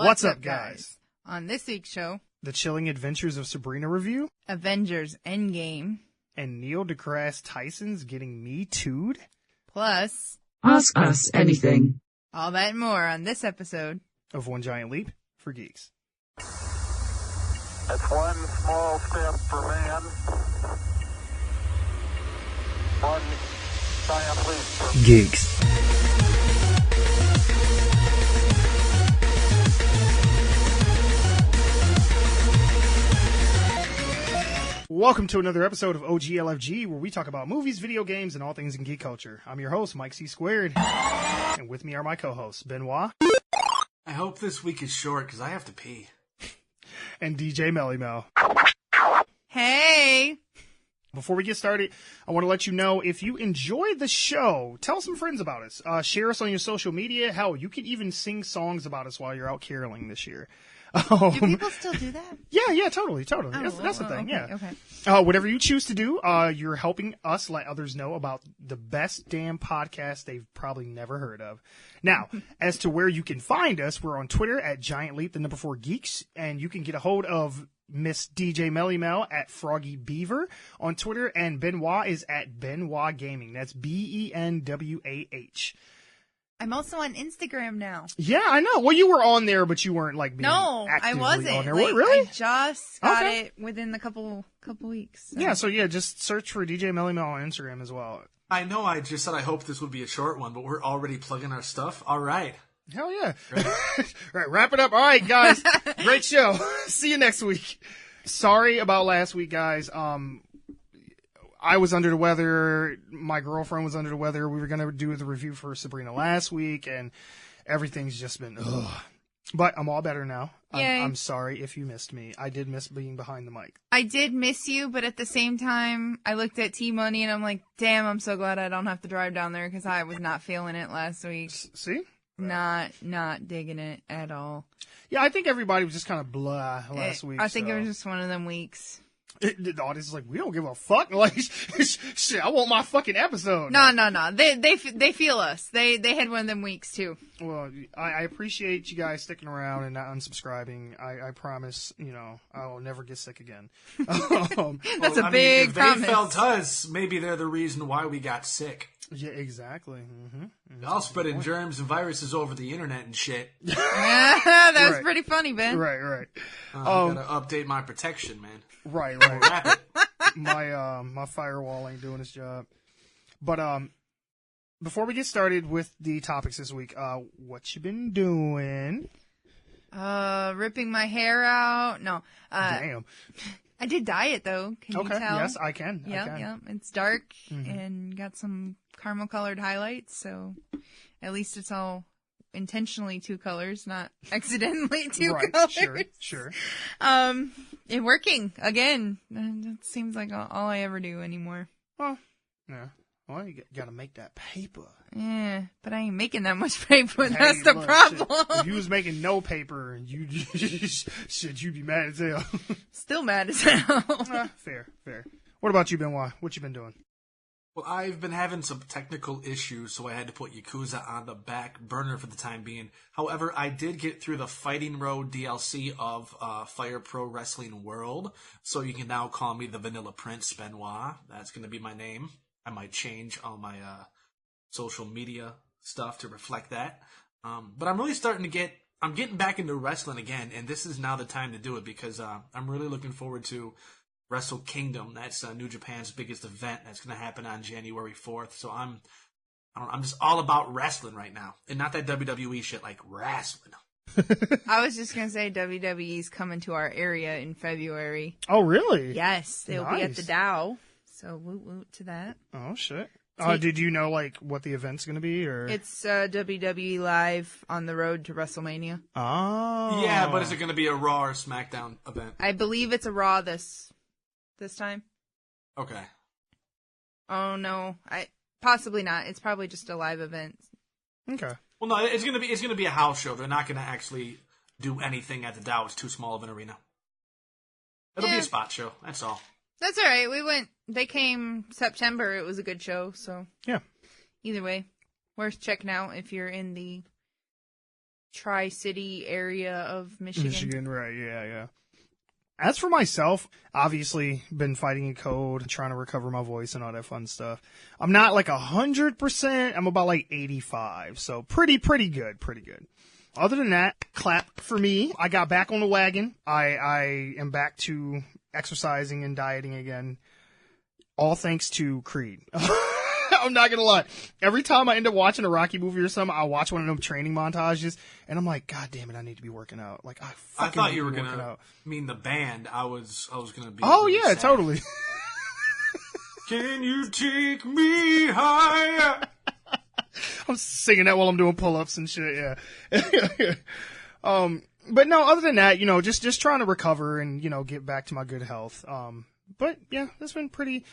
What's up, guys? On this week's show, The Chilling Adventures of Sabrina review, Avengers Endgame, and Neil deGrasse Tyson's getting Me Too'd. plus Ask Us Anything. all that and more on this episode Of One Giant Leap for Geeks. That's one small step for man, one giant leap for Geeks. Welcome to another episode of OGLFG, where we talk about movies, video games, and all things in geek culture. I'm your host, Mike C. Squared, and with me are my co-hosts, Benoit. I hope this week is short, because I have to pee. And DJ Melly Mel. Hey! Before we get started, I want to let you know, if you enjoyed the show, tell some friends about us. Share us on your social media. Hell, you can even sing songs about us while you're out caroling this year. Do people still do that? Yeah, totally. Oh, That's the thing, okay, yeah. Okay. Whatever you choose to do, you're helping us let others know about the best damn podcast they've probably never heard of. Now, as to where you can find us, we're on Twitter at Giant Leap, 4 Geeks, and you can get a hold of Miss DJ Melly Mel at Froggy Beaver on Twitter, and Benoit is at Benoit Gaming. That's BENWAH. I'm also on Instagram now. Yeah, I know. Well, you were on there, but you weren't like being No, I actively wasn't. on there. Like, What, really? I just got Okay. it within the couple weeks. So. Yeah, so just search for DJ Melly Mel on Instagram as well. I know I just said I hope this would be a short one, but we're already plugging our stuff. All right. Hell yeah. All right, wrap it up. All right, guys. Great show. See you next week. Sorry about last week, guys. I was under the weather. My girlfriend was under the weather. We were going to do the review for Sabrina last week, and everything's just been ugh. But I'm all better now. Yay. I'm sorry if you missed me. I did miss being behind the mic. I did miss you, but at the same time, I looked at T-Money and I'm like, damn, I'm so glad I don't have to drive down there because I was not feeling it last week. See? Not digging it at all. Yeah, I think everybody was just kind of blah last week. I think so. it was just one of them weeks. The audience is like, we don't give a fuck. Like, shit, I want my fucking episode. No. They feel us. They had one of them weeks too. Well, I appreciate you guys sticking around and not unsubscribing. I promise, I will never get sick again. That's a big if promise. they felt us, maybe they're the reason why we got sick. Yeah, exactly. Mm-hmm. Y'all spreading germs and viruses over the internet and shit. That was Right. pretty funny, Ben. Right. I gotta update my protection, man. Right. Wrap it. My firewall ain't doing its job. But before we get started with the topics this week, what you been doing? Ripping my hair out. No. Damn. I did dye it though. Can you Okay. tell? Yes, I can. Yeah. It's dark Mm-hmm. and got some caramel colored highlights, so at least it's all intentionally 2 colors, not accidentally 2 Right. colors. Sure. It working again. It seems like all I ever do anymore. Well, yeah. Well, you gotta make that paper. Yeah, but I ain't making that much paper. Hey, That's the look, problem. shit, if you was making no paper, you'd be mad as hell. Still mad as hell. Fair. What about you, Benoit? What you been doing? Well, I've been having some technical issues, so I had to put Yakuza on the back burner for the time being. However, I did get through the Fighting Road DLC of Fire Pro Wrestling World, so you can now call me the Vanilla Prince Benoit. That's going to be my name. I might change all my social media stuff to reflect that. But I'm really I'm getting back into wrestling again, and this is now the time to do it because I'm really looking forward to Wrestle Kingdom. That's New Japan's biggest event. That's going to happen on January 4th. So I'm just all about wrestling right now, and not that WWE shit, like wrestling. I was just gonna say WWE's coming to our area in February. Oh, really? Yes, they'll be at the Nice. Dow. So woot woot to that. Oh, shit. Did you know, what the event's going to be? Or It's WWE Live on the road to WrestleMania. Oh. Yeah, but is it going to be a Raw or SmackDown event? I believe it's a Raw this time. Okay. Oh no, possibly not. It's probably just a live event. Okay. Well, no, it's gonna be a house show. They're not gonna actually do anything at the Dow. It's too small of an arena. It'll be Yeah. a spot show. That's all. That's all right. We went. They came September. It was a good show. So Yeah. either way, worth checking out if you're in the Tri-City area of Michigan. Right, yeah. As for myself, obviously been fighting a cold, trying to recover my voice and all that fun stuff. I'm not like 100%, I'm about like 85, so pretty good. Other than that, clap for me. I got back on the wagon. I am back to exercising and dieting again. All thanks to Creed. I'm not gonna lie. Every time I end up watching a Rocky movie or something, I watch one of them training montages, and I'm like, God damn it, I need to be working out. Like, I thought you were gonna mean the band. I was gonna be. Oh really yeah, sad. totally. Can you take me higher? I'm singing that while I'm doing pull-ups and shit. Yeah. But no, other than that, just trying to recover and get back to my good health. But yeah, that's been pretty.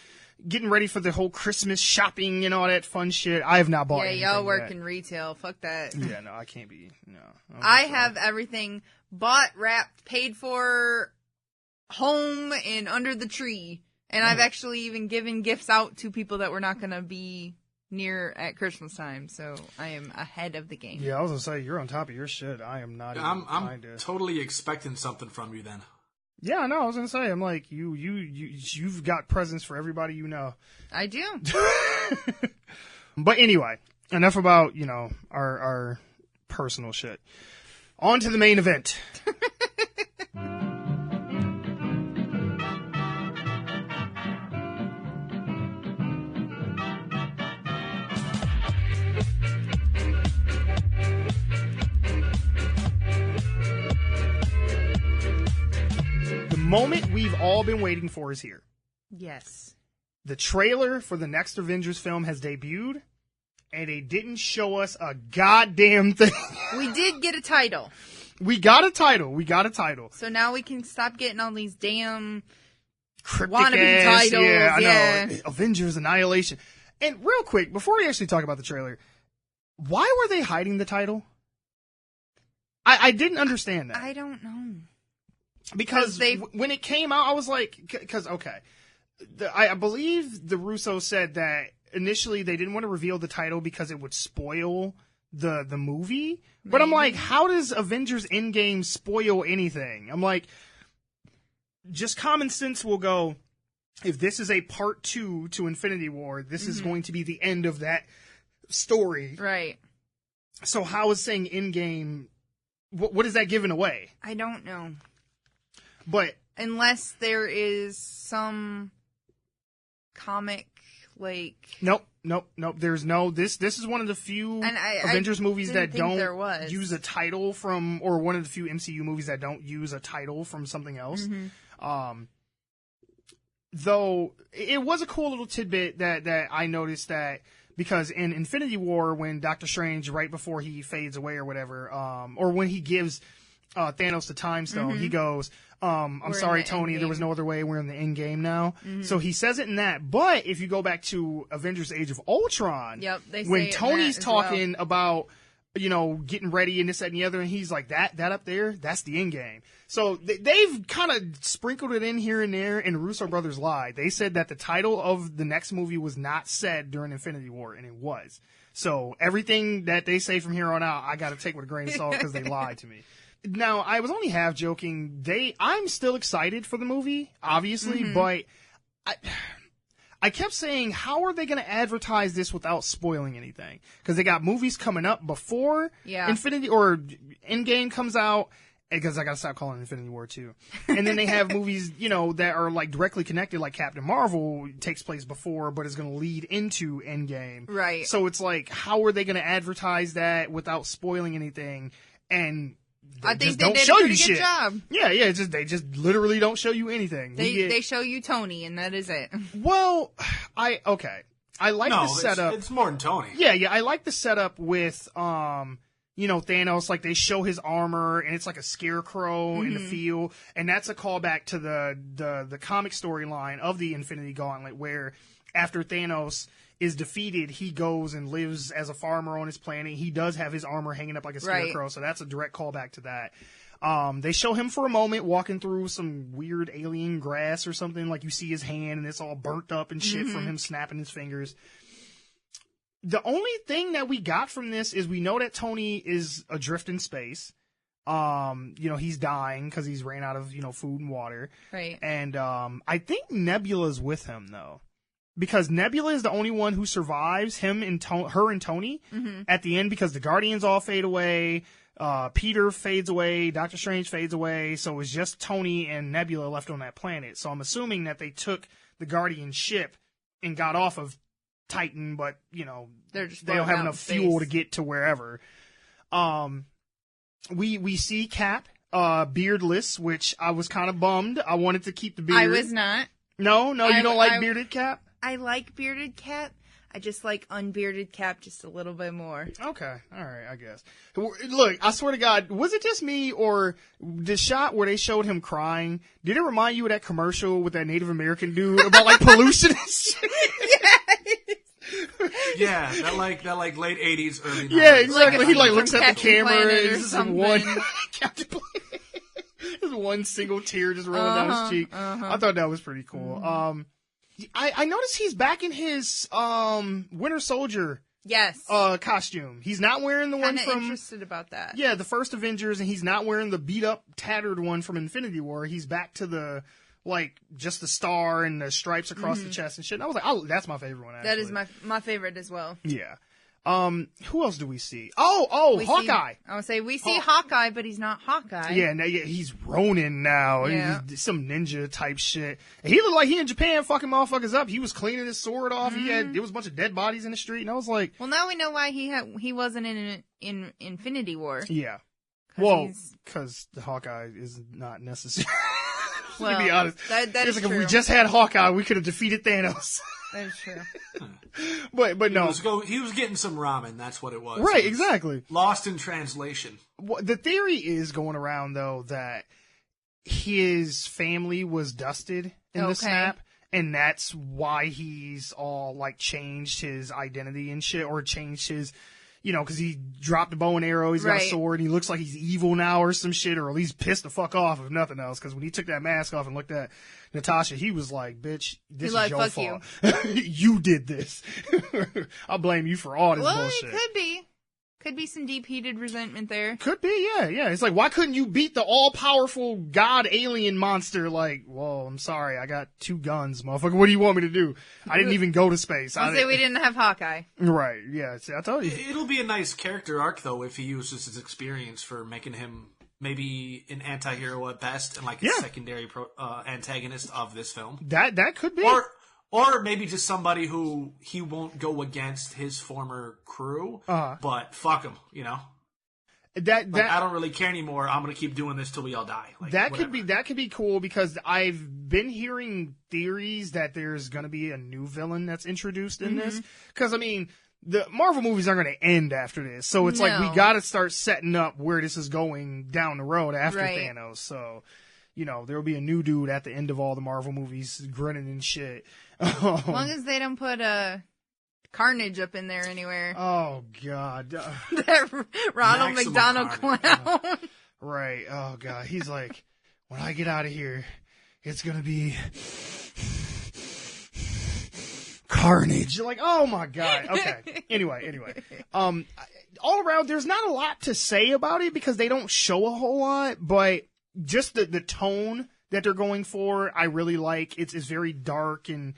Getting ready for the whole Christmas shopping and all that fun shit. I have not bought anything y'all work yet. in retail. Fuck that. Yeah, no, I can't be. No. I have everything bought, wrapped, paid for, home, and under the tree. And I've actually even given gifts out to people that were not going to be near at Christmas time. So I am ahead of the game. Yeah, I was going to say, you're on top of your shit. I am not even I'm totally expecting something from you then. Yeah, no, I was gonna say, I'm like, you've got presents for everybody you know. I do. But anyway, enough about, our personal shit. On to the main event. The moment we've all been waiting for is here. Yes. The trailer for the next Avengers film has debuted, and they didn't show us a goddamn thing. We did get a title. We got a title. So now we can stop getting all these damn cryptic wannabe ass, titles. Yeah, I know. Avengers Annihilation. And real quick, before we actually talk about the trailer, why were they hiding the title? I didn't understand that. I don't know. Because when it came out, I was like, because, okay, I believe the Russo said that initially they didn't want to reveal the title because it would spoil the movie. But I'm like, how does Avengers Endgame spoil anything? I'm like, just common sense will go, if this is a part 2 to Infinity War, this is going to be the end of that story. Right. So how is saying Endgame, what is that giving away? I don't know. But unless there is some comic, like... Nope. There's no... This is one of the few Avengers movies that don't use a title from... Or one of the few MCU movies that don't use a title from something else. Mm-hmm. Though, it was a cool little tidbit that I noticed that... Because in Infinity War, when Doctor Strange, right before he fades away or whatever, or when he gives Thanos the Time Stone, he goes... I'm sorry, Tony, there was no other way. We're in the end game now. Mm-hmm. So he says it in that. But if you go back to Avengers Age of Ultron, when Tony's talking about, getting ready and this, that, and the other, and he's like, that up there, that's the end game. So they've kind of sprinkled it in here and there, and the Russo brothers lied. They said that the title of the next movie was not said during Infinity War, and it was. So everything that they say from here on out, I got to take with a grain of salt because they lied to me. Now, I was only half joking. I'm still excited for the movie, obviously, but I kept saying, how are they going to advertise this without spoiling anything? Because they got movies coming up before Infinity or Endgame comes out, because I got to stop calling it Infinity War 2. And then they have movies, that are like directly connected, like Captain Marvel takes place before, but is going to lead into Endgame. Right. So it's like, how are they going to advertise that without spoiling anything? And I think they did a pretty good job. Yeah. They just literally don't show you anything. They show you Tony, and that is it. Well, I like the setup. It's more than Tony. Yeah. I like the setup with Thanos. Like they show his armor, and it's like a scarecrow in the field, and that's a callback to the comic storyline of the Infinity Gauntlet, where after Thanos is defeated, he goes and lives as a farmer on his planet. He does have his armor hanging up like a scarecrow, so that's a direct callback to that. They show him for a moment walking through some weird alien grass or something, like you see his hand and it's all burnt up and shit from him snapping his fingers. The only thing that we got from this is we know that Tony is adrift in space. He's dying because he's ran out of, food and water. Right. And I think Nebula's with him, though. Because Nebula is the only one who survives him and her and Tony at the end, because the Guardians all fade away. Peter fades away. Doctor Strange fades away. So it's just Tony and Nebula left on that planet. So I'm assuming that they took the Guardian ship and got off of Titan, but, they don't have enough fuel to get to wherever. We see Cap, beardless, which I was kind of bummed. I wanted to keep the beard. I was not. No, you don't like bearded Cap? I like bearded Cap. I just like unbearded Cap just a little bit more. Okay. All right, I guess. Look, I swear to God, was it just me, or the shot where they showed him crying, did it remind you of that commercial with that Native American dude about, like, pollution and shit? Yeah, that like late 80s, early 90s. Yeah, exactly. He, looks at the camera Planet and just one... Captain Planet. Just one single tear just rolling down his cheek. I thought that was pretty cool. I noticed he's back in his Winter Soldier costume. He's not wearing the one from... interested about that. Yeah, the first Avengers, and he's not wearing the beat-up, tattered one from Infinity War. He's back to the, just the star and the stripes across the chest and shit. And I was like, oh, that's my favorite one, actually. That is my favorite as well. Yeah. Who else do we see? Hawkeye. I would say we see Hawkeye, but he's not Hawkeye. Yeah, he's Ronin now. Yeah. He's some ninja type shit. And he looked like he in Japan fucking motherfuckers up. He was cleaning his sword off. There was a bunch of dead bodies in the street, and I was like, well, now we know why he wasn't in Infinity War. Yeah. Well, because the Hawkeye is not necessary. Well, to be honest, that is like, true. if we just had Hawkeye, we could have defeated Thanos. That is true. but no. He was getting some ramen, that's what it was. Right, exactly. Lost in translation. The theory is going around, though, that his family was dusted in the snap, and that's why he's all, changed his identity and shit, or changed his... because he dropped the bow and arrow, he's got a sword, and he looks like he's evil now or some shit, or at least pissed the fuck off, if nothing else. Because when he took that mask off and looked at Natasha, he was like, bitch, this is your fault. You did this. I'll blame you for all this bullshit. Well, it could be. Could be some deep-heated resentment there. Could be, yeah. It's like, why couldn't you beat the all-powerful god alien monster? Like, well, I'm sorry, I got 2 guns, motherfucker. What do you want me to do? I didn't even go to space. I'll say we didn't have Hawkeye. Right, yeah. See, I told you. It'll be a nice character arc, though, if he uses his experience for making him maybe an anti-hero at best, and a secondary antagonist of this film. That could be. Or maybe just somebody who he won't go against his former crew, but fuck him, I don't really care anymore. I'm gonna keep doing this till we all die. That could be cool, because I've been hearing theories that there's gonna be a new villain that's introduced in this. Because the Marvel movies aren't gonna end after this, so it's like we gotta start setting up where this is going down the road after Thanos. So. There will be a new dude at the end of all the Marvel movies grinning and shit. As long as they don't put Carnage up in there anywhere. Oh, God. That Ronald McDonald clown. Right. Oh, God. He's like, when I get out of here, it's going to be Carnage. You're like, oh, my God. Okay. Anyway. All around, there's not a lot to say about it because they don't show a whole lot, but... just the tone that they're going for, I really like. It's very dark and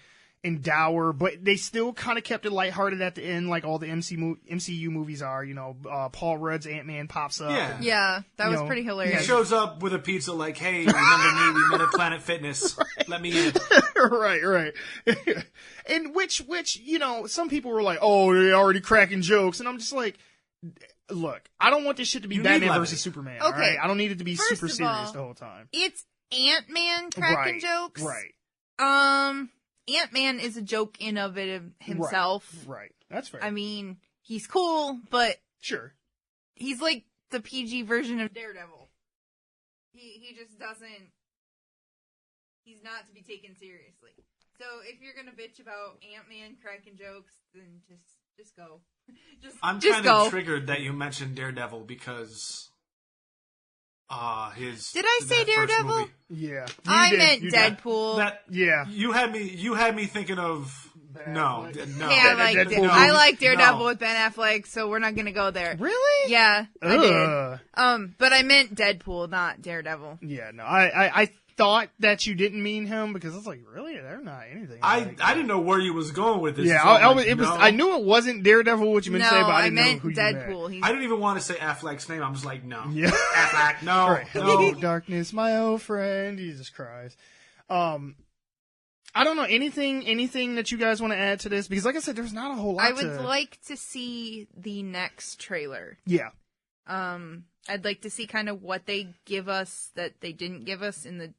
dour, but they still kind of kept it lighthearted at the end, like all the MCU movies are. Paul Rudd's Ant-Man pops up. Yeah, that was pretty hilarious. He shows up with a pizza like, hey, remember me? We met at Planet Fitness. Right. Let me in. Right. And which, some people were like, oh, they're already cracking jokes. And I'm just like... Look, I don't want this shit to be Batman versus Superman. Okay. All right? I don't need it to be super serious the whole time. It's Ant-Man cracking jokes. Right. Ant-Man is a joke in of it himself. Right. That's fair. He's cool, but sure, he's like the PG version of Daredevil. He just doesn't. He's not to be taken seriously. So if you're gonna bitch about Ant-Man cracking jokes, then just go. I'm kind of triggered that you mentioned Daredevil because Did I say Daredevil? Yeah. I meant Deadpool. You had me thinking of Ben No, Affleck. no. Hey, I like Deadpool. I like Daredevil No. with Ben Affleck, so we're not gonna go there. Really? Yeah, I Ugh. did. But I meant Deadpool, not Daredevil. Yeah, no. I thought that you didn't mean him because I was like, really? They're not anything. I like didn't know where you was going with this. Yeah, so I'm it was. no. I knew it wasn't Daredevil, what you meant No, to say, but I I didn't know meant who you meant. Deadpool. He's I didn't even want to say Affleck's name. I'm just like, no. Yeah. Affleck, no. Right. No. Hello, darkness, my old friend. Jesus Christ. I don't know anything that you guys want to add to this because, like I said, there's not a whole lot. I would like to see the next trailer. Yeah. I'd like to see kind of what they give us that they didn't give us in the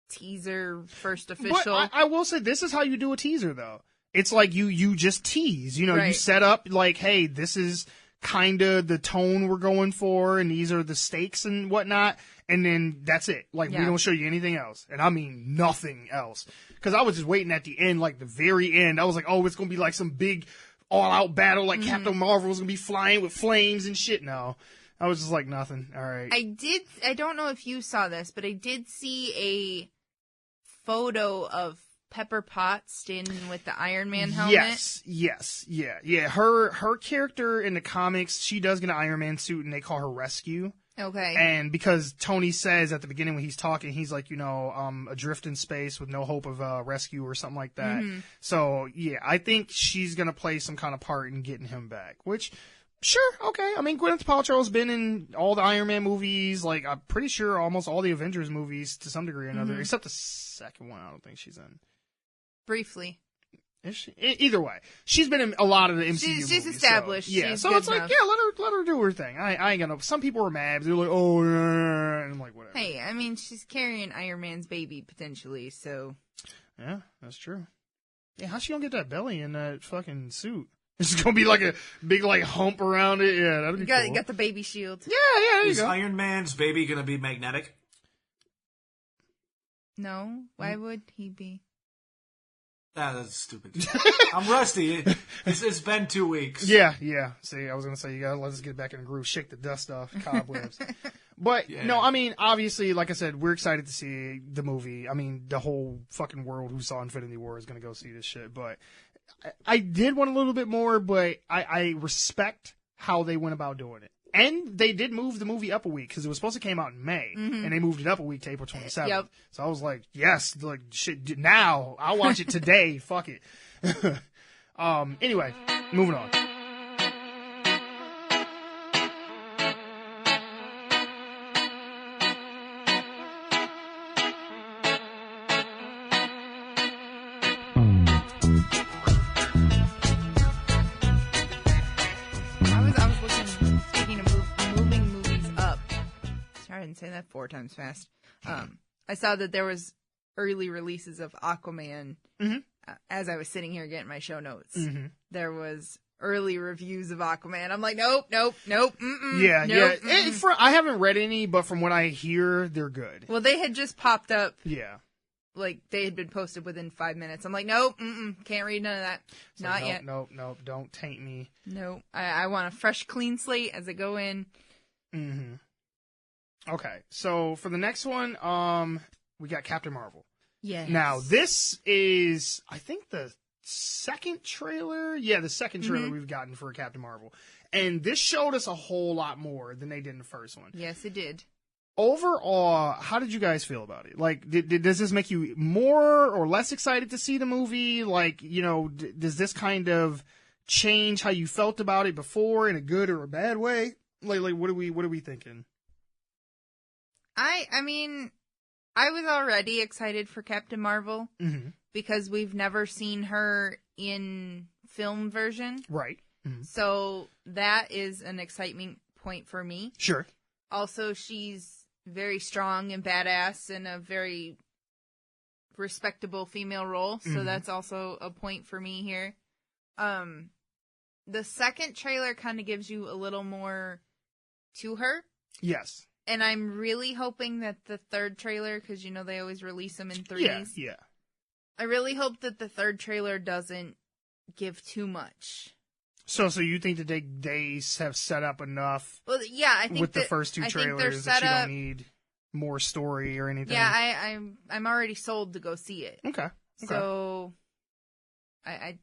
teaser first official. But I will say this is how you do a teaser, though. It's like you just tease. You know, you Right. set up like, hey, this is kind of the tone we're going for, and these are the stakes and whatnot, and then that's it. Like, we Yeah. don't show you anything else, and I mean nothing else. Because I was just waiting at the end, like the very end. I was like, oh, it's gonna be like some big all-out battle, like Captain Marvel was gonna be flying with flames and shit. No, I was just like nothing. All right. I don't know if you saw this, but I did see a photo of Pepper Potts standing with the Iron Man helmet. Yes, yeah. Her character in the comics, she does get an Iron Man suit, and they call her Rescue. Okay. And because Tony says at the beginning when he's talking, he's like, adrift in space with no hope of rescue or something like that. Mm-hmm. So yeah, I think she's gonna play some kind of part in getting him back. Which, sure, okay. I mean, Gwyneth Paltrow's been in all the Iron Man movies. Like, I'm pretty sure almost all the Avengers movies to some degree or another, Mm-hmm. except the second one. I don't think she's in. Briefly. Is she? Either way, she's been in a lot of the MCU She's movies. established. So, yeah, She's so good it's like, enough. yeah, let her do her thing. I ain't gonna. Some people are mad. They're like, oh, yeah, and I'm like, whatever. Hey, I mean, she's carrying Iron Man's baby potentially, so Yeah, that's true. Yeah, how's she gonna get that belly in that fucking suit? It's gonna be like a big like hump around it. Yeah, that'd be cool. got the baby shield. Yeah, there you Is go. Iron Man's baby gonna be magnetic? No, why would he be? That's stupid. I'm rusty. It's been 2 weeks. Yeah. See, I was gonna say you gotta let us get back in the groove, shake the dust off, cobwebs. But Yeah. no, I mean, obviously, like I said, we're excited to see the movie. I mean, the whole fucking world who saw Infinity War is gonna go see this shit. But I did want a little bit more, but I respect how they went about doing it. And they did move the movie up a week because it was supposed to come out in May, and they moved it up a week to April 27th. Yep. So I was like, yes, like shit. Now I'll watch it today. Fuck it. Anyway, moving on. I was looking. Speaking of moving movies up, sorry I didn't say that 4 times fast. I saw that there was early releases of Aquaman. As I was sitting here getting my show notes, there was early reviews of Aquaman. I'm like, nope. Yeah. I haven't read any, but from what I hear, they're good. Well, they had just popped up. Yeah. Like, they had been posted within 5 minutes. I'm like, nope, can't read none of that. So Not nope, yet. Nope, don't taint me. Nope. I want a fresh, clean slate as I go in. Okay, so for the next one, we got Captain Marvel. Yes. Now, this is, I think, the second trailer. Yeah, the second trailer we've gotten for Captain Marvel. And this showed us a whole lot more than they did in the first one. Yes, it did. Overall, how did you guys feel about it? Like, does this make you more or less excited to see the movie? Like, does this kind of change how you felt about it before in a good or a bad way? Like what are we thinking? I mean, I was already excited for Captain Marvel because we've never seen her in film version. Right. So that is an excitement point for me. Sure. Also, she's very strong and badass in a very respectable female role. So that's also a point for me here. The second trailer kind of gives you a little more to her. Yes. And I'm really hoping that the third trailer, because they always release them in threes. Yeah. I really hope that the third trailer doesn't give too much. So you think that they have set up enough Well, yeah, I think with the that- first 2 I think they're trailers that set you up. don't need more story or anything? Yeah, I'm already sold to go see it. Okay. So I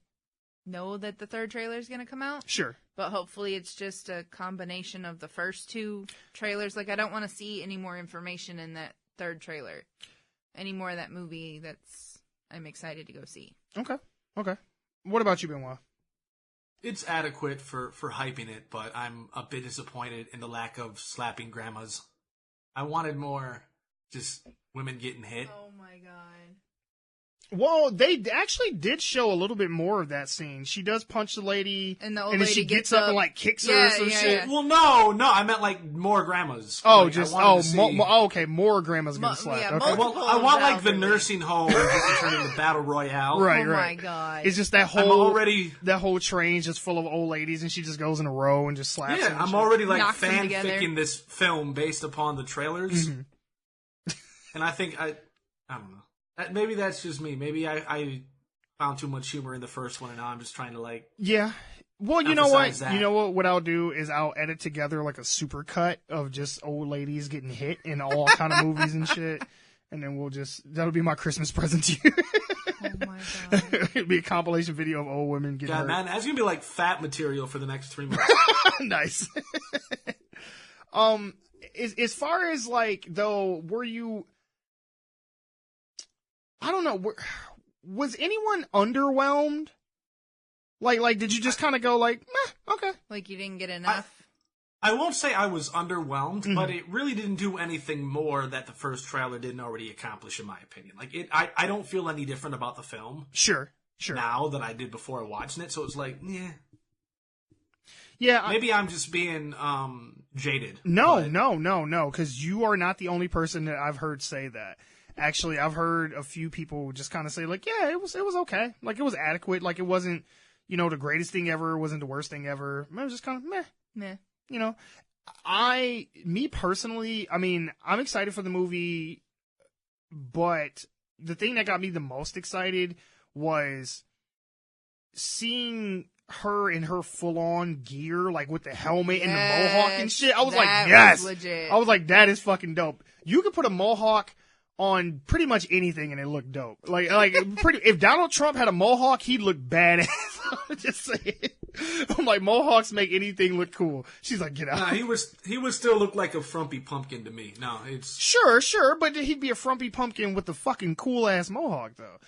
know that the third trailer is going to come out. Sure. But hopefully it's just a combination of the first two trailers. Like, I don't want to see any more information in that third trailer. Any more of that movie I'm excited to go see. Okay. What about you, Benoit? It's adequate for hyping it, but I'm a bit disappointed in the lack of slapping grandmas. I wanted more just women getting hit. Oh my god. Well, they actually did show a little bit more of that scene. She does punch the lady, and the old and then lady she gets up and like kicks her or some shit. Yeah. Well, no, I meant like more grandmas. Oh, like, okay, more grandmas gonna slap. Yeah, okay. Well, I want like the nursing home to turn into battle royale. Right. Oh my god. It's just that whole train just full of old ladies, and she just goes in a row and just slaps. Yeah, I'm already like Knocks them fanficking this film based upon the trailers, and I think I don't know. Maybe that's just me. Maybe I found too much humor in the first one, and now I'm just trying to like. Yeah. Well, you know what? That. You know what? What I'll do is I'll edit together like a super cut of just old ladies getting hit in all kind of movies and shit, and then that'll be my Christmas present to you. Oh my god! It'll be a compilation video of old women getting hurt. Man, that's gonna be like fat material for the next 3 months. Nice. As far as like though, were you? I don't know. Was anyone underwhelmed? Like, did you just kind of go like, meh, okay? Like you didn't get enough? I won't say I was underwhelmed, but it really didn't do anything more that the first trailer didn't already accomplish, in my opinion. Like, I don't feel any different about the film. Sure. Now than I did before watching it, so it's like, yeah. Yeah. Maybe I'm just being jaded. No, because you are not the only person that I've heard say that. Actually, I've heard a few people just kind of say, like, yeah, it was okay. Like, it was adequate. Like, it wasn't, the greatest thing ever. It wasn't the worst thing ever. It was just kind of meh. Me personally, I mean, I'm excited for the movie, but the thing that got me the most excited was seeing her in her full-on gear, like with the helmet and the mohawk and shit. I was like, yes. Legit. I was like, that is fucking dope. You could put a mohawk on pretty much anything and it looked dope. If Donald Trump had a mohawk, he'd look badass. I'm just saying. I'm like, mohawks make anything look cool. She's like, get out. Nah, he would still look like a frumpy pumpkin to me. No, it's sure, but he'd be a frumpy pumpkin with the fucking cool ass mohawk though.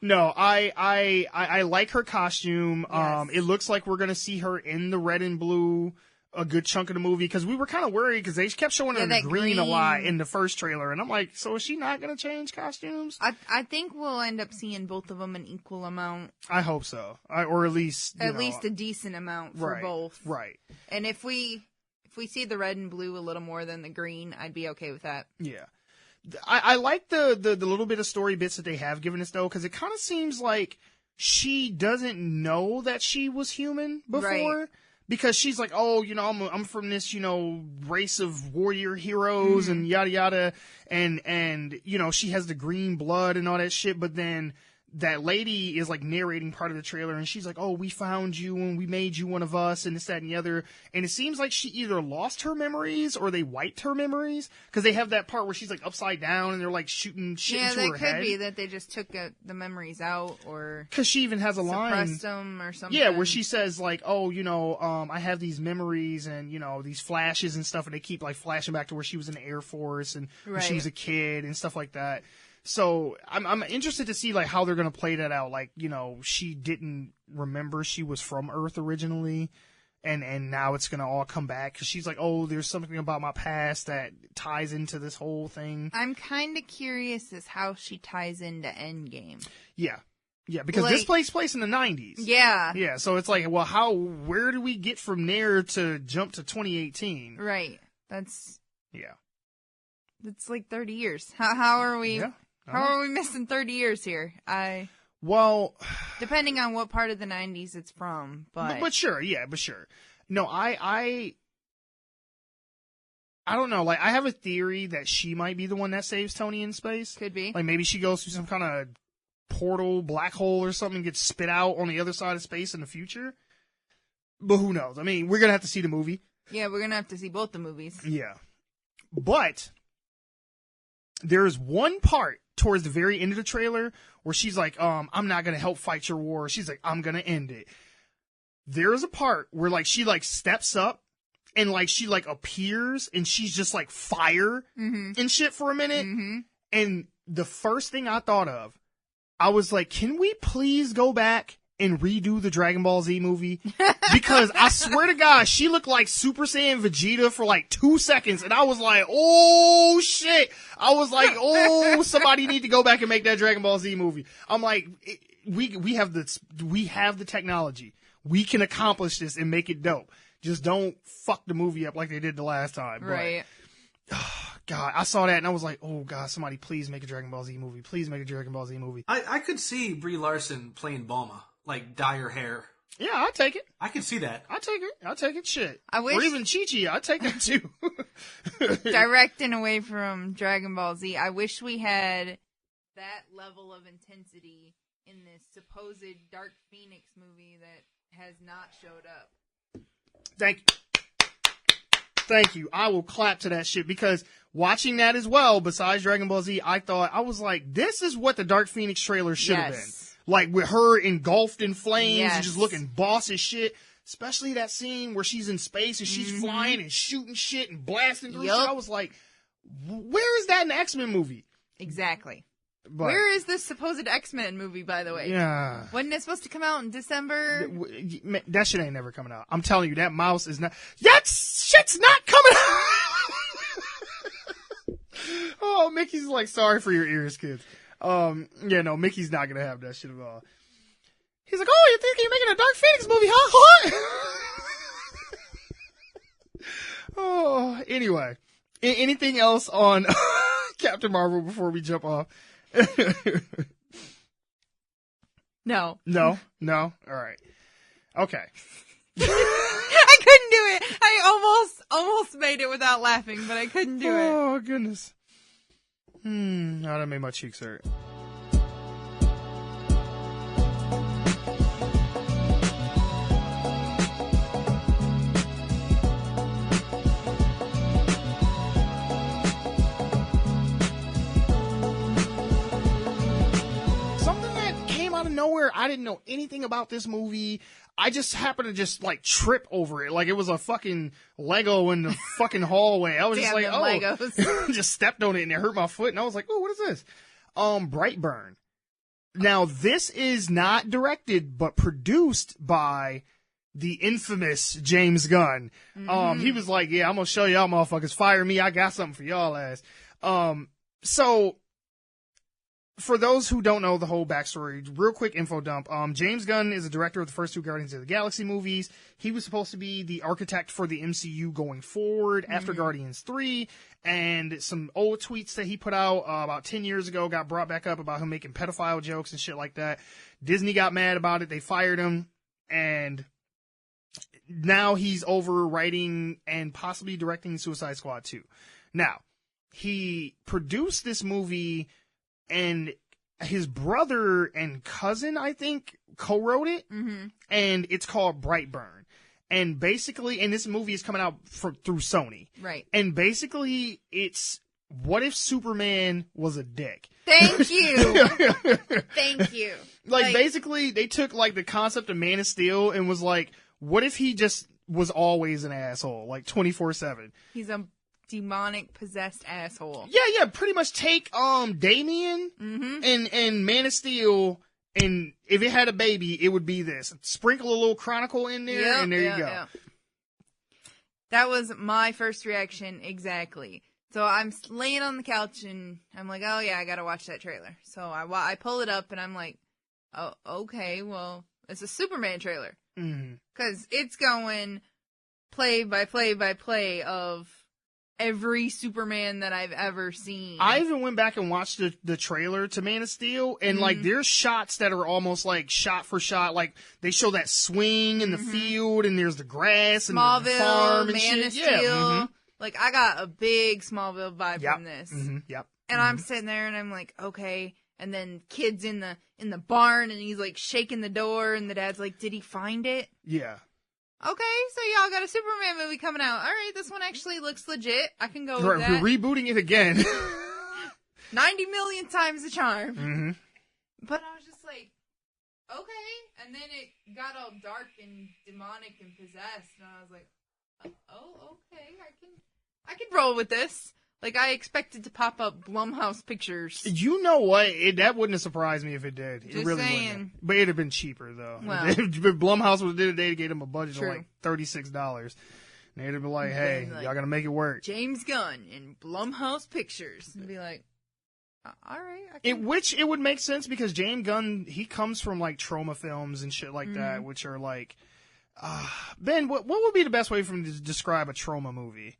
No, I like her costume. Yes. It looks like we're gonna see her in the red and blue a good chunk of the movie, because we were kind of worried because they kept showing her in the green a lot in the first trailer, and I'm like, so is she not going to change costumes? I think we'll end up seeing both of them an equal amount. I hope so, or at least a decent amount for both. Right. And if we see the red and blue a little more than the green, I'd be okay with that. Yeah. I like the little bit of story bits that they have given us though, because it kind of seems like she doesn't know that she was human before. Right. Because she's like, oh, I'm from this, race of warrior heroes and yada yada, and she has the green blood and all that shit. But then that lady is like narrating part of the trailer, and she's like, oh, we found you and we made you one of us, and this, that, and the other. And it seems like she either lost her memories or they wiped her memories, because they have that part where she's like upside down and they're like shooting shit into her head. Yeah, that could be that they just took the memories out, or because she even has a line, suppressed them or something. Yeah, where she says like, oh, I have these memories and these flashes and stuff, and they keep like flashing back to where she was in the Air Force and when she was a kid and stuff like that. So I'm interested to see like how they're gonna play that out. Like, she didn't remember she was from Earth originally, and now it's gonna all come back because she's like, oh, there's something about my past that ties into this whole thing. I'm kind of curious as how she ties into Endgame. Yeah, because this takes place in the 90s. Yeah. So it's like, well, where do we get from there to jump to 2018? Right. That's like 30 years. How are we? Yeah. How are we missing 30 years here? Well, depending on what part of the 90s it's from, but sure, but sure. No, I don't know. Like, I have a theory that she might be the one that saves Tony in space. Could be. Like, maybe she goes through some kind of portal, black hole or something, and gets spit out on the other side of space in the future. But who knows? I mean, we're gonna have to see the movie. Yeah, we're gonna have to see both the movies. Yeah, but there's one part towards the very end of the trailer where she's like, I'm not going to help fight your war. She's like, I'm going to end it. There is a part where like she like steps up and like she like appears and she's just like fire and shit for a minute. And the first thing I thought of, I was like, can we please go back and redo the Dragon Ball Z movie? Because I swear to God, she looked like Super Saiyan Vegeta for like 2 seconds. And I was like, oh shit. I was like, oh, somebody need to go back and make that Dragon Ball Z movie. I'm like, we have the technology. We can accomplish this and make it dope. Just don't fuck the movie up like they did the last time. Right. But, God, I saw that and I was like, oh God, somebody please make a Dragon Ball Z movie. Please make a Dragon Ball Z movie. I could see Brie Larson playing Bulma, like dye her hair. Yeah, I'll take it. I can see that. I'll take it. Shit. I wish... Or even Chi-Chi, I'll take that too. Directing away from Dragon Ball Z, I wish we had that level of intensity in this supposed Dark Phoenix movie that has not showed up. Thank you. I will clap to that shit because watching that as well, besides Dragon Ball Z, I was like, this is what the Dark Phoenix trailer should have been. Like with her engulfed in flames and just looking boss as shit. Especially that scene where she's in space and she's flying and shooting shit and blasting through shit. I was like, where is that in the X-Men movie? Exactly. But, where is this supposed X-Men movie, by the way? Yeah. Wasn't it supposed to come out in December? That shit ain't never coming out. I'm telling you, that mouse is not... That shit's not coming out! Oh, Mickey's like, sorry for your ears, kids. Yeah, no, Mickey's not gonna have that shit at all. He's like, oh, you think you're making a Dark Phoenix movie, huh? What? Oh, anyway. Anything else on Captain Marvel before we jump off? No. No? All right. Okay. I couldn't do it. I almost made it without laughing, but I couldn't do it. Oh, goodness. Oh, that made my cheeks hurt. Nowhere. I didn't know anything about this movie. I just happened to just like trip over it. Like it was a fucking Lego in the fucking hallway. I was just like, oh, Legos. Just stepped on it and it hurt my foot. And I was like, oh, what is this? Brightburn. Now this is not directed, but produced by the infamous James Gunn. He was like, yeah, I'm going to show y'all motherfuckers. Fire me. I got something for y'all ass. So for those who don't know the whole backstory, real quick info dump. James Gunn is a director of the first two Guardians of the Galaxy movies. He was supposed to be the architect for the MCU going forward after Guardians 3. And some old tweets that he put out about 10 years ago got brought back up about him making pedophile jokes and shit like that. Disney got mad about it. They fired him. And now he's over writing and possibly directing Suicide Squad 2. Now, he produced this movie and his brother and cousin, I think, co-wrote it. And it's called Brightburn. And basically, and this movie is coming out through Sony. Right. And basically, it's what if Superman was a dick? Thank you. Thank you. Like, basically, they took, like, the concept of Man of Steel and was like, what if he just was always an asshole, like, 24/7? He's a demonic possessed asshole. Yeah, pretty much take Damian and Man of Steel, and if it had a baby, it would be this. Sprinkle a little Chronicle in there, and there you go. Yep. That was my first reaction, exactly. So I'm laying on the couch, and I'm like, oh yeah, I gotta watch that trailer. So I pull it up, and I'm like, oh, okay, well, it's a Superman trailer. Because it's going play by play by play of every Superman that I've ever seen. I even went back and watched the trailer to Man of Steel, and like there's shots that are almost like shot for shot. Like they show that swing in the field, and there's the grass and Smallville, the farm and Man shit. of Steel. Like I got a big Smallville vibe from this. And I'm sitting there, and I'm like, okay. And then kids in the barn, and he's like shaking the door, and the dad's like, did he find it? Yeah. Okay, so y'all got a Superman movie coming out. All right, this one actually looks legit. I can go with that. We're rebooting it again. 90 million times the charm. Mm-hmm. But I was just like, okay. And then it got all dark and demonic and possessed, and I was like, oh, okay, I can roll with this. Like, I expected to pop up Blumhouse Pictures. You know what? That wouldn't have surprised me if it did. It Just really saying. wouldn't have. But it'd have been cheaper, though. Well. If Blumhouse would have did it, they'd gave them a budget True. of like $36. And they'd have been like, hey, Like, y'all gotta make it work. James Gunn in Blumhouse Pictures. And be like, all right. Which it would make sense because James Gunn, he comes from like trauma films and shit like Mm-hmm. that, which are like, Ben, what would be the best way for him to describe a trauma movie?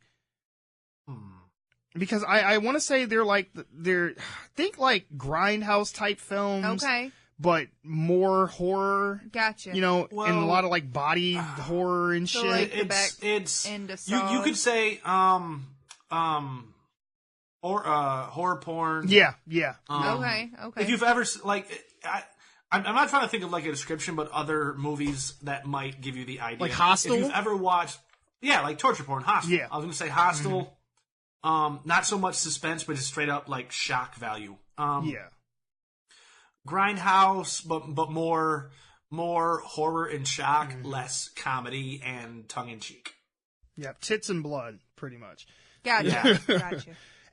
Because I want to say think like Grindhouse type films. Okay. But more horror. Gotcha. You know, and a lot of like body horror and So, shit. like, the back it's end of you could say horror porn. Yeah. Okay. If you've ever I'm not trying to think of like a description, but other movies that might give you the idea. Like Hostel? If you've ever watched, like torture porn, Hostel. Yeah. I was going to say Hostel. Not so much suspense, but just straight up like shock value. Grindhouse, but more horror and shock, less comedy and tongue in cheek. Yeah, tits and blood, pretty much. Gotcha.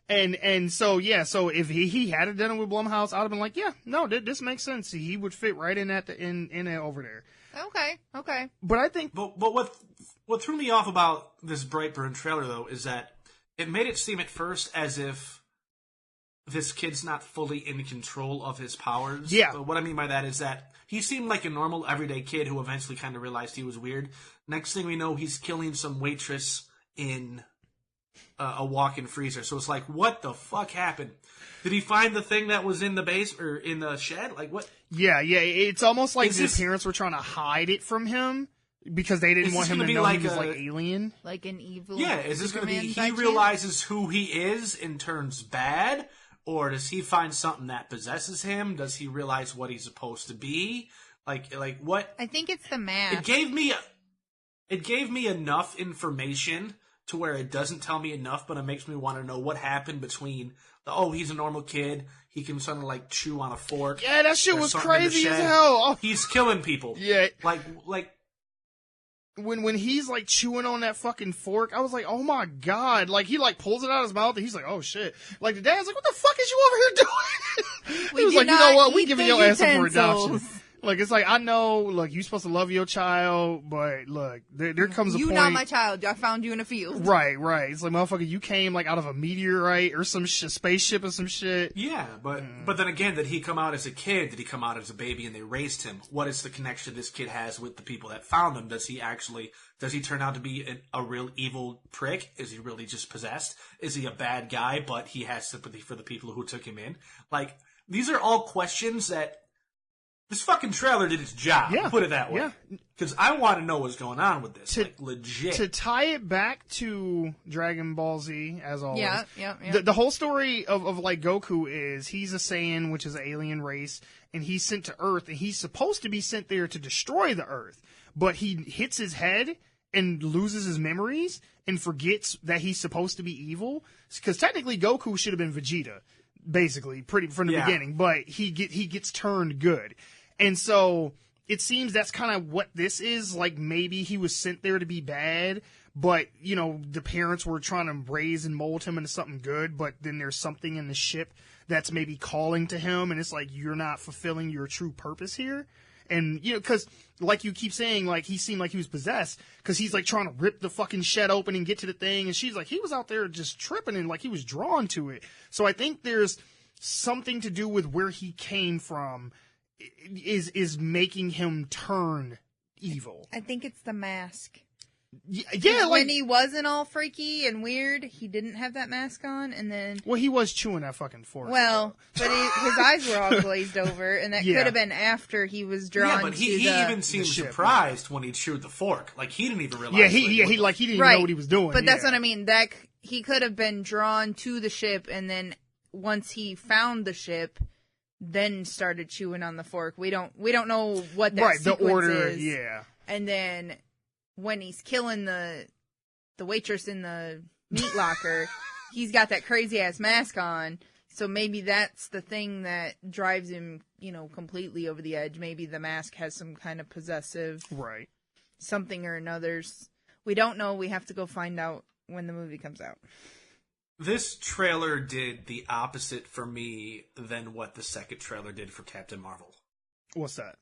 And so if he had done it with Blumhouse, I'd have been like, yeah, no, this makes sense. He would fit right in in over there. Okay. But I think, but what threw me off about this Brightburn trailer though is that it made it seem at first as if this kid's not fully in control of his powers. Yeah. So what I mean by that is that he seemed like a normal everyday kid who eventually kind of realized he was weird. Next thing we know, he's killing some waitress in a walk-in freezer. So it's like, what the fuck happened? Did he find the thing that was in the base or in the shed? Like what? Yeah. It's almost like his parents were trying to hide it from him because they didn't want him to know he was like alien. Like an evil. Yeah, is this going to be Superman he realizes who he is and turns bad? Or does he find something that possesses him? Does he realize what he's supposed to be? Like what? I think it's the mask. It gave me enough information to where it doesn't tell me enough, but it makes me want to know what happened between he's a normal kid. He can sort of like chew on a fork. Yeah, that shit was something in the crazy as shed. hell. Oh. He's killing people. Yeah. Like when he's like chewing on that fucking fork, I was like, oh my god! Like he like pulls it out of his mouth, and he's like, oh shit! Like the dad's like, what the fuck is you over here doing? He was like, you know what? We giving your ass up for adoption. Like it's like I know, look, you're supposed to love your child, but look, there comes a point. You not my child. I found you in a field. Right. It's like motherfucker, you came like out of a meteorite or some spaceship or some shit. Yeah, but then again, did he come out as a kid? Did he come out as a baby and they raised him? What is the connection this kid has with the people that found him? Does he turn out to be a real evil prick? Is he really just possessed? Is he a bad guy, but he has sympathy for the people who took him in? Like, these are all questions that this fucking trailer did its job. Yeah. Put it that way. Yeah. Because I want to know what's going on with this. Legit. To tie it back to Dragon Ball Z, as always. Yeah. The whole story of like Goku is he's a Saiyan, which is an alien race, and he's sent to Earth, and he's supposed to be sent there to destroy the Earth. But he hits his head and loses his memories and forgets that he's supposed to be evil. Because technically Goku should have been Vegeta, basically, pretty from the beginning. But he gets turned good. And so it seems that's kind of what this is. Like maybe he was sent there to be bad, but the parents were trying to raise and mold him into something good. But then there's something in the ship that's maybe calling to him, and it's like you're not fulfilling your true purpose here. And because like you keep saying, like he seemed like he was possessed because he's like trying to rip the fucking shed open and get to the thing, and she's like he was out there just tripping and like he was drawn to it. So I think there's something to do with where he came from. Is making him turn evil. I think it's the mask. Yeah, like when he wasn't all freaky and weird, he didn't have that mask on, and then he was chewing that fucking fork. Well, but his eyes were all glazed over, and that could have been after he was drawn. Yeah, but he even seemed surprised when he chewed the fork. Like he didn't even realize. Yeah, he didn't even know what he was doing. But that's what I mean. That he could have been drawn to the ship, and then once he found the ship, then started chewing on the fork. We don't know what that sequence the order is. Yeah. And then when he's killing the waitress in the meat locker, he's got that crazy ass mask on. So maybe that's the thing that drives him, completely over the edge. Maybe the mask has some kind of possessive Right. something or another's. We don't know. We have to go find out when the movie comes out. This trailer did the opposite for me than what the second trailer did for Captain Marvel. What's that?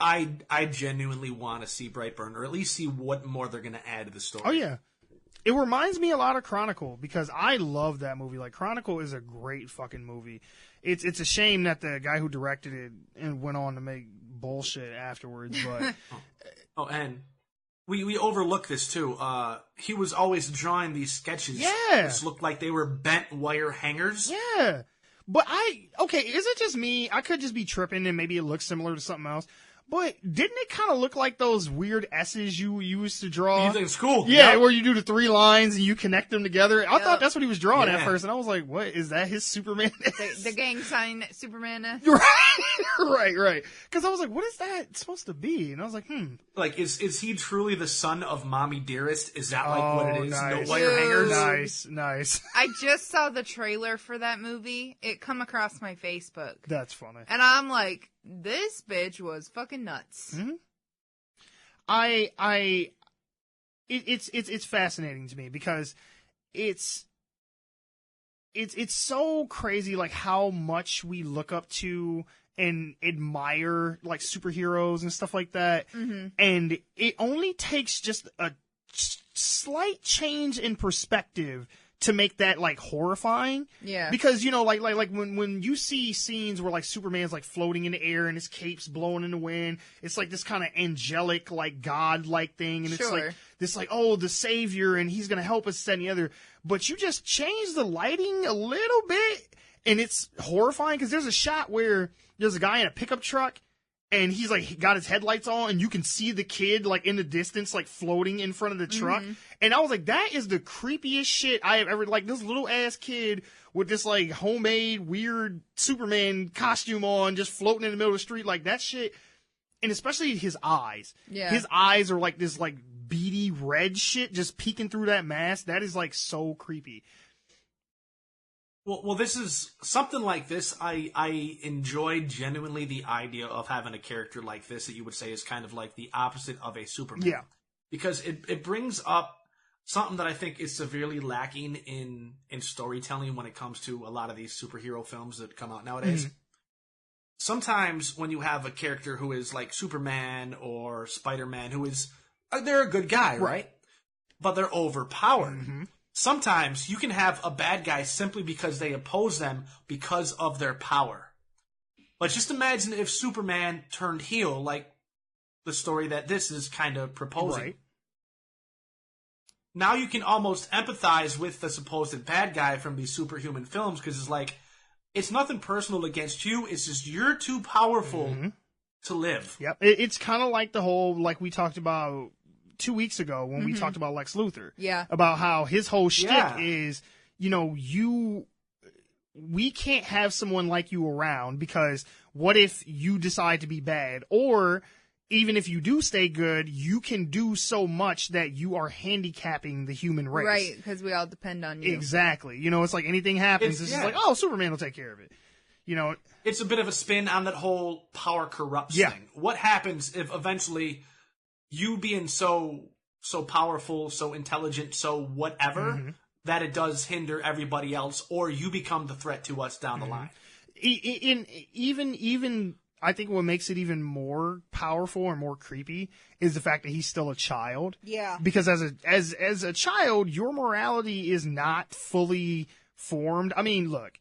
I genuinely want to see Brightburn, or at least see what more they're going to add to the story. Oh, yeah. It reminds me a lot of Chronicle, because I love that movie. Like, Chronicle is a great fucking movie. It's a shame that the guy who directed it and went on to make bullshit afterwards, but... Oh, and we overlook this, too. He was always drawing these sketches. Yeah. Which looked like they were bent wire hangers. Yeah. But okay, is it just me? I could just be tripping and maybe it looks similar to something else. But didn't it kind of look like those weird S's you used to draw? You think it's cool? Yeah, Yep. where you do the 3 lines and you connect them together. I Yep. thought that's what he was drawing at Yeah. first, and I was like, what, is that his Superman? The gang sign Superman. Right. Because I was like, what is that supposed to be? And I was like, Like, is he truly the son of Mommy Dearest? Is that like what it is? nice. No wire hangers? Nice. I just saw the trailer for that movie. It come across my Facebook. That's funny. And I'm like, this bitch was fucking nuts. Mm-hmm. It's fascinating to me because it's so crazy, like how much we look up to and admire like superheroes and stuff like that. Mm-hmm. And it only takes just a slight change in perspective to make that like horrifying. Yeah. Because, like when you see scenes where like Superman's like floating in the air and his cape's blowing in the wind, it's like this kind of angelic, like God-like thing. And it's Sure. like this like, oh, the savior and he's going to help us, that and the other. But you just change the lighting a little bit and it's horrifying, because there's a shot where there's a guy in a pickup truck and he's like got his headlights on and you can see the kid like in the distance, like floating in front of the truck. Mm-hmm. And I was like, that is the creepiest shit I have ever, like this little ass kid with this like homemade weird Superman costume on, just floating in the middle of the street, like that shit. And especially his eyes. Yeah. His eyes are like this like beady red shit just peeking through that mask. That is like so creepy. Well, this is something like this. I enjoyed genuinely the idea of having a character like this that you would say is kind of like the opposite of a Superman. Yeah. Because it brings up something that I think is severely lacking in storytelling when it comes to a lot of these superhero films that come out nowadays. Mm-hmm. Sometimes when you have a character who is like Superman or Spider-Man, who is, they're a good guy, right? But they're overpowered. Mm-hmm. Sometimes you can have a bad guy simply because they oppose them because of their power. But just imagine if Superman turned heel, like the story that this is kind of proposing. Right. Now you can almost empathize with the supposed bad guy from these superhuman films, because it's like, it's nothing personal against you. It's just you're too powerful to live. Yep. It's kind of like the whole, like we talked about 2 weeks ago when we talked about Lex Luthor. Yeah. About how his whole shtick Yeah. is, we can't have someone like you around, because what if you decide to be bad? Or even if you do stay good, you can do so much that you are handicapping the human race. Right, because we all depend on you. Exactly. It's like anything happens, it's just like, oh, Superman will take care of it. It's a bit of a spin on that whole power corrupts Yeah. thing. What happens if eventually you being so powerful, so intelligent, so whatever, that it does hinder everybody else, or you become the threat to us down the line? Even I think what makes it even more powerful and more creepy is the fact that he's still a child. Yeah. Because as a child, your morality is not fully formed. I mean, look,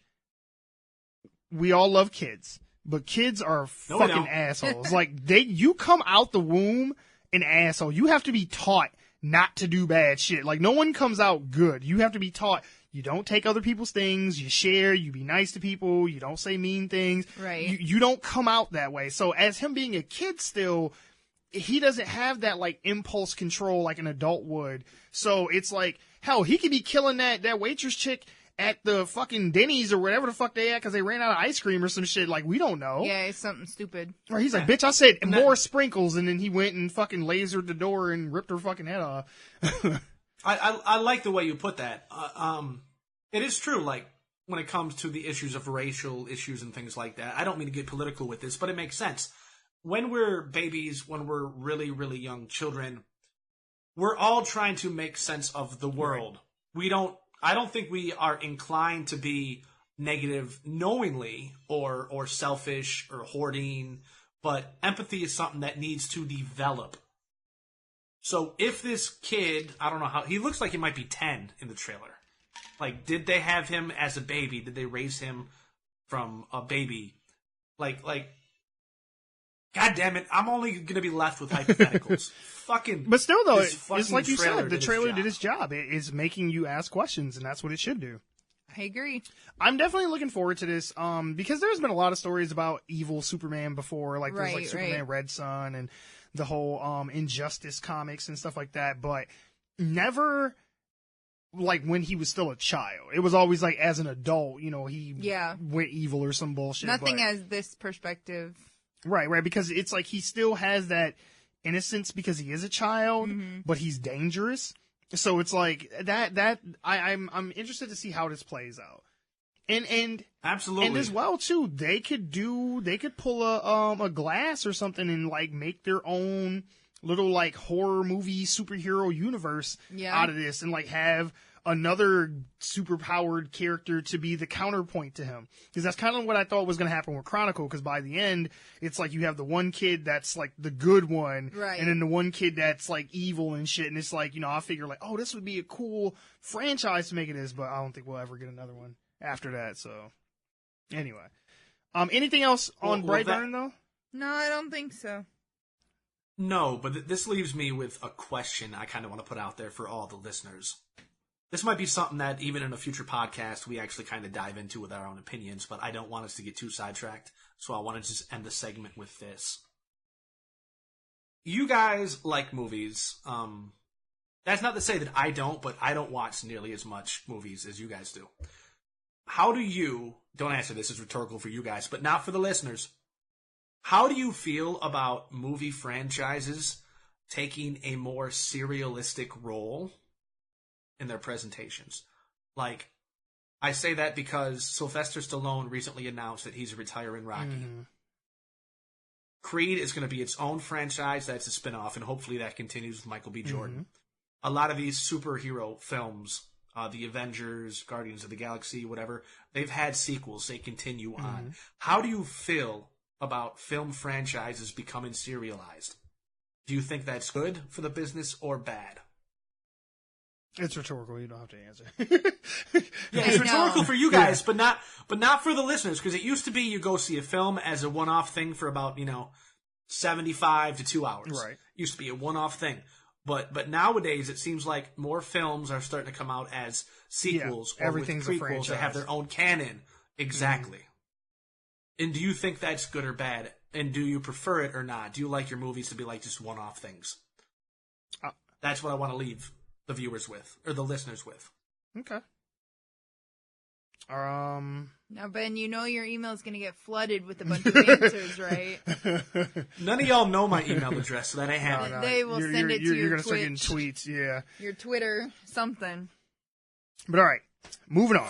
we all love kids, but kids are No, we fucking don't. assholes. Like you come out the womb an asshole. You have to be taught not to do bad shit. Like no one comes out good. You have to be taught. You don't take other people's things. You share. You be nice to people. You don't say mean things. Right. You don't come out that way. So as him being a kid still, he doesn't have that like impulse control like an adult would. So it's like, hell, he could be killing that waitress chick at the fucking Denny's or whatever the fuck they at because they ran out of ice cream or some shit. Like, we don't know. Yeah, it's something stupid. Or he's like, bitch, I said more sprinkles, and then he went and fucking lasered the door and ripped her fucking head off. I like the way you put that. It is true. Like, when it comes to the issues of racial issues and things like that. I don't mean to get political with this, but it makes sense. When we're babies, when we're really, really young children, we're all trying to make sense of the world. I don't think we are inclined to be negative knowingly or selfish or hoarding, but empathy is something that needs to develop. So if this kid, I don't know how, he looks like he might be 10 in the trailer. Like, did they have him as a baby? Did they raise him from a baby? Like, God damn it, I'm only going to be left with hypotheticals. But still, though, it's like you said, the trailer did its job. It is making you ask questions, and that's what it should do. I agree. I'm definitely looking forward to this, because there's been a lot of stories about evil Superman before, like there's like Superman Red Son and the whole Injustice comics and stuff like that, but never like when he was still a child. It was always like as an adult, he went evil or some bullshit. Nothing as this perspective. Right, because it's like he still has that innocence because he is a child, but he's dangerous. So it's like that I'm interested to see how this plays out. And absolutely. And as well too, they could pull a glass or something and like make their own little like horror movie superhero universe out of this, and like have another superpowered character to be the counterpoint to him. Because that's kind of what I thought was going to happen with Chronicle, because by the end, it's like you have the one kid that's like the good one, and then the one kid that's like evil and shit, and it's like, I figure like, oh, this would be a cool franchise to make it this, but I don't think we'll ever get another one after that, so. Anyway. Anything else on Brightburn, though? No, I don't think so. No, but this leaves me with a question I kind of want to put out there for all the listeners. This might be something that even in a future podcast we actually kind of dive into with our own opinions, but I don't want us to get too sidetracked, so I want to just end the segment with this. You guys like movies. That's not to say that I don't, but I don't watch nearly as much movies as you guys do. How do you, don't answer this, it's rhetorical for you guys, but not for the listeners. How do you feel about movie franchises taking a more serialistic role in their presentations? Like, I say that because Sylvester Stallone recently announced that he's retiring Rocky. Creed is going to be its own franchise that's a spinoff, and hopefully that continues with Michael B. Jordan. A lot of these superhero films, the Avengers, Guardians of the Galaxy, whatever, they've had sequels. They continue on. How do you feel about film franchises becoming serialized? Do you think that's good for the business or bad? It's rhetorical. You don't have to answer. Yeah, it's rhetorical for you guys, but not for the listeners, because it used to be you go see a film as a one-off thing for about 75 to 2 hours. Right. Used to be a one-off thing, but nowadays it seems like more films are starting to come out as sequels or with prequels that have their own canon. Exactly. And do you think that's good or bad? And do you prefer it or not? Do you like your movies to be like just one-off things? That's what I want to leave the viewers with, or the listeners with. Okay. Now, Ben, your email is going to get flooded with a bunch of answers, right? None of y'all know my email address, so that ain't happening. They will send it to your You're going to start Twitch, getting tweets, yeah. your Twitter, something. But all right, moving on.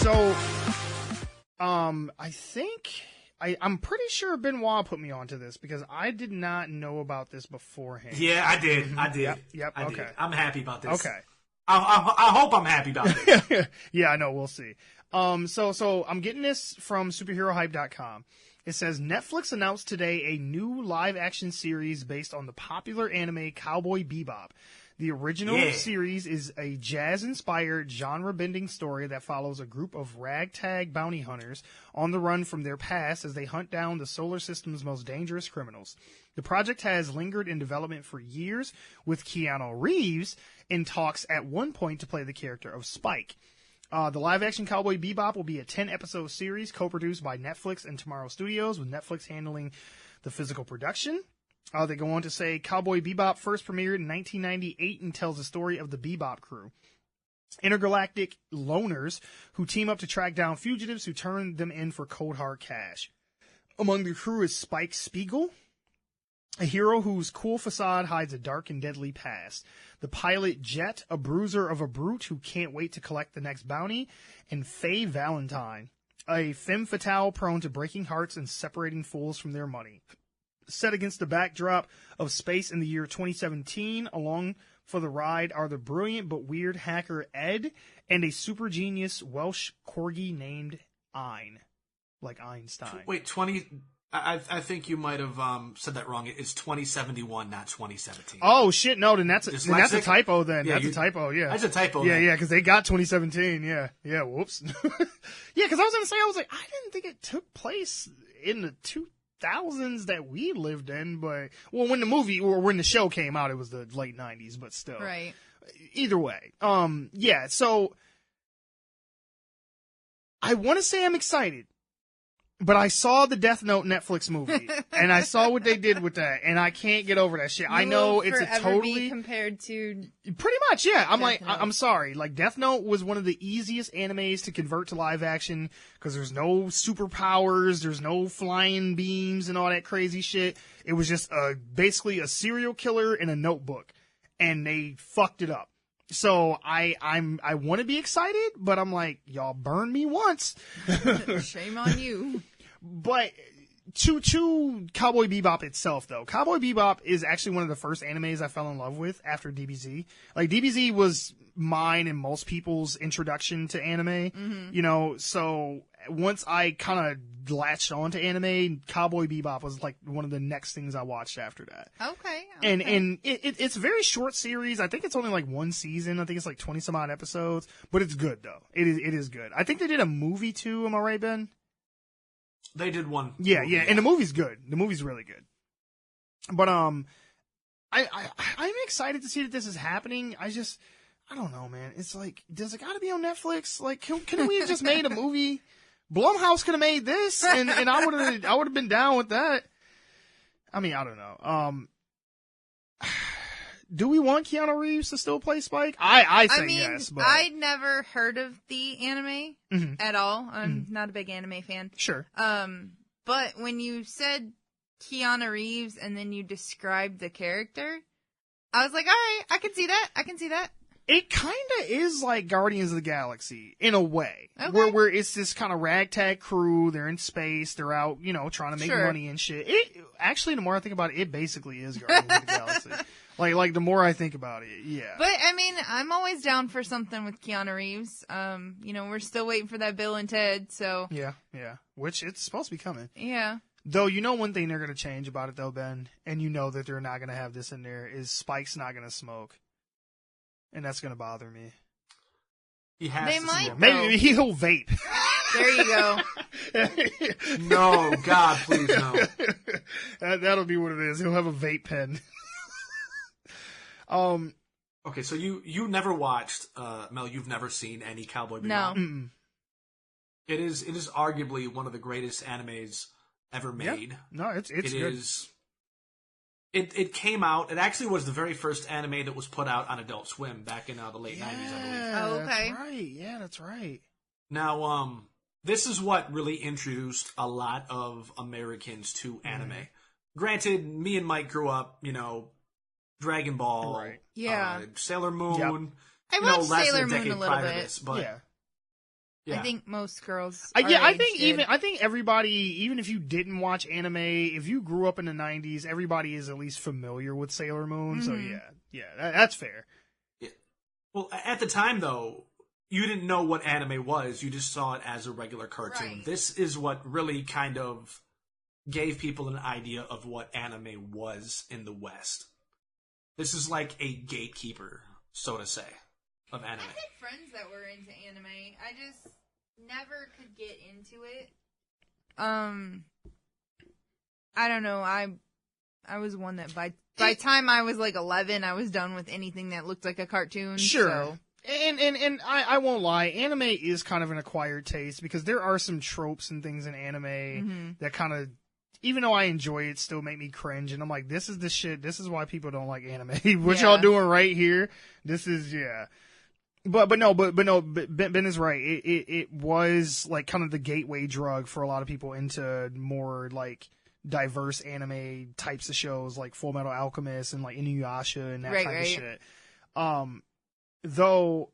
So, I think I'm pretty sure Benoit put me onto this because I did not know about this beforehand. Yeah, I did. I did. Yep. I Okay. did. I'm happy about this. Okay. I hope I'm happy about this. Yeah, I know. We'll see. So I'm getting this from superherohype.com. It says Netflix announced today a new live-action series based on the popular anime Cowboy Bebop. The original series is a jazz-inspired, genre-bending story that follows a group of ragtag bounty hunters on the run from their past as they hunt down the solar system's most dangerous criminals. The project has lingered in development for years, with Keanu Reeves in talks at one point to play the character of Spike. The live-action Cowboy Bebop will be a 10-episode series co-produced by Netflix and Tomorrow Studios, with Netflix handling the physical production. They go on to say Cowboy Bebop first premiered in 1998 and tells the story of the Bebop crew. intergalactic loners who team up to track down fugitives who turn them in for cold hard cash. Among the crew is Spike Spiegel, a hero whose cool facade hides a dark and deadly past. The pilot Jet, a bruiser of a brute who can't wait to collect the next bounty. And Faye Valentine, a femme fatale prone to breaking hearts and separating fools from their money. Set against the backdrop of space in the year 2017, along for the ride are the brilliant but weird hacker Ed and a super genius Welsh corgi named Ein. Like Einstein. Wait, 20... I think you might have said that wrong. It's 2071, not 2017. Oh shit! No, then that's a typo. Then yeah, that's a typo. Yeah, that's a typo. Yeah, yeah, because they got 2017. Yeah, yeah. Whoops. Yeah, because I was gonna say, I was like, I didn't think it took place in the 2000s that we lived in, but well, when the movie or when the show came out, it was the late 90s, but still. Right. Either way, yeah. So I want to say I'm excited. But I saw the Death Note Netflix movie, and I saw what they did with that, and I can't get over that shit. I know it's a totally be compared to pretty much, yeah. I'm Death like, Note. I'm sorry. Like Death Note was one of the easiest animes to convert to live action because there's no superpowers, there's no flying beams and all that crazy shit. It was just basically a serial killer in a notebook, and they fucked it up. So I want to be excited, but I'm like, y'all burned me once. shame on you. But to Cowboy Bebop itself, though, Cowboy Bebop is actually one of the first animes I fell in love with after DBZ. Like, DBZ was mine and most people's introduction to anime, you know, so once I kind of latched on to anime, Cowboy Bebop was like one of the next things I watched after that. Okay. And it's a very short series. I think it's only like one season. I think it's like 20 some odd episodes, but it's good though. It is good. I think they did a movie too. Am I right, Ben? They did one. Yeah, movie, yeah, and the movie's good. The movie's really good. But I'm excited to see that this is happening. I don't know, man. It's like, does it got to be on Netflix? Like, can we have just made a movie? Blumhouse could have made this, and I would have been down with that. I mean, I don't know. Do we want Keanu Reeves to still play Spike? I say yes, but I'd never heard of the anime at all. I'm not a big anime fan. Sure. But when you said Keanu Reeves and then you described the character, I was like, all right, I can see that. It kind of is like Guardians of the Galaxy in a way, Okay. where it's this kind of ragtag crew. They're in space. They're out, you know, trying to make Sure. money and shit. Actually, the more I think about it, it basically is Guardians of the Galaxy. Like the more I think about it, yeah. But I mean, I'm always down for something with Keanu Reeves. You know, we're still waiting for that Bill and Ted, so Yeah. Which it's supposed to be coming. yeah. Though, you know, one thing they're going to change about it, though, Ben, and you know that they're not going to have this in there, is Spike's not going to smoke. And that's going to bother me. He has They to might. smoke. Maybe he'll vape. There you go. No, God, please, no. That'll be what it is. He'll have a vape pen. Okay, so you never watched, Mel, you've never seen any Cowboy Bebop? No. Mm-mm. It is arguably one of the greatest animes ever made. No, it's It good. is. It came out. It actually was the very first anime that was put out on Adult Swim back in the late 90s, I believe. Oh, okay. That's right. Yeah, that's right. Now, this is what really introduced a lot of Americans to anime. Granted, me and Mike grew up, you know, Dragon Ball, Right. Yeah. Sailor Moon. I you know, watched less than Sailor a decade Moon a little prior to bit. this, but Yeah. I think most girls. Yeah, our I age think did. I think everybody, even if you didn't watch anime, if you grew up in the 90s, everybody is at least familiar with Sailor Moon. So yeah, that's fair. Well, at the time, though, you didn't know what anime was. You just saw it as a regular cartoon. Right. This is what really kind of gave people an idea of what anime was in the West. This is like a gatekeeper, so to say, of anime. I had friends that were into anime. I just never could get into it. I don't know. I was one that by time I was like 11, I was done with anything that looked like a cartoon. Sure. So. And I won't lie, anime is kind of an acquired taste because there are some tropes and things in anime that kind of, even though I enjoy it, still make me cringe. And I'm like, this is the shit. This is why people don't like anime. What y'all doing right here? This is, yeah. Ben is right. It was like kind of the gateway drug for a lot of people into more like diverse anime types of shows like Full Metal Alchemist and like Inuyasha and that kind of shit. Though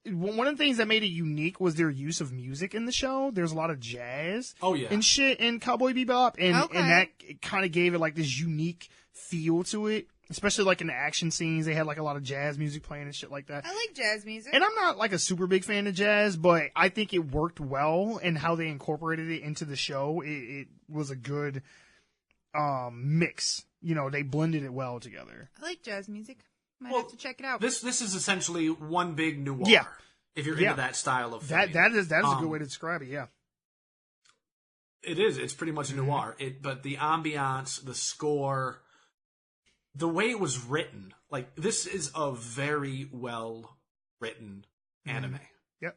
one of the things that made it unique was their use of music in the show. There's a lot of jazz and shit in Cowboy Bebop, and that kind of gave it like this unique feel to it. Especially like in the action scenes, they had like a lot of jazz music playing and shit like that. I like jazz music. And I'm not like a super big fan of jazz, but I think it worked well, and how they incorporated it into the show, it was a good mix. You know, they blended it well together. I like jazz music. Might have to check it out. This is essentially one big noir. Yeah. If you're into that style of film. That is a good way to describe it, yeah. It is. It's pretty much a noir. But the ambiance, the score, the way it was written, like, this is a very well written anime. Yep.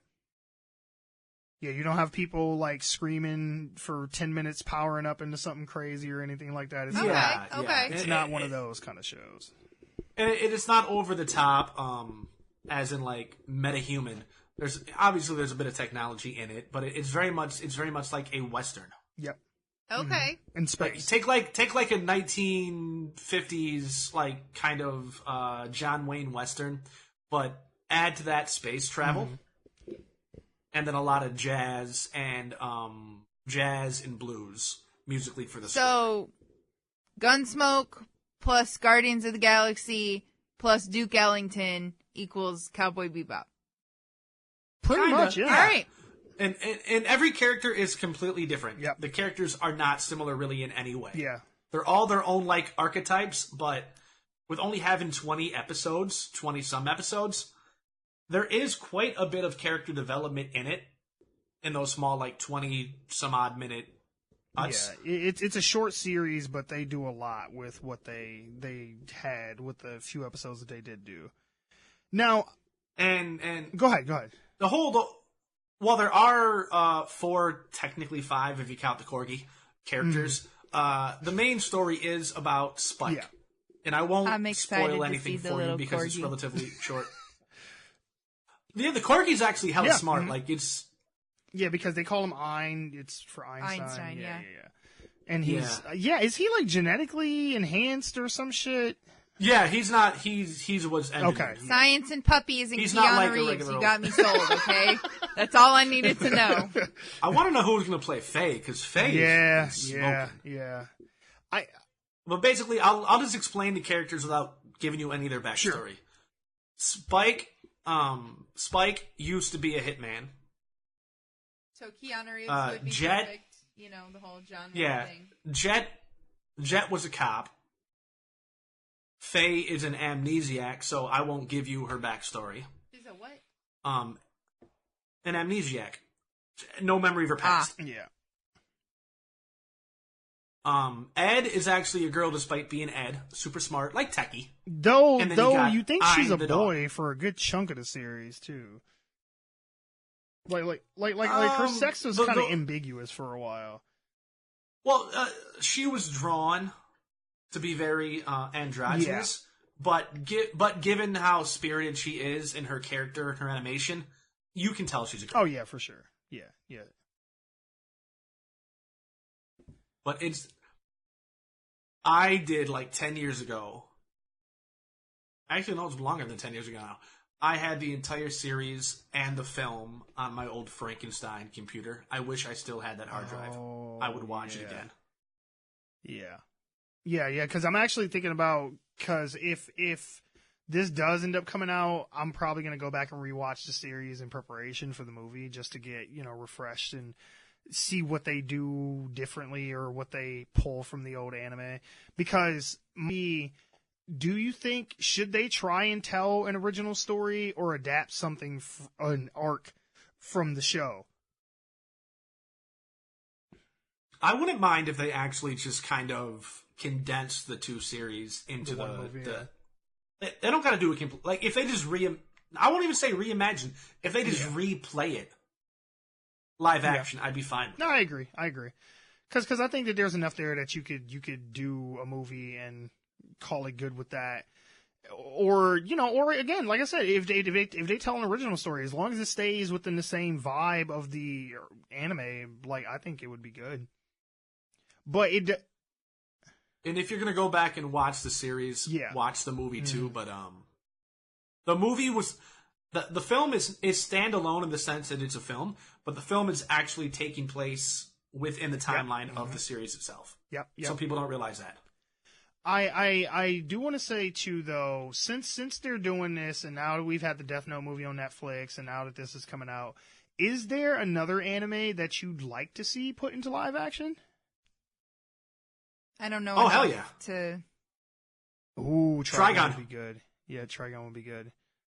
Yeah, you don't have people like screaming for 10 minutes powering up into something crazy or anything like that. It's It's not one of those kind of shows. And it's not over the top, as in like metahuman. There's a bit of technology in it, but it's very much like a Western. Yep. Okay. In space. Like, take like a 1950s like kind of John Wayne Western, but add to that space travel, and then a lot of jazz and blues musically for the score. So, Gunsmoke plus Guardians of the Galaxy plus Duke Ellington equals Cowboy Bebop. Pretty much, yeah. All right. And every character is completely different. Yep. The characters are not similar really in any way. Yeah. They're all their own like archetypes, but with only having 20 some episodes, there is quite a bit of character development in it, in those small like 20 some odd minute cuts. Yeah, it's a short series, but they do a lot with what they had with the few episodes that they did do. Now, and go ahead. Well, there are 4, technically 5 if you count the corgi characters. The main story is about Spike. Yeah. And I won't excited spoil to anything see the for you little because corgi. it's relatively short. Yeah, the corgi's actually hella smart. Like, it's... Yeah, because they call him Ein. It's for Einstein. Einstein, yeah. And he's... is he like genetically enhanced or some shit? Yeah, he's not. He's what's engineered. Okay. Science and puppies and He's Keanu not like a Reeves. regular You got me sold, okay? That's all I needed to know. I want to know who's going to play Faye, because Faye is smoking. Yeah. But basically, I'll just explain the characters without giving you any of their backstory. Sure. Spike used to be a hitman. So Keanu Reeves would be Jet, perfect. You know, the whole John Yeah, thing. Jet was a cop. Faye is an amnesiac, so I won't give you her backstory. Is a what? An amnesiac. No memory of her past. Yeah. Ed is actually a girl despite being Ed. Super smart, like Techie. Though you think she's a the boy dog. for a good chunk of the series too. Like her sex was kind of ambiguous for a while. Well, she was drawn to be very androgynous, but given how spirited she is in her character and her animation, you can tell she's a girl. Oh yeah, for sure. Yeah. But I did like 10 years ago. Actually, no, it's longer than 10 years ago now. I had the entire series and the film on my old Frankenstein computer. I wish I still had that hard drive. I would watch it again. Yeah, because I'm actually thinking about, because if this does end up coming out, I'm probably going to go back and rewatch the series in preparation for the movie just to get, refreshed and see what they do differently or what they pull from the old anime. Because do you think, should they try and tell an original story or adapt something, an arc from the show? I wouldn't mind if they actually just kind of condense the two series into one movie. They don't got to do it like if they just I won't even say reimagine. If they just replay it live action, I'd be fine. No, I agree. Because I think that there's enough there that you could do a movie and call it good with that. or again, like I said, if they tell an original story, as long as it stays within the same vibe of the anime, like I think it would be good. But and if you're gonna go back and watch the series, Yeah. watch the movie too. But the movie was the film is standalone in the sense that it's a film, but the film is actually taking place within the timeline of the series itself. Yep. Some people don't realize that. I do want to say too, though, since they're doing this, and now that we've had the Death Note movie on Netflix, and now that this is coming out, is there another anime that you'd like to see put into live action? I don't know. Oh, hell enough yeah. Ooh, Trigon would be good. Yeah, Trigon would be good.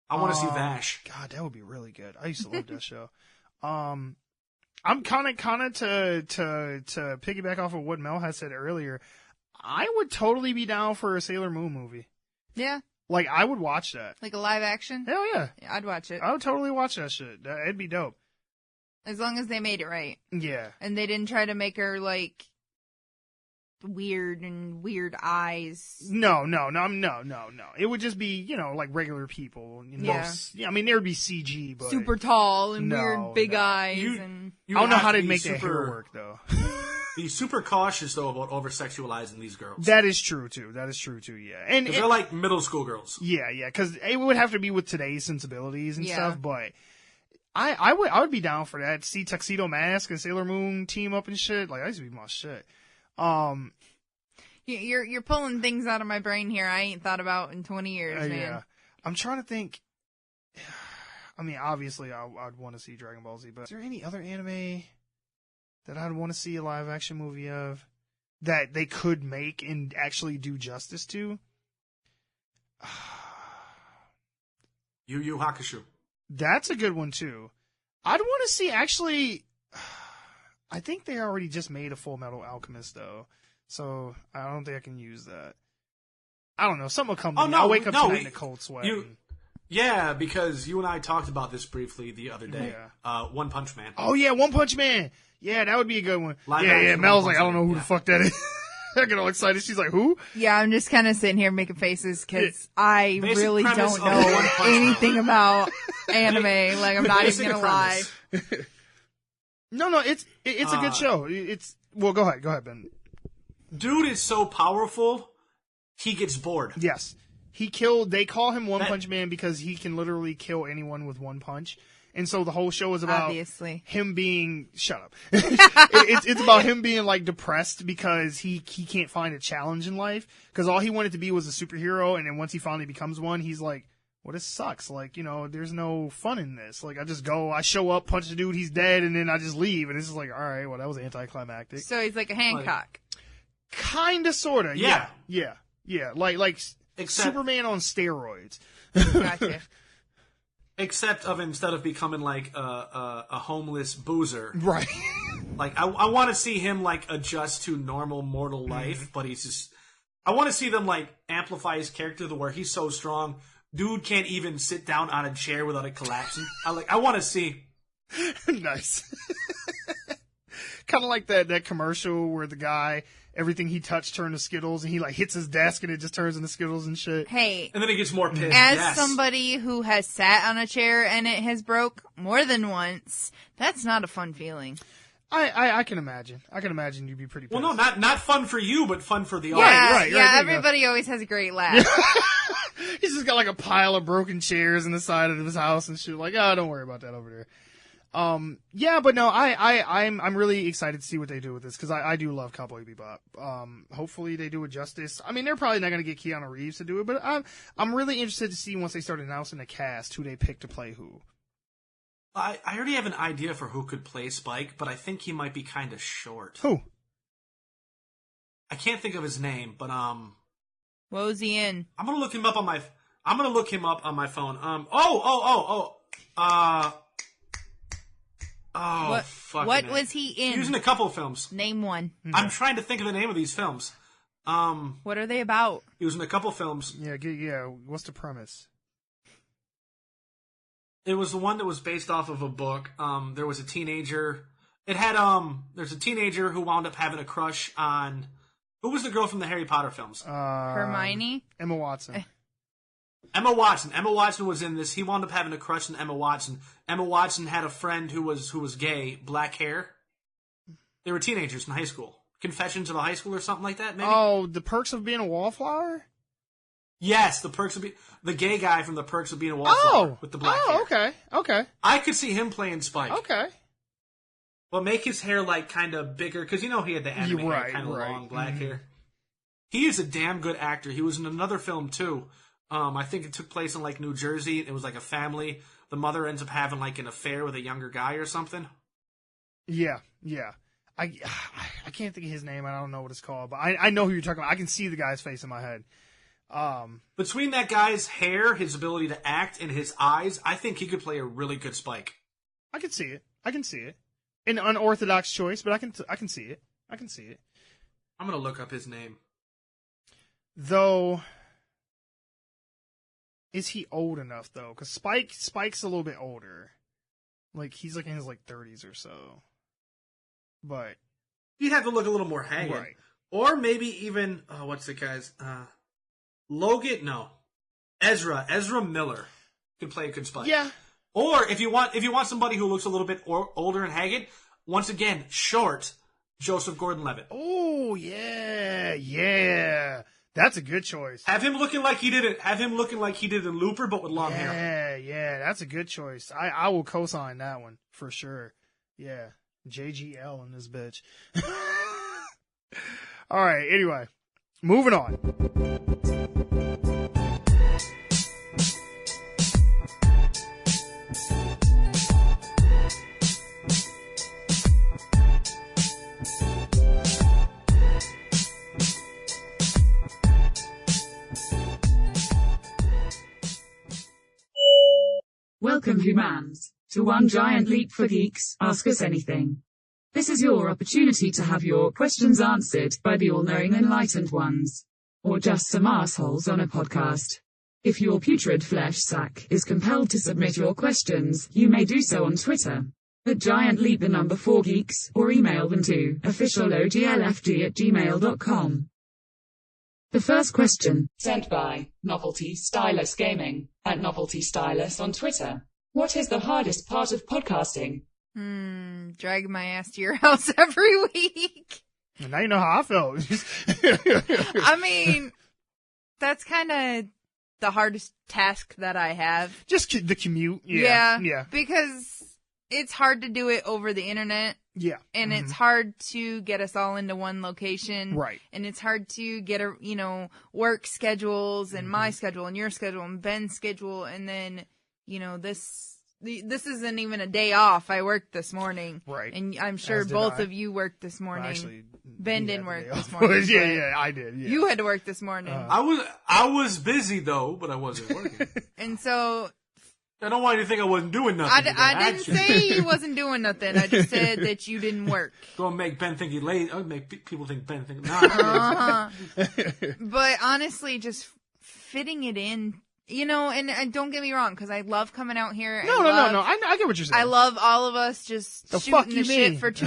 I want to see Vash. God, that would be really good. I used to love that show. I'm kind of to piggyback off of what Mel had said earlier. I would totally be down for a Sailor Moon movie. Yeah. Like, I would watch that. Like a live action? Hell yeah. I'd watch it. I would totally watch that shit. It'd be dope. As long as they made it right. Yeah. And they didn't try to make her, like, weird eyes. No. It would just be, like regular people. Yeah. I mean, there would be CG, but Super tall and No, weird big no. eyes. You I don't know have how to they'd be make that hair work, though. Be super cautious though about over sexualizing these girls. That is true too. Yeah. And they're like middle school girls. Yeah, because it would have to be with today's sensibilities and Yeah. stuff. But I would be down for that. See Tuxedo Mask and Sailor Moon team up and shit. Like, that used to be my shit. You're pulling things out of my brain here I ain't thought about in 20 years, man. Yeah. I'm trying to think. I mean, obviously, I'd want to see Dragon Ball Z, but is there any other anime that I'd want to see a live action movie of that they could make and actually do justice to? Yu Yu Hakusho. That's a good one too. I'd want to see, actually, I think they already just made a Full Metal Alchemist though, so I don't think I can use that. I don't know. Something will come to me. I'll wake up tonight in a cold sweat. Yeah, because you and I talked about this briefly the other day. Yeah. One Punch Man. Oh yeah, One Punch Man. Yeah, that would be a good one. Live Yeah. action Mel's One like, I don't Punch know who Man. the fuck that is. I get all excited. She's like, who? Yeah, I'm just kind of sitting here making faces because I Basic really premise don't of One know Punch Man. anything about anime. Like, I'm not Basic even gonna lie. premise. No, it's a good show. Well, go ahead, Ben. Dude is so powerful, he gets bored. Yes. They call him One Punch Man because he can literally kill anyone with one punch. And so the whole show is about Obviously. him being, shut up. It's about him being like depressed because he can't find a challenge in life. Cause all he wanted to be was a superhero. And then once he finally becomes one, he's like, well, this sucks. Like, there's no fun in this. Like, I show up, punch the dude, he's dead, and then I just leave. And it's just like, all right, well, that was anticlimactic. So he's like a Hancock. Kinda, sorta. Yeah. Like Except- Superman on steroids. Gotcha. Except instead of becoming like a homeless boozer. Right. Like, I want to see him, like, adjust to normal mortal life, but he's just... I want to see them, like, amplify his character to where he's so strong, dude can't even sit down on a chair without it collapsing. I want to see... Nice. Kind of like that commercial where the guy, everything he touched turned to Skittles, and he, like, hits his desk and it just turns into Skittles and shit. Hey, And then he gets more pissed. as Yes. somebody who has sat on a chair and it has broke more than once, that's not a fun feeling. I can imagine. I can imagine you'd be pretty pissed. Well, no, not fun for you, but fun for the Yeah, audience. right, yeah. there you go. Everybody always has a great laugh. He's just got, like, a pile of broken chairs in the side of his house and shit. Like, oh, don't worry about that over there. Yeah, but no, I'm really excited to see what they do with this, because I do love Cowboy Bebop. Hopefully they do it justice. I mean, they're probably not going to get Keanu Reeves to do it, but I'm really interested to see once they start announcing the cast who they pick to play who. I already have an idea for who could play Spike, but I think he might be kind of short. Who? I can't think of his name, but What was he in? I'm gonna look him up on my phone. What was he in? He was in a couple of films. Name one. I'm trying to think of the name of these films. What are they about? He was in a couple of films. Yeah. What's the premise? It was the one that was based off of a book. There was a teenager. There's a teenager who wound up having a crush on... Who was the girl from the Harry Potter films? Hermione? Emma Watson. Emma Watson. Emma Watson was in this. He wound up having a crush on Emma Watson. Emma Watson had a friend who was gay, black hair. They were teenagers in high school. Confessions of a High School or something like that, maybe? Oh, The Perks of Being a Wallflower? Yes, the gay guy from The Perks of Being a Wallflower with the black hair. Okay. I could see him playing Spike. Okay. But make his hair like kind of bigger, because he had the anime hair, kind of long black hair. He is a damn good actor. He was in another film too. I think it took place in like New Jersey. It was like a family. The mother ends up having like an affair with a younger guy or something. Yeah. I can't think of his name. I don't know what it's called, but I know who you're talking about. I can see the guy's face in my head. Between that guy's hair, his ability to act, and his eyes, I think he could play a really good Spike. I can see it. An unorthodox choice, but I can see it. I'm gonna look up his name. Though, is he old enough though? Because Spike's a little bit older. Like he's like in his like 30s or so. But He'd have to look a little more haggard, right? Or maybe even what's the guy's Logan? No, Ezra Miller could play a good Spike. Yeah. Or if you want somebody who looks a little bit older and haggard, once again short, Joseph Gordon-Levitt. Oh yeah. That's a good choice. Have him looking like he did it. Have him looking like he did in Looper, but with long hair. Yeah, that's a good choice. I will co-sign that one for sure. Yeah, JGL in this bitch. All right. Anyway, moving on. Welcome humans to One Giant Leap for Geeks, Ask Us Anything. This is your opportunity to have your questions answered by the all-knowing enlightened ones. Or just some assholes on a podcast. If your putrid flesh sack is compelled to submit your questions, you may do so on Twitter at GiantLeap4Geeks, or email them to officialoglfd@gmail.com. The first question, sent by Novelty Stylus Gaming, at Novelty Stylus on Twitter. What is the hardest part of podcasting? Dragging my ass to your house every week. And now you know how I felt. I mean, that's kind of the hardest task that I have. Just the commute. Yeah. Because it's hard to do it over the internet. Yeah. And it's hard to get us all into one location. Right. And it's hard to get work schedules and my schedule and your schedule and Ben's schedule. And then, this isn't even a day off. I worked this morning. Right. And I'm sure both of you worked this morning. Well, actually, Ben didn't work this morning. Yeah, I did. Yeah. You had to work this morning. I was busy though, but I wasn't working. And so I don't want you to think I wasn't doing nothing. I didn't say you wasn't doing nothing. I just said that you didn't work. Don't make Ben think he's lazy. I'll make people think Ben think I'm lazy. But honestly, just fitting it in, and don't get me wrong, because I love coming out here. No. I get what you're saying. I love all of us just shooting the shit for 2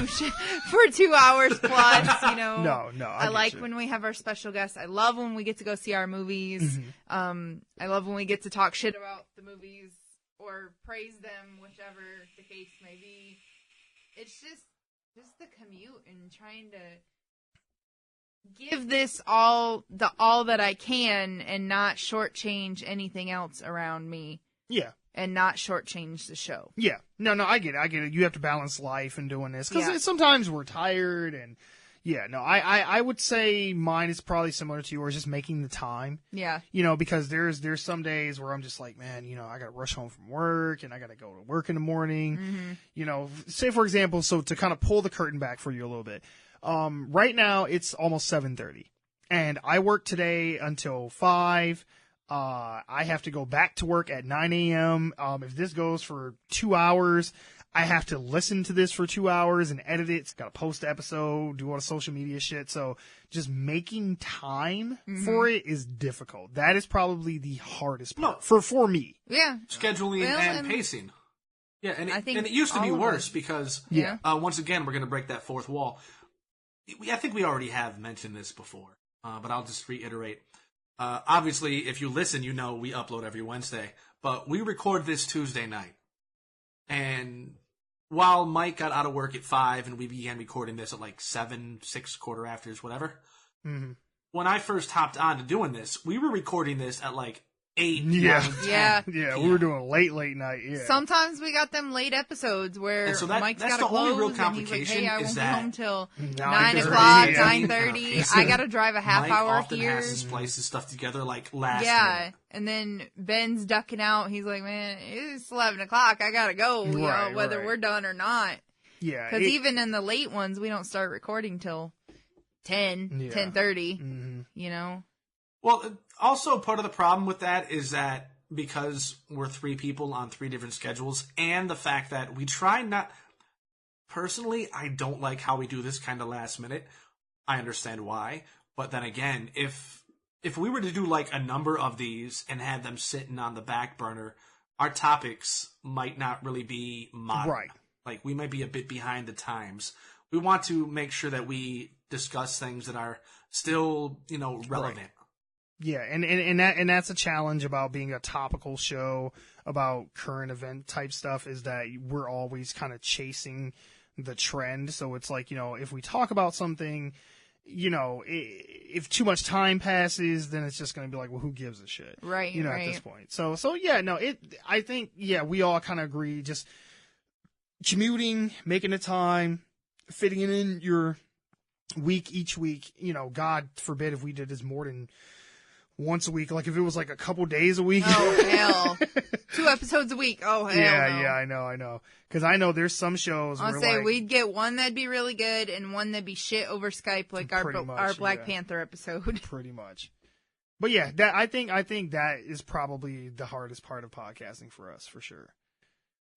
hours plus. No. I like when we have our special guests. I love when we get to go see our movies. I love when we get to talk shit about the movies or praise them, whichever the case may be. It's just the commute and trying to give this all that I can and not shortchange anything else around me. Yeah. And not shortchange the show. Yeah. No, I get it. You have to balance life and doing this. Because sometimes we're tired and... Yeah, no, I would say mine is probably similar to yours, just making the time. Yeah. Because there's some days where I'm just like, man, I got to rush home from work and I got to go to work in the morning. Say for example, so to kind of pull the curtain back for you a little bit. Right now it's almost 7:30 and I work today until 5. I have to go back to work at 9 a.m. If this goes for 2 hours, I have to listen to this for 2 hours and edit it. Got to post the episode, do all the social media shit. So just making time for it is difficult. That is probably the hardest part for me. Yeah. Scheduling and pacing. Yeah, and it used to be worse because, once again, we're going to break that fourth wall. I think we already have mentioned this before, but I'll just reiterate. Obviously, if you listen, you know we upload every Wednesday. But we record this Tuesday night. And while Mike got out of work at 5 and we began recording this at like 7, 6, quarter afters, whatever. Mm-hmm. When I first hopped on to doing this, we were recording this at like 8, Yeah. 9, 10 Yeah. Yeah, PM. we were doing late night. Yeah. Sometimes we got them late episodes where And so Mike's that's got to the only real close and he's like, complication "Hey, I is won't be that home till 9:30, 9 o'clock, yeah. 9:30. I got to drive a half Mike hour often here." has to splice his stuff together like last Yeah, minute. and then Ben's ducking out. He's like, "Man, it's 11 o'clock. I gotta go. You Right, know, whether right. we're done or not." Yeah. Because even in the late ones, we don't start recording till 10, Yeah. 10:30. Mhm. You know. Well, also part of the problem with that is that because we're 3 people on 3 different schedules, and the fact that we try not. Personally, I don't like how we do this kind of last minute. I understand why, but then again, if we were to do like a number of these and had them sitting on the back burner, our topics might not really be modern. Right. Like we might be a bit behind the times. We want to make sure that we discuss things that are still, relevant. Yeah, and that's a challenge about being a topical show about current event type stuff, is that we're always kind of chasing the trend. So it's like, if we talk about something, if too much time passes, then it's just going to be like, well, who gives a shit? Right, At right. this point. So yeah, no, I think, yeah, we all kind of agree, just commuting, making the time, fitting it in your week each week. God forbid if we did this more than once a week. Like if it was like a couple days a week. Oh hell, 2 episodes a week. Oh hell. Yeah, no. I know. Because I know there's some shows I'll where say like, we'd get one that'd be really good and one that'd be shit over Skype, like our Pretty much, our Black yeah. Panther episode. pretty much. But yeah, that I think that is probably the hardest part of podcasting for us, for sure.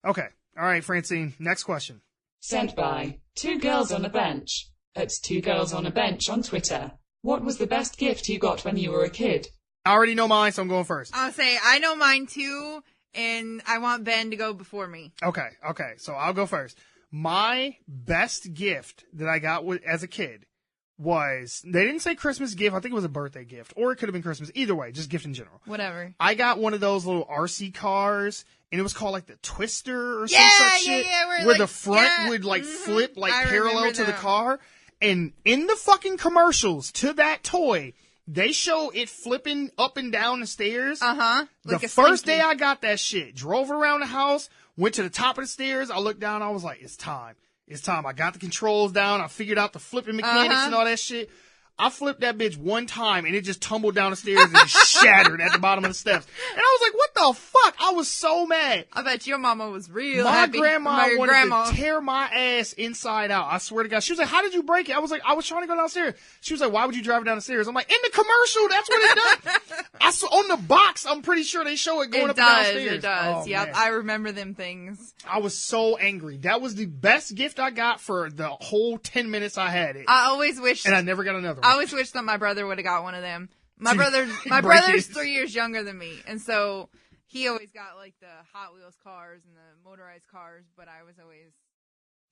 Okay. All right, Francine, next question. Sent by 2 Girls on a Bench. It's 2 Girls on a Bench on Twitter. What was the best gift you got when you were a kid? I already know mine, so I'm going first. I'll say I know mine too, and I want Ben to go before me. Okay, so I'll go first. My best gift that I got as a kid was, they didn't say Christmas gift, I think it was a birthday gift, or it could have been Christmas. Either way, just gift in general. Whatever. I got one of those little RC cars, and it was called like the Twister or some Yeah, such yeah, shit, yeah, where like, the front yeah, would like flip like I parallel remember to the that. car. And in the fucking commercials to that toy, they show it flipping up and down the stairs. Uh-huh. Like The a first Slinky. day I got that shit, drove around the house, went to the top of the stairs. I looked down. I was like, it's time. I got the controls down. I figured out the flipping mechanics Uh-huh. and all that shit. I flipped that bitch one time and it just tumbled down the stairs and shattered at the bottom of the steps. And I was like, what the fuck? I was so mad. I bet your mama was real My happy. grandma your wanted grandma. to tear my ass inside out. I swear to God. She was like, how did you break it? I was like, I was trying to go downstairs. She was like, why would you drive it down the stairs? I'm like, in the commercial, that's what it does. I saw on the box, I'm pretty sure they show it going up and downstairs. It does. Oh, Yep, man. I remember them things. I was so angry. That was the best gift I got for the whole 10 minutes I had it. I always wish. And I never got another one. I always wish that my brother would have got one of them. My Break brother's it. 3 years younger than me, and so he always got like the Hot Wheels cars and the motorized cars. But I was always,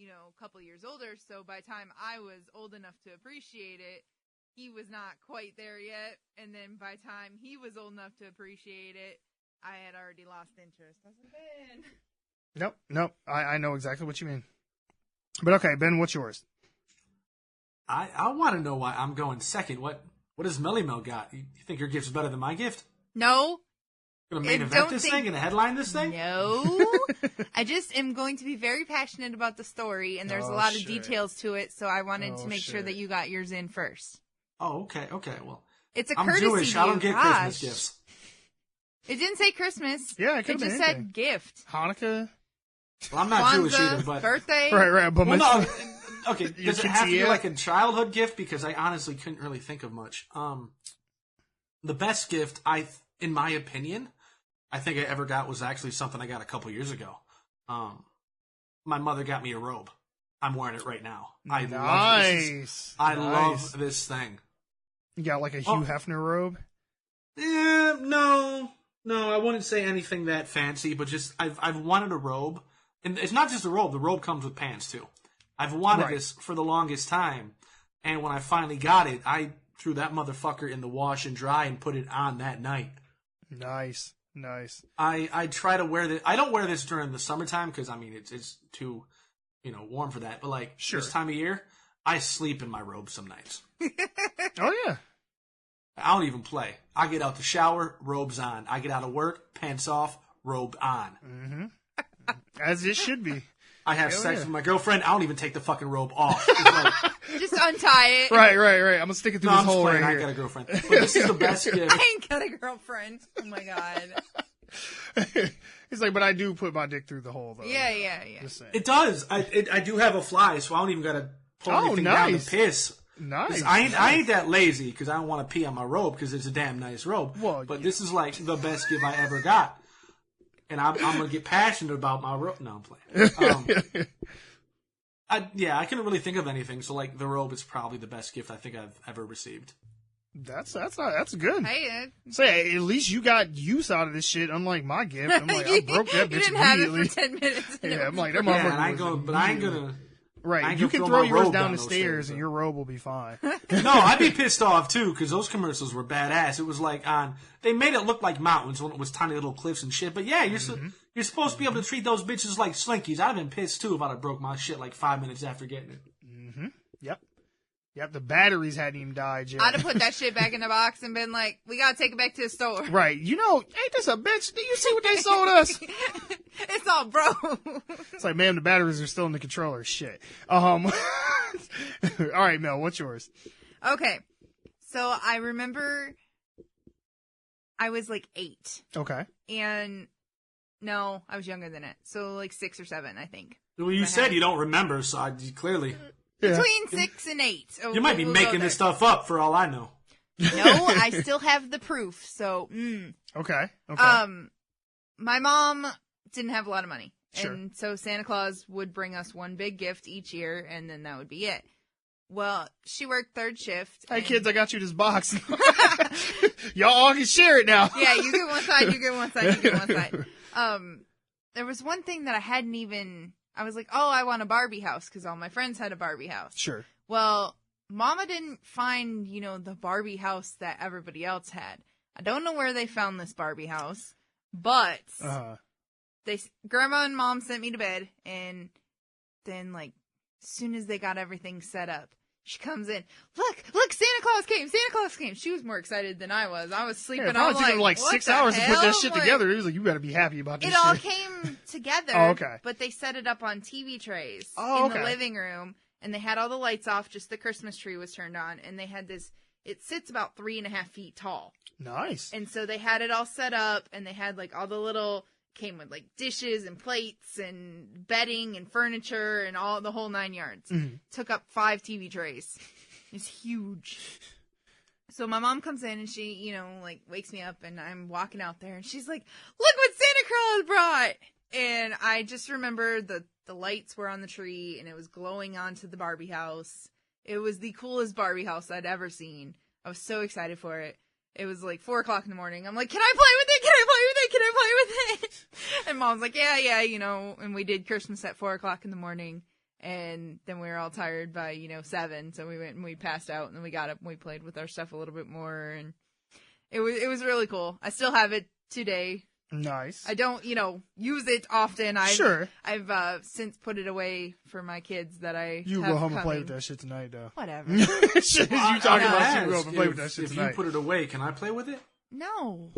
a couple years older. So by the time I was old enough to appreciate it, he was not quite there yet. And then by the time he was old enough to appreciate it, I had already lost interest. I was like, Ben. Nope. I know exactly what you mean. But okay, Ben, what's yours? I want to know why I'm going second. What has Melly Mel got? You think your gift's better than my gift? No. Gonna main event this thing? Gonna headline this thing? No. I just am going to be very passionate about the story, and there's a lot of shit. details to it, so I wanted to Oh, make sure shit. that you got yours in first. Oh, okay. Well, It's a I'm courtesy Jewish. to I you. don't get Gosh. Christmas gifts. It didn't say Christmas. Yeah, it It could've been just anything. said gift. Hanukkah? Well, I'm not Jewish Kwanzaa, either, but birthday. Right. But well, my, no. Okay, does it have to be quinceañera? like a childhood gift? Because I honestly couldn't really think of much. The best gift, in my opinion, I think I ever got was actually something I got a couple years ago. My mother got me a robe. I'm wearing it right now. I love this. I love this thing. You got like a Hugh Hefner robe? No, I wouldn't say anything that fancy, but just I've wanted a robe, and it's not just a robe. The robe comes with pants too. I've wanted Right. this for the longest time, and when I finally got it, I threw that motherfucker in the wash and dry and put it on that night. Nice. I try to wear this. I don't wear this during the summertime because I mean it's too warm for that. But like this time of year, I sleep in my robe some nights. Oh yeah. I don't even play. I get out the shower, robes on. I get out of work, pants off, robe on. Mm-hmm. As it should be. I have sex with my girlfriend. I don't even take the fucking robe off. Like, just untie it. Right. I'm gonna stick it through this hole right here. I ain't got a girlfriend. But this is the best gift. I ain't got a girlfriend. Oh my god. He's like, but I do put my dick through the hole though. Yeah. Just saying. It does. I do have a fly, so I don't even gotta pull anything down to piss. Nice. I ain't that lazy because I don't want to pee on my robe because it's a damn nice robe. Well, but this is like the best gift I ever got. And I'm going to get passionate about my robe. No, I'm playing. I couldn't really think of anything. So, like, the robe is probably the best gift I think I've ever received. That's good. Hey, Say, at least you got use out of this shit, unlike my gift. I'm like, I broke that bitch you didn't have immediately. it for 10 minutes. Yeah, I'm like, that Yeah, motherfucker and I ain't was gonna, but I ain't gonna. Right, ain't you gonna can throw throw my yours robe down down the those stairs stairs, and your robe will be fine. No, I'd be pissed off too because those commercials were badass. It was like they made it look like mountains when it was tiny little cliffs and shit. But yeah, you're supposed to be able to treat those bitches like slinkies. I'd have been pissed too if I'd have broke my shit like 5 minutes after getting it. Mm-hmm. Yep. The batteries hadn't even died yet. I'd have put that shit back in the box and been like, we gotta take it back to the store. Right. Ain't this a bitch? Do you see what they sold us? It's all broke. It's like, man, the batteries are still in the controller. Shit. All right, Mel, what's yours? Okay. So I remember I was like 8. Okay. And no, I was younger than it. So like 6 or 7, I think. Well, you said you don't remember, so clearly. Yeah. Between 6 and 8. Oh, You might be making this stuff up for all I know. No, I still have the proof. So, Okay. my mom didn't have a lot of money. Sure. And so Santa Claus would bring us one big gift each year, and then that would be it. Well, she worked third shift. Hey, kids, I got you this box. Y'all all can share it now. Yeah, you get one side, you get one side, you get one side. There was one thing that I was like, oh, I want a Barbie house because all my friends had a Barbie house. Sure. Well, Mama didn't find, the Barbie house that everybody else had. I don't know where they found this Barbie house, but Grandma and Mom sent me to bed, and then, like, as soon as they got everything set up, she comes in. Look, Santa Claus came. She was more excited than I was. I was sleeping. Yeah, it probably took him like 6 hours to put that shit Like, together. He was like, you better be happy about this It shit. all came together. Oh, okay. But they set it up on TV trays Oh, in the okay. living room, and they had all the lights off. Just the Christmas tree was turned on, and they had this. It sits about 3.5 feet tall. Nice. And so they had it all set up, and they had like all the little. Came with like dishes and plates and bedding and furniture and all the whole 9 yards. Mm-hmm. Took up 5 TV trays. It's huge. So my mom comes in and she, like wakes me up and I'm walking out there and she's like, look what Santa Claus brought. And I just remember the lights were on the tree and it was glowing onto the Barbie house. It was the coolest Barbie house I'd ever seen. I was so excited for it. It was like 4:00 in the morning. I'm like, can I play with it? Can I play with it? Can I play with it? And Mom's like, yeah, and we did Christmas at 4:00 in the morning. And then we were all tired by, 7. So we went and we passed out and then we got up and we played with our stuff a little bit more. And it was really cool. I still have it today. Nice. I don't, use it often. I've since put it away for my kids that You have go home and play coming. with that shit tonight, though. Whatever. Shit, you talking about you go home and play with that shit If tonight. you put it away, can I play with it? No.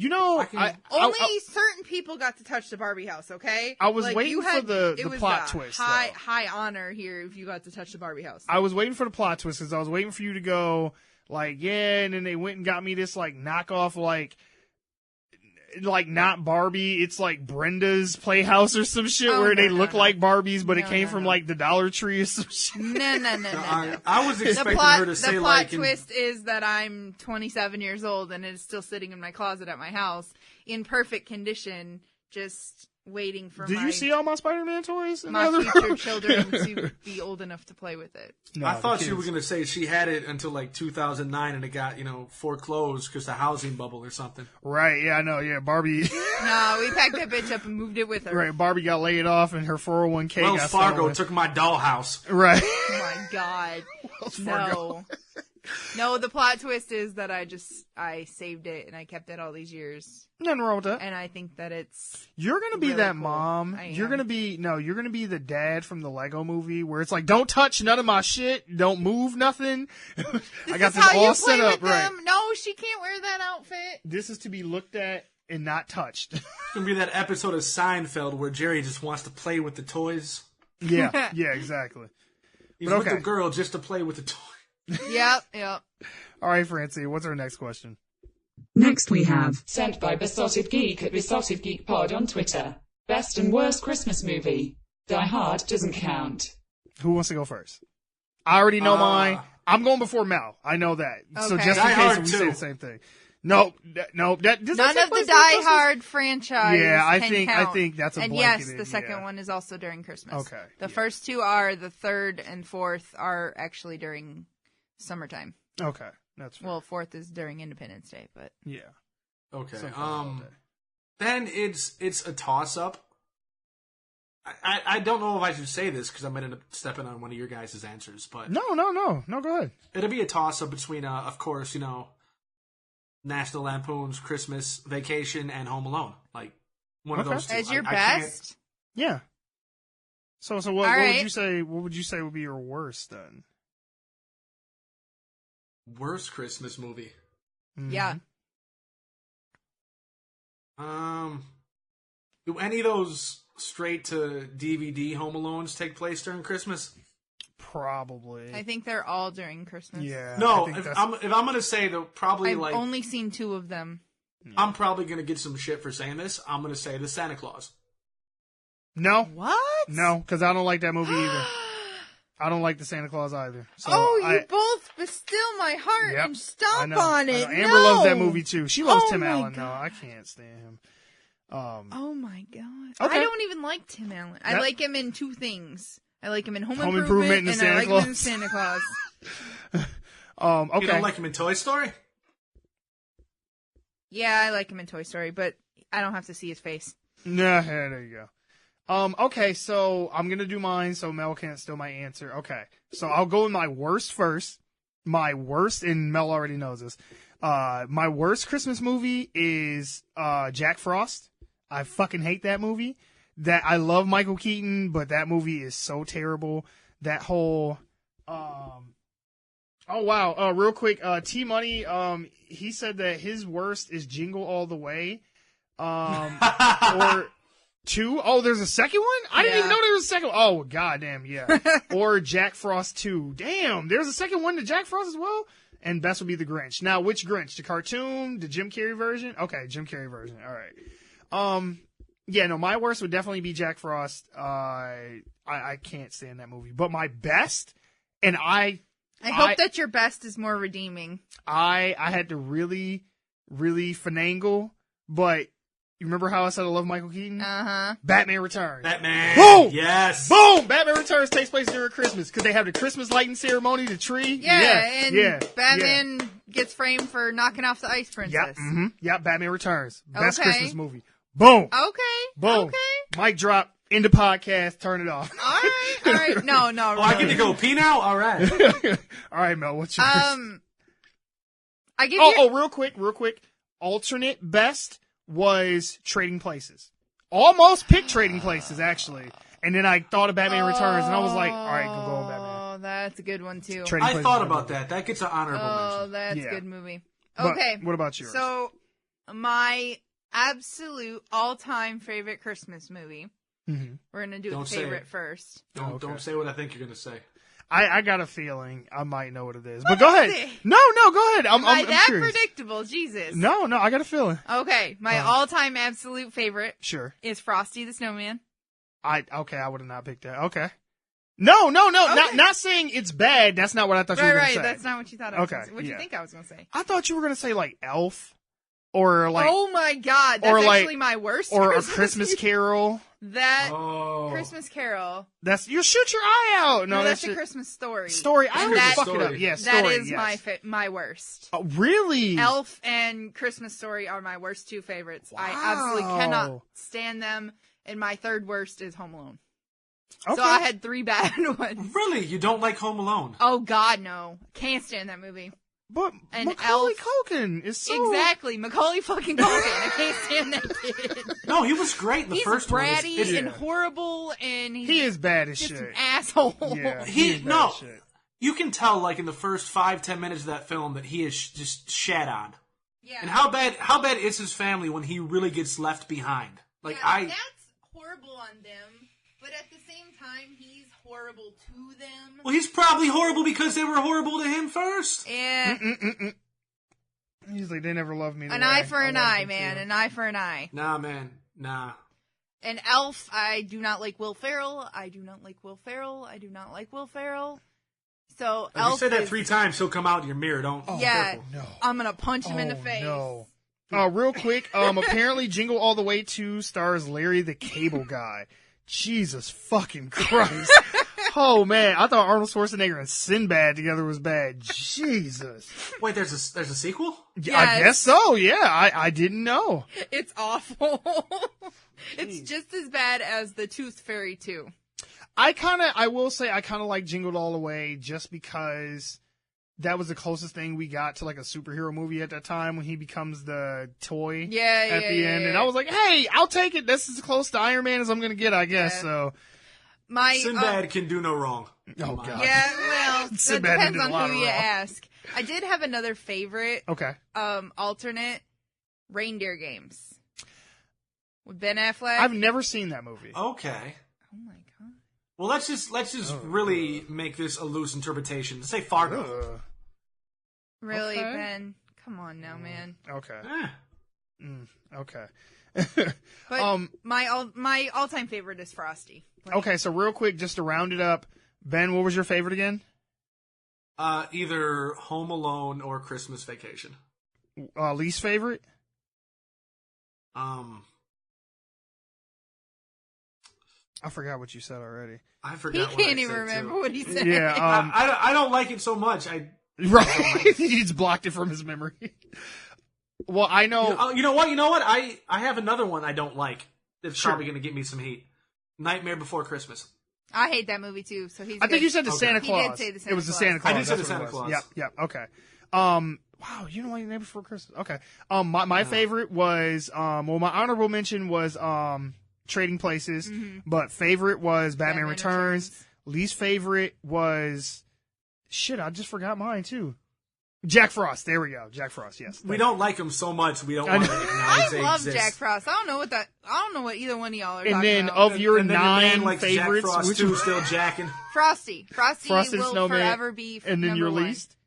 Only Certain people got to touch the Barbie house, okay? I was Like, waiting you for had- the it was plot a twist, High honor here if you got to touch the Barbie house. I was waiting for the plot twist because I was waiting for you to go, like, yeah, and then they went and got me this, like, knockoff, like not Barbie, it's like Brenda's Playhouse or some shit where they look like Barbies, but it came from like the Dollar Tree or some shit. No. I was expecting her to say the like. plot twist is that I'm 27 years old and it's still sitting in my closet at my house in perfect condition, just waiting for Did you see all my Spider-Man toys? in the my other future room? children to be old enough to play with it. No, I thought the you were kids. going to say she had it until like 2009 and it got, foreclosed because the housing bubble or something. Right, yeah, I know, yeah, Barbie. No, we packed that bitch up and moved it with her. Right, Barbie got laid off and her 401k Wells got Fargo stolen. took my dollhouse. Right. Oh my God. Wells Fargo. No. No, the plot twist is that I saved it and I kept it all these years. Nothing wrong with that. And I think that it's You're gonna be really that cool. mom. I You're am. gonna be you're gonna be the dad from the Lego movie where it's like, don't touch none of my shit, don't move nothing. I got This is this how all you set play up with right. them. No, she can't wear that outfit. This is to be looked at and not touched. It's gonna be that episode of Seinfeld where Jerry just wants to play with the toys. yeah, exactly. He's But with okay. the girl just to play with the toy. Yep. All right, Francie, what's our next question? Next we have, sent by Besotted Geek at Besotted Geek Pod on Twitter. Best and worst Christmas movie. Die Hard doesn't count. Who wants to go first? I already know mine. I'm going before Mel. I know that. So Okay. just Die in case Hard we say too. the same thing. No. That does that None take of the place during Die Christmas? Hard franchise. Yeah, I can think count. that's a And blanketed, yes, the second yeah. one is also during Christmas. Okay, The yeah. first two are. The third and fourth are actually during summertime. Okay, that's fair. Well, fourth is during Independence Day, but Yeah. Okay. So far, all day. Then it's a toss up. I don't know if I should say this because I might end up stepping on one of your guys' answers, but No, go ahead. it'll be a toss up between, of course, National Lampoon's Christmas Vacation and Home Alone. Like one of Okay. those two. as your I can't- best. Yeah. So what All would right. you say? What would you say would be your worst then? Worst Christmas movie. Mhm. Yeah. Do any of those straight to DVD Home Alones take place during Christmas? Probably. I think they're all during Christmas. Yeah. No, I think if that's- I'm gonna say though, probably I've like only seen two of them. I'm probably gonna get some shit for saying this. I'm gonna say the Santa Claus. No, What? no, because I don't like that movie either. I don't like the Santa Claus either. So Oh, you I, both bestill my heart Yep, and I stomp know, on I it. know. Amber loves that No. movie too. She loves Oh Tim my Allen. No, God. I can't stand him. Oh my god. Okay. I don't even like Tim Allen. I Yep. like him in two things. I like him in Home Home Improvement, Improvement and and I Santa like him in Claus. Santa Claus. Okay. You don't like him in Toy Story? Yeah, I like him in Toy Story, but I don't have to see his face. Nah, there you go. Okay, so I'm gonna do mine so Mel can't steal my answer. Okay. So I'll go with my worst first. My worst, and Mel already knows this. My worst Christmas movie is Jack Frost. I fucking hate that movie. That I love Michael Keaton, but that movie is so terrible. That whole oh wow, real quick, T Money, he said that his worst is Jingle All the Way. Or two. Oh, there's a second one? I didn't even Yeah. know there was a second one. Oh, goddamn, yeah. Or Jack Frost 2. Damn, there's a second one to Jack Frost as well? And best would be the Grinch. Now, which Grinch? The cartoon? The Jim Carrey version? Okay, Jim Carrey version. All right. Yeah, no, my worst would definitely be Jack Frost. I can't stand that movie. But my best, and I hope that your best is more redeeming. I had to really, really finagle, but you remember how I said I love Michael Keaton? Uh-huh. Batman Returns. Batman. Boom! Yes. Boom! Batman Returns takes place during Christmas because they have the Christmas lighting ceremony, the tree. Yeah, Batman gets framed for knocking off the Ice Princess. Yep, Batman Returns. Best Okay. Christmas movie. Boom! Okay. Boom! Okay. Mic drop, end the podcast, turn it off. All right. No. Oh, I get to go pee now? All right. All right, Mel, what's yours? I give you. real quick. Alternate best was Trading Places. Almost picked Trading Places, actually. And then I thought of Batman Returns, and I was like, all right, go on Batman. Oh, that's a good one, too. Trading I Places thought is about good. that. That gets an honorable Oh, mention. that's Yeah. a good movie. But Okay. what about yours? So, my absolute all-time favorite Christmas movie. Mhm. We're going to do Don't the say favorite it. first. Don't say what I think you're going to say. I got a feeling I might know what it is. But go ahead. is it? No, go ahead. Am I I'm that curious. predictable? Jesus. No, I got a feeling. Okay, my all-time absolute favorite Sure. is Frosty the Snowman. I would have not picked that. Okay. No, Okay. not saying it's bad. That's not what I thought you were going Right, to say. that's not what you thought I was Okay, going to say. What do yeah. you think I was going to say? I thought you were going to say like Elf or like Oh my god, or that's like- actually my worst or a Christmas Christmas movie. Carol. That Oh. Christmas Carol. That's you shoot your eye out. No, that's that's a Christmas story. story. I And always that- fuck it up. Story. Yeah, story. That is yes. my worst. Oh, really? Elf and Christmas Story are my worst two favorites. I absolutely Wow. cannot stand them. And my third worst is Home Alone. Okay. So I had three bad ones. Really? You don't like Home Alone? Oh God, no! Can't stand that movie. But And Macaulay Elf- Culkin is so... Exactly, Macaulay fucking Culkin. I can't stand that kid. No, he was great in the He's first one. bratty It's- and horrible, and He is bad as just shit. an asshole. Yeah, He- is bad no. as shit. You can tell, like, in the first 5-10 minutes of that film that he is just shat on. Yeah. And how bad is his family when he really gets left behind? Like, Yeah, that's horrible on them, but at the same time, he's horrible to them. Well, he's probably horrible because they were horrible to him first. And He's like, they never loved me. the an way eye for I an wanted eye, them man. to. An eye for an eye. Nah, man. Nah. And Elf, I do not like Will Ferrell. I do not like Will Ferrell. I do not like Will Ferrell. So If Elf you say that is- 3 times, he'll come out in your mirror. Don't. Oh, yeah, careful. No. I'm gonna punch him in the Oh, face. no. Real quick, apparently Jingle All the Way 2 stars Larry the Cable Guy. Jesus fucking Christ. Oh man, I thought Arnold Schwarzenegger and Sinbad together was bad. Jesus. Wait, there's a sequel? I Yes. guess so, yeah. I didn't know. It's awful. It's just as bad as the Tooth Fairy 2. I will say I kind of like Jingled All the Way just because that was the closest thing we got to like a superhero movie at that time when he becomes the toy at the end. And I was like, hey, I'll take it. This is as close to Iron Man as I'm going to get, I guess. Yeah. So, Sinbad can do no wrong. oh God. yeah, well, that Sinbad depends did a on lot who of you wrong. ask. I did have another favorite, Okay. alternate, Reindeer Games. With Ben Affleck. I've never seen that movie. Okay. Oh my god. Well, let's just really make this a loose interpretation. Say Fargo. Ugh. Really, Okay. Ben? Come on now, man. Okay. Okay. But my all-time favorite is Frosty. Like, Okay, so real quick, just to round it up, Ben, what was your favorite again? Either Home Alone or Christmas Vacation. Least favorite? I forgot what you said already. I He forgot. what I can't even said, remember too. what he said. Yeah, I don't like it so much. right. He just blocked it from his memory. Well, I know. You know what? I have another one I don't like. It's Sure. probably going to get me some heat. Nightmare Before Christmas. I hate that movie too, so he's I think good. you said the Okay. Santa He Claus. did say the It Santa was the Claus. Santa Claus. I did say That's the what it Santa was. Claus. Yep. Okay. Wow, you don't like Nightmare Before Christmas? Okay. My favorite was my honorable mention was Trading Places, but favorite was Batman Returns. Least favorite was I just forgot mine too. Jack Frost. There we go. Jack Frost. Yes. We don't like him so much. We don't I want to know. acknowledge I they love exist. Jack Frost. I don't know what either one of y'all are And talking then about. of your And then your man 9 likes favorites, Jack Frost which too, was still jacking. Frosty Frosted will Snowman, forever be and then number your one. least?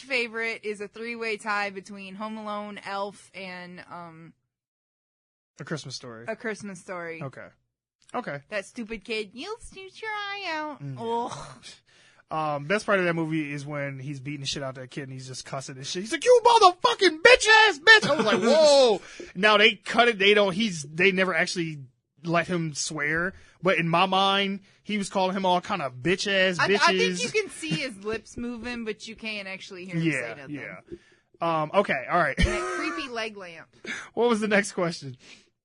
Favorite is a 3-way tie between Home Alone, Elf, and A Christmas Story. A Christmas Story. Okay. That stupid kid, you'll shoot your eye out. Mm. Oh, Best part of that movie is when he's beating the shit out of that kid and he's just cussing and shit. He's like, "You motherfucking bitch ass bitch!" I was like, "Whoa!" Now they cut it. They never actually let him swear, but in my mind, he was calling him all kind of bitch ass bitches. I think you can see his lips moving, but you can't actually hear him say nothing. Yeah. Okay. All right. And that creepy leg lamp. What was the next question?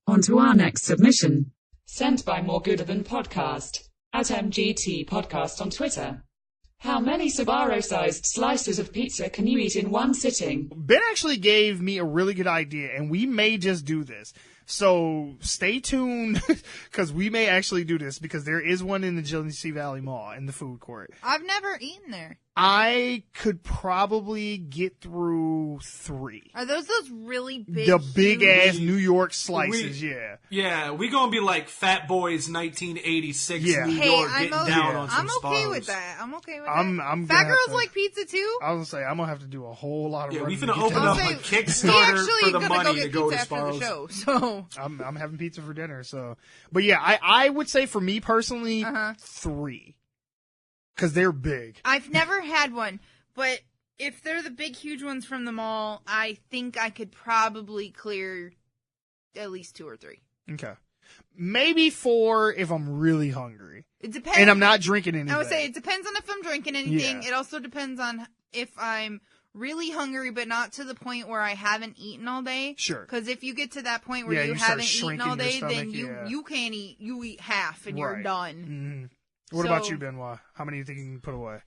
On to our next submission. Sent by More Gooder Than Podcast, at MGT Podcast on Twitter. How many Sbarro-sized slices of pizza can you eat in one sitting? Ben actually gave me a really good idea, and we may just do this. So stay tuned, because we may actually do this, because there is one in the Genesee Valley Mall in the food court. I've never eaten there. I could probably get through 3. Are those really big? The big huge- ass New York slices, yeah. Yeah, we gonna be like Fat Boys 1986 Yeah. New Hey, York I'm getting okay. down on some I'm okay Sbarros. with that. I'm okay with I'm that. gonna Fat have girls to- like pizza too. I was gonna say I'm gonna have to do a whole lot of. Yeah, we running to finna get open to up that. a We Kickstarter actually for the gonna money go to get go to pizza after the Sbarros. show. So I'm having pizza for dinner, so. But yeah, I would say for me personally, 3, because they're big. I've never had one, but if they're the big, huge ones from the mall, I think I could probably clear at least 2 or 3. Okay, maybe 4 if I'm really hungry It depends. and I'm not drinking anything. I would say it depends on if I'm drinking anything. Yeah. It also depends on if I'm really hungry, but not to the point where I haven't eaten all day. Sure. Because if you get to that point where Yeah, you you start haven't eaten shrinking all your day, stomach, then yeah. you can't eat. You eat half and you're Right. done. What about So- you, Benoit? How many do you think you can put away?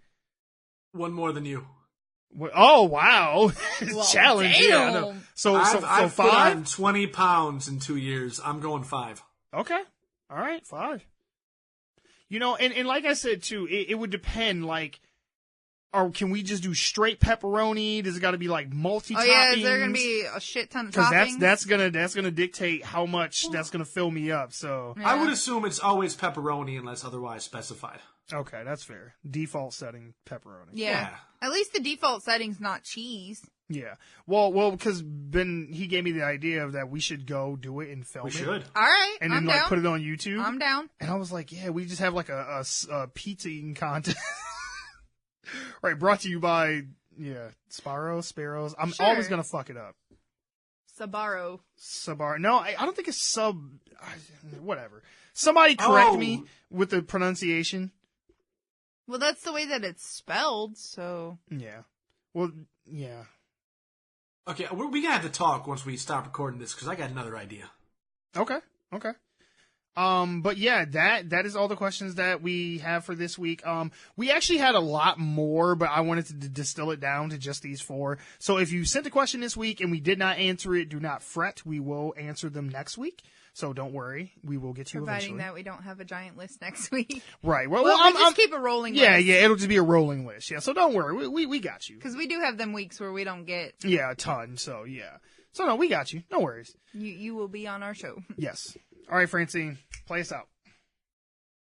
One more than you. Oh, wow. Well, Challenge. damn. Yeah, I know. So I've put 5? on 20 pounds in 2 years. I'm going 5. Okay. All right, 5. You know, and like I said, too, it would depend, like, or can we just do straight pepperoni? Does it got to be, like, multi-toppings? Oh, yeah, is there going to be a shit ton of Because toppings? that's gonna dictate how much that's gonna fill me up, so. Yeah. I would assume it's always pepperoni unless otherwise specified. Okay, that's fair. Default setting, pepperoni. Yeah. At least the default setting's not cheese. Yeah. Well, because Ben, he gave me the idea of that we should go do it and film We it. should. All right, And then, I'm like, down. put it on YouTube. I'm down. And I was like, yeah, we just have, like, a pizza eating contest. Right, brought to you by, Sparrows. I'm Sure. always gonna fuck it up. Sabaro. No, I don't think it's whatever. Somebody correct me with the pronunciation. Well, that's the way that it's spelled, so. Yeah. Well, yeah. Okay, we're going to have to talk once we stop recording this because I got another idea. Okay. But yeah, that is all the questions that we have for this week. We actually had a lot more, but I wanted to distill it down to just these 4. So if you sent a question this week and we did not answer it, do not fret. We will answer them next week. So don't worry, we will get to you Providing eventually. that we don't have a giant list next week. Right. Well, Well, I'm we just keep a rolling yeah, list. yeah, it'll just be a rolling list. Yeah, so don't worry, we got you. Because we do have them weeks where we don't get. Yeah, a ton. So yeah. So no, we got you. No worries. You will be on our show. Yes. All right, Francine, play us out.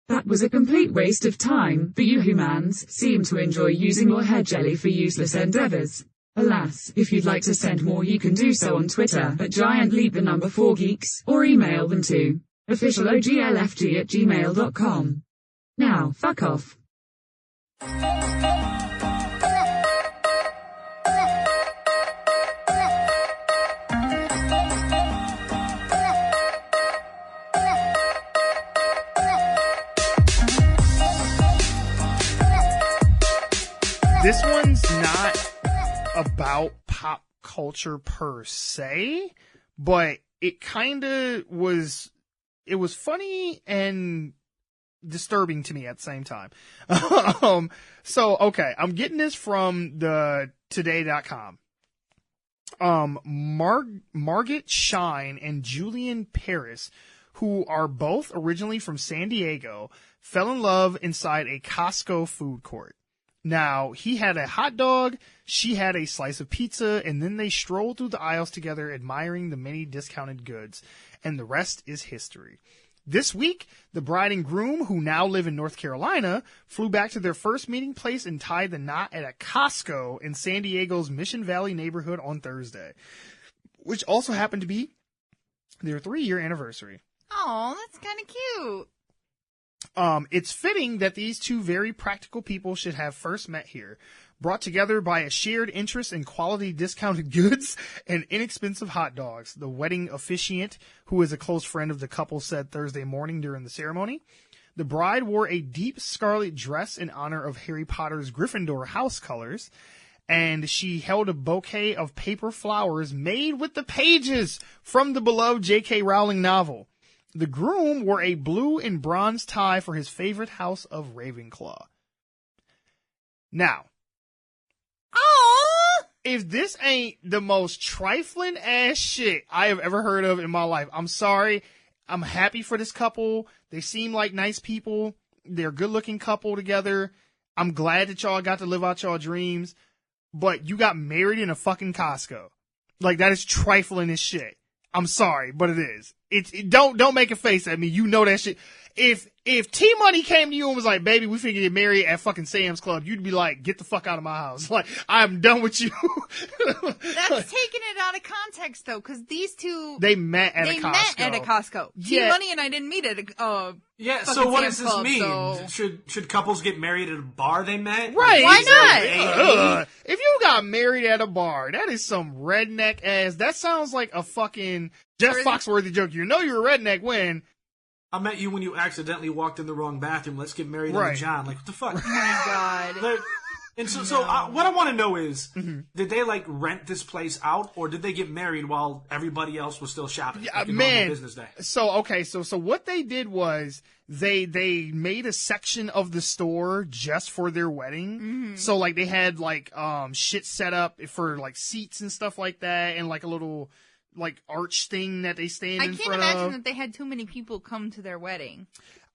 That was a complete waste of time, but you humans seem to enjoy using your hair jelly for useless endeavors. Alas, if you'd like to send more you can do so on Twitter at giantleap4geeks, or email them to officialoglfg@gmail.com. Now, fuck off. This one's not about pop culture per se, but it kind of was, it was funny and disturbing to me at the same time. Okay, I'm getting this from the today.com. Margaret Shine and Julian Paris, who are both originally from San Diego, fell in love inside a Costco food court. Now, he had a hot dog, she had a slice of pizza, and then they strolled through the aisles together admiring the many discounted goods. And the rest is history. This week, the bride and groom, who now live in North Carolina, flew back to their first meeting place and tied the knot at a Costco in San Diego's Mission Valley neighborhood on Thursday, which also happened to be their 3-year anniversary. Oh, that's kind of cute. It's fitting that these two very practical people should have first met here, brought together by a shared interest in quality discounted goods and inexpensive hot dogs. The wedding officiant, who is a close friend of the couple, said Thursday morning during the ceremony. The bride wore a deep scarlet dress in honor of Harry Potter's Gryffindor house colors, and she held a bouquet of paper flowers made with the pages from the beloved J.K. Rowling novel. The groom wore a blue and bronze tie for his favorite house of Ravenclaw. Now, if this ain't the most trifling ass shit I have ever heard of in my life, I'm sorry. I'm happy for this couple. They seem like nice people. They're a good looking couple together. I'm glad that y'all got to live out y'all dreams, but you got married in a fucking Costco. Like, that is trifling as shit. I'm sorry, but it is. Don't make a face at me. You know that shit. If T Money came to you and was like, baby, we finna get married at fucking Sam's Club, you'd be like, get the fuck out of my house. Like, I'm done with you. That's taking it out of context, though, because these two... They met at a Costco. T Money and I didn't meet at a... Yeah, so what does Sam's this Club, mean? so- Should couples get married at a bar they met? Right. Why not? If you got married at a bar, that is some redneck ass. That sounds like a fucking Jeff Foxworthy joke. You know you're a redneck when... I met you when you accidentally walked in the wrong bathroom. Let's get married on the John. Like, what the fuck? Oh my god. And so what I want to know is, did they like rent this place out, or did they get married while everybody else was still shopping? Yeah, like a man. normal business day. So what they did was they made a section of the store just for their wedding. So like they had like shit set up for like seats and stuff like that, and like a little like arch thing that they stand in front of. I can't imagine that they had too many people come to their wedding.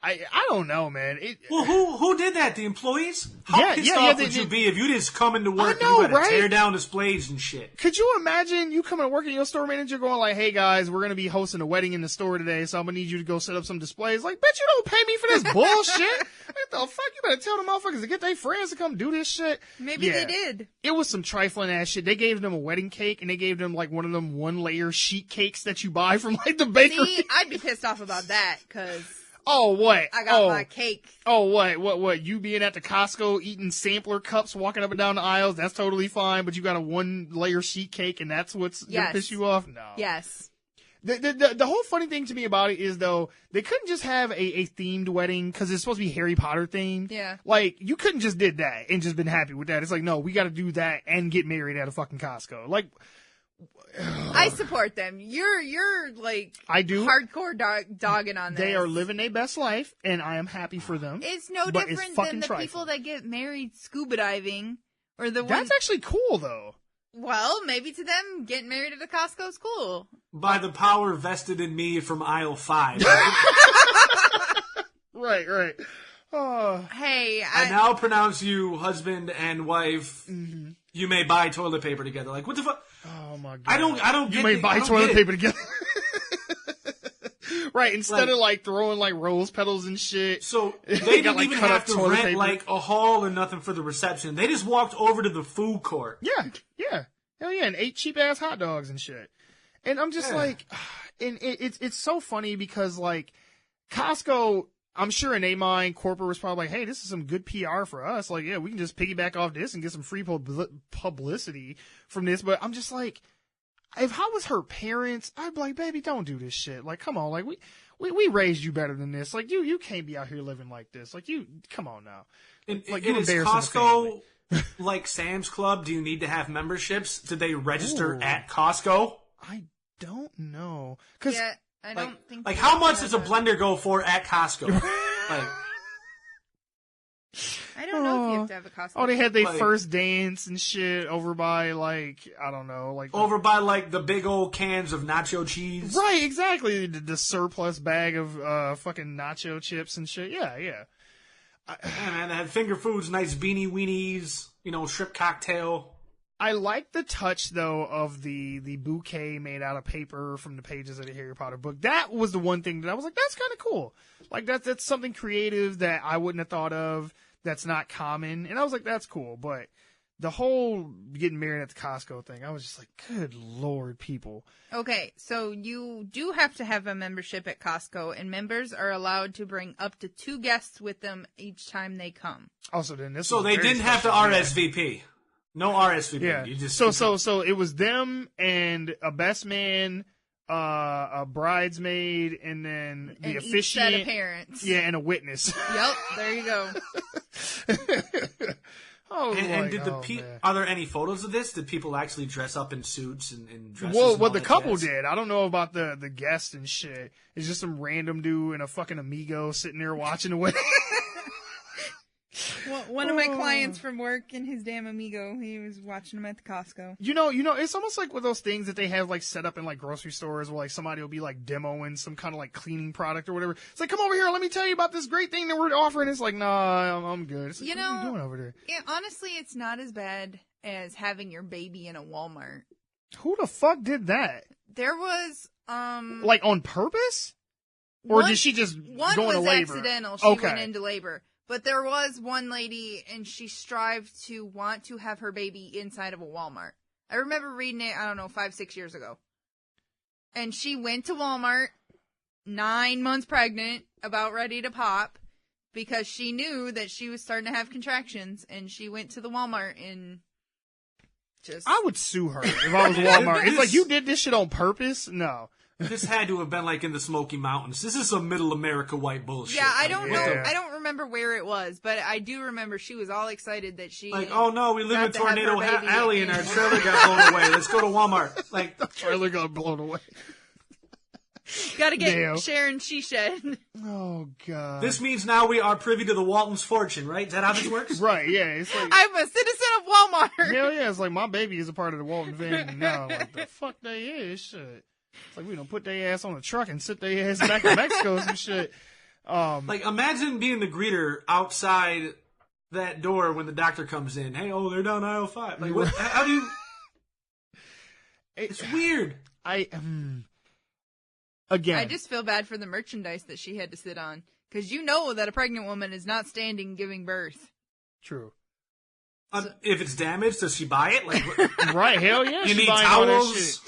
I don't know, man. Well, who did that? The employees? How pissed off would you be if you just come into work and you had to tear down displays and shit? Could you imagine you coming to work and your store manager going like, "Hey guys, we're gonna be hosting a wedding in the store today, so I'm gonna need you to go set up some displays." Like, bitch, you don't pay me for this bullshit. What the fuck? You better tell the motherfuckers to get their friends to come do this shit. Maybe they did. It was some trifling ass shit. They gave them a wedding cake and they gave them like one of them 1-layer sheet cakes that you buy from like the bakery. See, I'd be pissed off about that because. Oh, what? I got my cake. Oh, what? You being at the Costco eating sampler cups, walking up and down the aisles, that's totally fine, but you got a 1-layer sheet cake and that's what's gonna piss you off? No. Yes. The whole funny thing to me about it is, though, they couldn't just have a themed wedding because it's supposed to be Harry Potter themed. Yeah. Like, you couldn't just did that and just been happy with that. It's like, no, we got to do that and get married at a fucking Costco. Like, I support them. You're like I do hardcore dogging on this. They are living their best life, and I am happy for them. It's no but different it's than the trifling. people that get married scuba diving, or the That's actually cool, though. Well, maybe to them, getting married at a Costco is cool. By the power vested in me from aisle 5. Right. Oh. Hey, I now pronounce you husband and wife. Mm-hmm. You may buy toilet paper together. Like, what the fuck? Oh my god! I don't. You may buy toilet paper together. Right, instead of like throwing like rose petals and shit. So they didn't even have to rent like a hall or nothing for the reception. They just walked over to the food court. Yeah. Hell yeah, and ate cheap ass hot dogs and shit. And I'm just like, and it's so funny because like Costco, I'm sure in their mind, corporate was probably like, hey, this is some good PR for us. Like, yeah, we can just piggyback off this and get some free publicity from this. But I'm just like, if I was her parents, I'd be like, baby, don't do this shit. Like, come on. Like, we raised you better than this. Like, you can't be out here living like this. Like, come on now. Like, is Costco like Sam's Club? Do you need to have memberships? Did they register at Costco? I don't know. Cause I don't think. Like, how much does a blender go for at Costco? Like, I don't know if you have to have a Costco. Oh, they had their first dance and shit over by like, I don't know, like over by like the big old cans of nacho cheese. Right, exactly. The surplus bag of fucking nacho chips and shit. Yeah. Yeah, man, they had finger foods, nice beanie weenies, shrimp cocktail. I like the touch, though, of the bouquet made out of paper from the pages of the Harry Potter book. That was the one thing that I was like, that's kind of cool. Like, that's something creative that I wouldn't have thought of, that's not common. And I was like, that's cool. But the whole getting married at the Costco thing, I was just like, good Lord, people. Okay, so you do have to have a membership at Costco, and members are allowed to bring up to 2 guests with them each time they come. Also, then this so they didn't have to RSVP. No RSVP. Yeah. You just so it was them and a best man, a bridesmaid, and then the officiant. Each set of parents. Yeah, and a witness. Yep, there you go. And did are there any photos of this? Did people actually dress up in suits and dresses? Well, the couple did. I don't know about the guests and shit. It's just some random dude and a fucking amigo sitting there watching the wedding. Well, one of my clients from work and his damn amigo, he was watching him at the Costco. It's almost like with those things that they have like set up in like grocery stores where like somebody will be like demoing some kind of like cleaning product or whatever. It's like, come over here, let me tell you about this great thing that we're offering. It's like, nah, I'm good. It's like, what are you doing over there? Yeah, honestly, it's not as bad as having your baby in a Walmart. Who the fuck did that? There was, like on purpose? Or did she just go into labor? One was accidental. She went into labor. But there was one lady, and she strived to want to have her baby inside of a Walmart. I remember reading it, 5-6 years ago. And she went to Walmart, 9 months pregnant, about ready to pop, because she knew that she was starting to have contractions, and she went to the Walmart and just... I would sue her if I was Walmart. It's like, you did this shit on purpose? No. This had to have been like in the Smoky Mountains. This is some middle America white bullshit. Yeah, I don't know. I don't remember where it was, but I do remember she was all excited that she Like, oh no, we live in got to have Tornado her baby Alley and our trailer got blown away. Let's go to Walmart. Like, The trailer got blown away. Gotta get Damn. Sharon she shed. Oh, God. this means now we are privy to the Walton's fortune, right? Is that how this works? Right, yeah. It's like, I'm a citizen of Walmart. hell yeah. It's like my baby is a part of the Walton family now. Like, the fuck they is? Shit. It's like we don't put their ass on a truck and sit their ass back in Mexico or some shit. Like, imagine being the greeter outside that door when the doctor comes in. Hey, they're down aisle 5. Like, what? How do you? It's weird. Again. I just feel bad for the merchandise that she had to sit on. Because you know that a pregnant woman is not standing giving birth. True. If it's damaged, does she buy it? Like, Right, hell yeah. you she need buying all that towels? shit.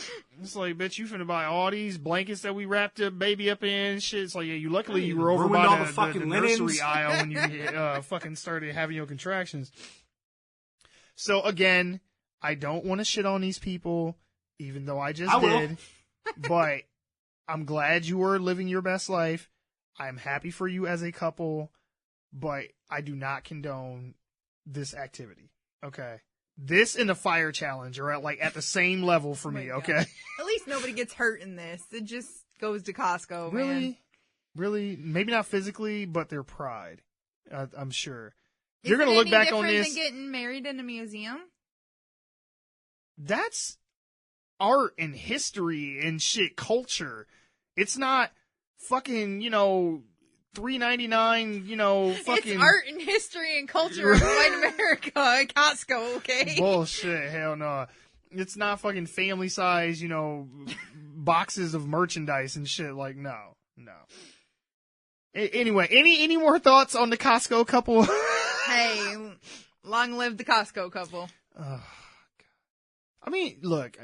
It's like, bitch, you finna buy all these blankets that we wrapped the baby up in and shit. It's like, yeah, luckily you were over Ruined by all the the fucking nursery linens. aisle when you fucking started having your contractions. So again, I don't want to shit on these people, even though I just did. But I'm glad you were living your best life. I'm happy for you as a couple, but I do not condone this activity. Okay. This and the fire challenge are at the same level for me, my God. okay? At least nobody gets hurt in this. It just goes to Costco, Really? man. Really? Maybe not physically, but their pride. I'm sure. Is You're going it to look any back on different this. than getting married in a museum? That's art and history and shit, culture. It's not fucking, $3.99, fucking It's art and history and culture of white America at Costco, okay? bullshit. Hell no. It's not fucking family size, boxes of merchandise and shit. Like, no. Anyway, any more thoughts on the Costco couple? Hey, long live the Costco couple. Oh, God. I mean, look,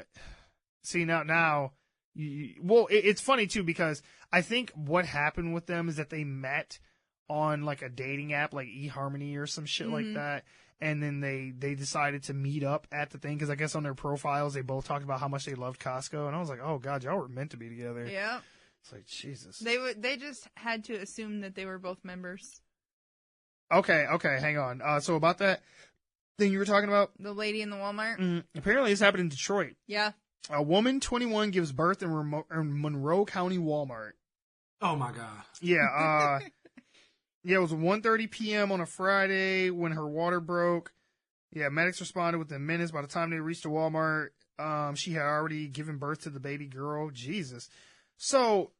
see now, it's funny too because I think what happened with them is that they met on like a dating app like eHarmony or some shit like that, and then they decided to meet up at the thing because I guess on their profiles they both talked about how much they loved Costco, and I was like, oh God, y'all were meant to be together. Yeah. It's like Jesus. They just had to assume that they were both members. Okay, hang on. So about that thing you were talking about, The lady in the Walmart? apparently this happened in Detroit. Yeah. A woman, 21, gives birth in Monroe County Walmart. Oh my God. Yeah, it was 1:30 p.m. on a Friday when her water broke. Yeah, medics responded within minutes. By the time they reached the Walmart, she had already given birth to the baby girl. Jesus. So,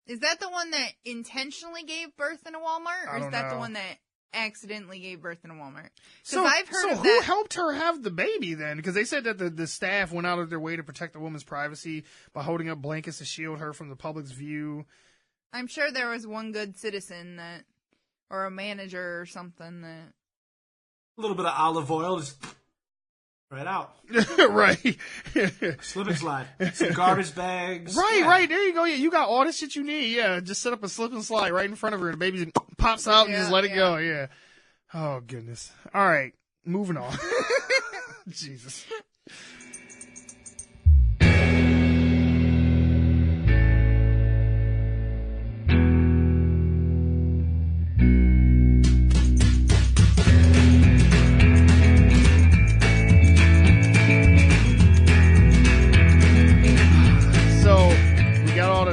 Is that the one that intentionally gave birth in a Walmart? Or I is don't that know. the one that accidentally gave birth in a Walmart? so I've heard of who that. helped her have the baby then? Because they said that the staff went out of their way to protect the woman's privacy by holding up blankets to shield her from the public's view. I'm sure there was one good citizen or a manager or something that. A little bit of olive oil, just right out. Right. Slip and slide. Some garbage bags. Right, Yeah. right. There you go. Yeah, you got all the shit you need. Yeah, just set up a slip and slide right in front of her, and the baby just pops out and just let it go. Yeah. Oh, goodness. All right. Moving on. Jesus.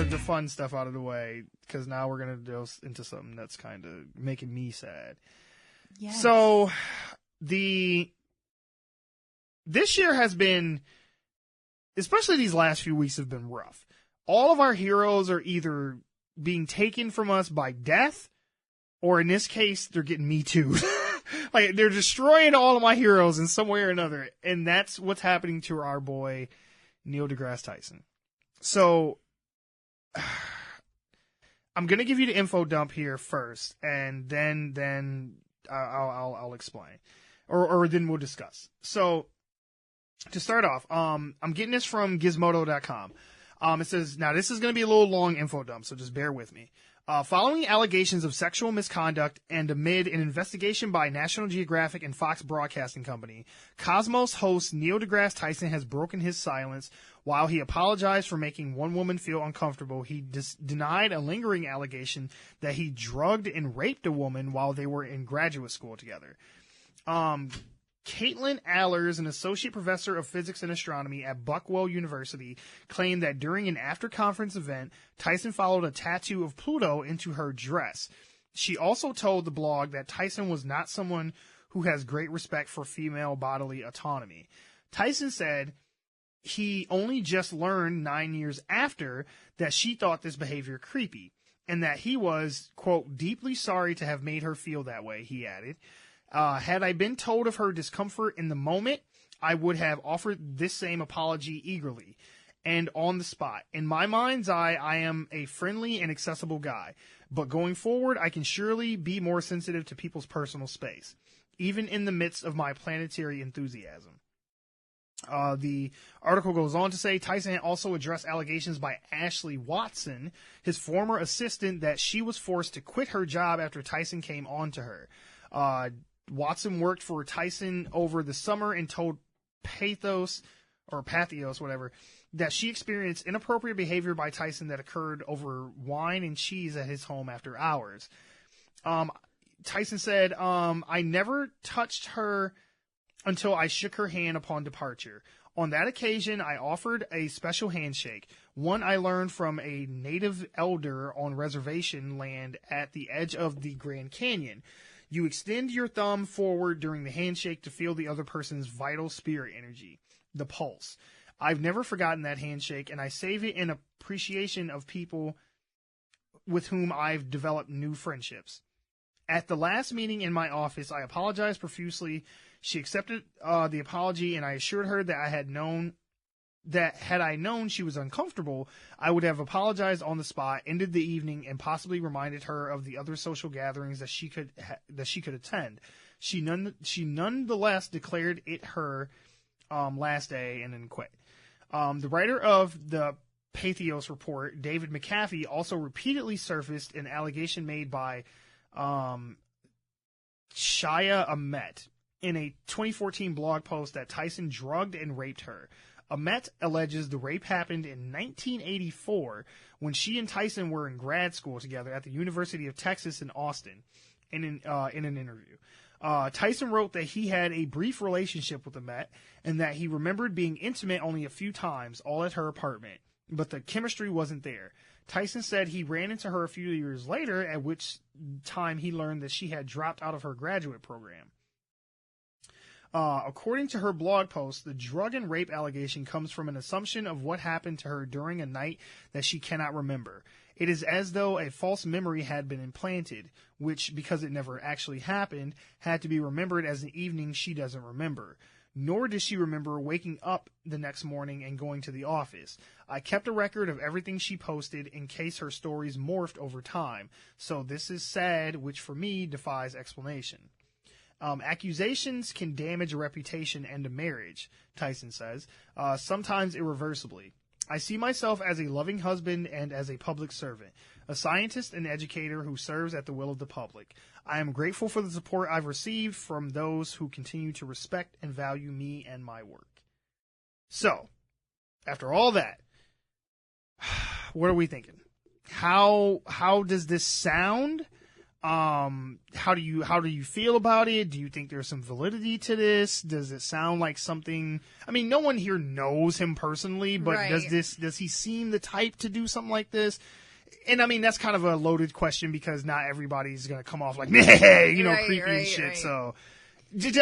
The fun stuff out of the way because now we're gonna go into something that's kind of making me sad. Yes. So this year has been, especially these last few weeks, have been rough. All of our heroes are either being taken from us by death, or in this case, they're getting Me Too. Like they're destroying all of my heroes in some way or another, and that's what's happening to our boy Neil deGrasse Tyson. So. I'm gonna give you the info dump here first, and then I'll explain, or then we'll discuss. So to start off, I'm getting this from Gizmodo.com. It says now this is gonna be a little long info dump, so just bear with me. Following allegations of sexual misconduct and amid an investigation by National Geographic and Fox Broadcasting Company, Cosmos host Neil deGrasse Tyson has broken his silence. While he apologized for making one woman feel uncomfortable, he denied a lingering allegation that he drugged and raped a woman while they were in graduate school together. Caitlin Allers, an associate professor of physics and astronomy at Buckwell University, claimed that during an after-conference event, Tyson followed a tattoo of Pluto into her dress. She also told the blog that Tyson was not someone who has great respect for female bodily autonomy. Tyson said he only just learned 9 years after that she thought this behavior creepy, and that he was, quote, deeply sorry to have made her feel that way, he added. Had I been told of her discomfort in the moment, I would have offered this same apology eagerly and on the spot. In my mind's eye, I am a friendly and accessible guy, but going forward, I can surely be more sensitive to people's personal space, even in the midst of my planetary enthusiasm. The article goes on to say Tyson also addressed allegations by Ashley Watson, his former assistant, that she was forced to quit her job after Tyson came on to her. Watson worked for Tyson over the summer and told Pathos, whatever, that she experienced inappropriate behavior by Tyson that occurred over wine and cheese at his home after hours. Tyson said, I never touched her until I shook her hand upon departure. On that occasion, I offered a special handshake, one I learned from a native elder on reservation land at the edge of the Grand Canyon. You extend your thumb forward during the handshake to feel the other person's vital spirit energy, the pulse. I've never forgotten that handshake, and I save it in appreciation of people with whom I've developed new friendships. At the last meeting in my office, I apologized profusely. She accepted the apology, and I assured her that had I known she was uncomfortable, I would have apologized on the spot, ended the evening, and possibly reminded her of the other social gatherings that she could attend. She nonetheless declared it her last day and then quit. The writer of the Pathos report, David McAfee, also repeatedly surfaced an allegation made by Shia Ahmet in a 2014 blog post that Tyson drugged and raped her. Ahmet alleges the rape happened in 1984 when she and Tyson were in grad school together at the University of Texas in Austin. In an interview, Tyson wrote that he had a brief relationship with Ahmet and that he remembered being intimate only a few times, all at her apartment, but the chemistry wasn't there. Tyson said he ran into her a few years later, at which time he learned that she had dropped out of her graduate program. According to her blog post, the drug and rape allegation comes from an assumption of what happened to her during a night that she cannot remember. It is as though a false memory had been implanted, which, because it never actually happened, had to be remembered as an evening she doesn't remember. Nor does she remember waking up the next morning and going to the office. I kept a record of everything she posted in case her stories morphed over time. So this is sad, which for me defies explanation. Accusations can damage a reputation and a marriage, Tyson says, sometimes irreversibly. I see myself as a loving husband and as a public servant, a scientist and educator who serves at the will of the public. I am grateful for the support I've received from those who continue to respect and value me and my work. So, after all that, what are we thinking? How does this sound? How do you feel about it? Do you think there's some validity to this? Does it sound like something? I mean, no one here knows him personally, but Right. does he seem the type to do something like this? And I mean, that's kind of a loaded question because not everybody's gonna come off like, creepy and shit. Right. So,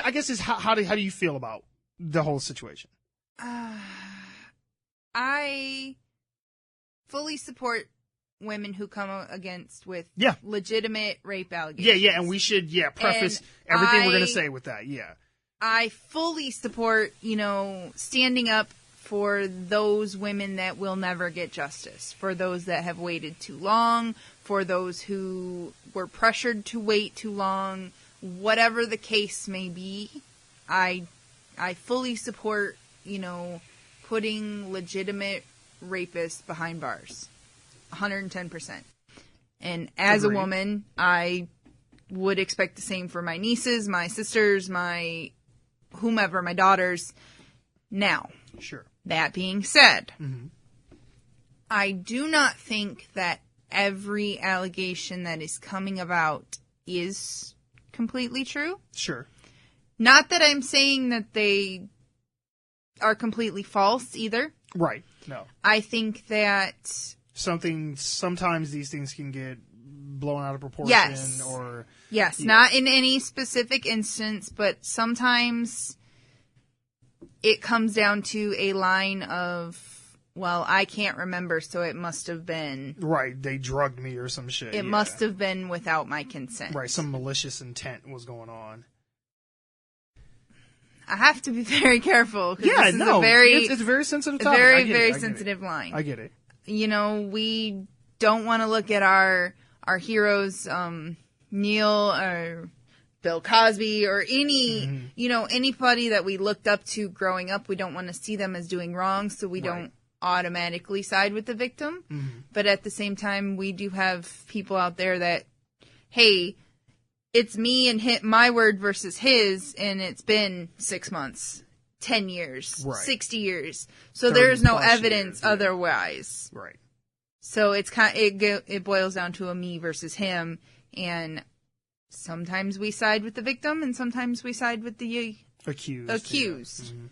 I guess is how do you feel about the whole situation? I fully support women who come against with Yeah. legitimate rape allegations. Yeah, and we should preface And everything we're gonna I- say with that. Yeah. I fully support, standing up for those women that will never get justice, for those that have waited too long, for those who were pressured to wait too long, whatever the case may be. I fully support, putting legitimate rapists behind bars. 110%. And as Agreed. a woman, I would expect the same for my nieces, my sisters, my whomever, my daughters. Now, Sure. that being said, Mm-hmm. I do not think that every allegation that is coming about is completely true. Sure. Not that I'm saying that they are completely false either. Right. No. I think that Sometimes these things can get blown out of proportion. Yes. Or yes, Yeah. not in any specific instance, but sometimes it comes down to a line of, well, I can't remember, so it must have been. right, they drugged me or some shit. It yeah. must have been without my consent. Right, some malicious intent was going on. I have to be very careful. 'Cause Yeah, this is no, a very, it's a very sensitive a topic. I very, get it, very I get it. sensitive line. I get it. You know, we don't want to look at our heroes, Neil or Bill Cosby or any, Mm-hmm. you know, anybody that we looked up to growing up. We don't want to see them as doing wrong, so we don't automatically side with the victim. Mm-hmm. But at the same time, we do have people out there that, hey, it's me and my word versus his, and it's been 6 months, 10 years, Right. 60 years. So 30 there's no plus evidence years, yeah. otherwise. Right. So it's it boils down to a me versus him, and sometimes we side with the victim, and sometimes we side with the Accused. accused. Yeah. Mhm.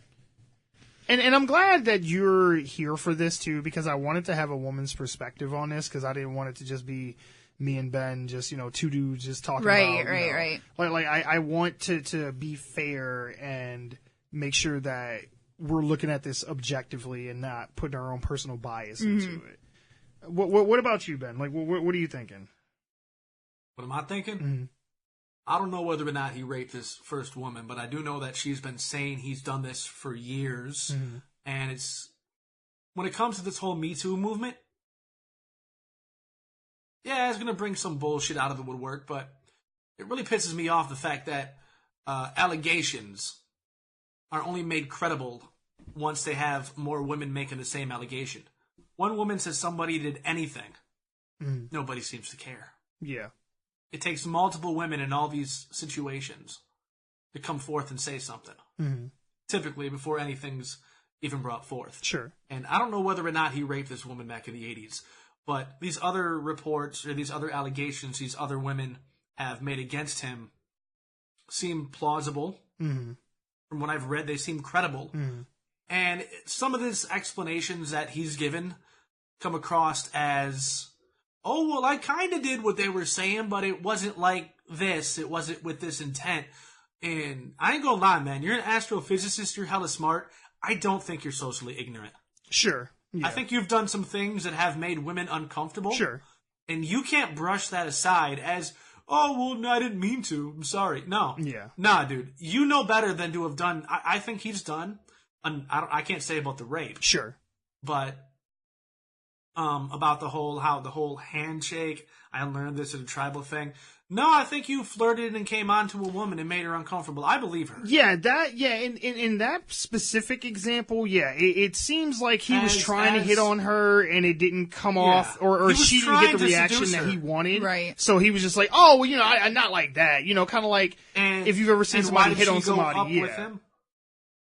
And I'm glad that you're here for this too, because I wanted to have a woman's perspective on this, because I didn't want it to just be me and Ben, just, you know, two dudes just talking Right, about, right. Like I want to be fair and make sure that we're looking at this objectively and not putting our own personal bias into it. What about you, Ben? Like, what are you thinking? What am I thinking? Mhm. I don't know whether or not he raped this first woman, but I do know that she's been saying he's done this for years. Mm-hmm. And it's, when it comes to this whole Me Too movement, yeah, it's going to bring some bullshit out of the woodwork, but it really pisses me off the fact that allegations are only made credible once they have more women making the same allegation. One woman says somebody did anything. Mhm. Nobody seems to care. Yeah. It takes multiple women in all these situations to come forth and say something. Mm-hmm. Typically before anything's even brought forth. Sure. And I don't know whether or not he raped this woman back in the 80s, but these other reports or these other allegations these other women have made against him seem plausible. Mm-hmm. From what I've read, they seem credible. Mm-hmm. And some of these explanations that he's given come across as, oh, well, I kind of did what they were saying, but it wasn't like this. It wasn't with this intent. And I ain't gonna lie, man. You're an astrophysicist. You're hella smart. I don't think you're socially ignorant. Sure. Yeah. I think you've done some things that have made women uncomfortable. Sure. And you can't brush that aside as, oh, well, no, I didn't mean to. I'm sorry. No. Yeah. Nah, dude. You know better than to have done. I think he's done. I can't say about the rape. Sure. But about the whole handshake, I learned this at a tribal thing. No, I think you flirted and came on to a woman and made her uncomfortable. I believe her. Yeah, in that specific example, it seems like he was trying to hit on her and it didn't come off, or she didn't get the reaction that he wanted. Right. So he was just like, oh, well, you know, I'm not like that. You know, kind of like if you've ever seen somebody hit on somebody. With him?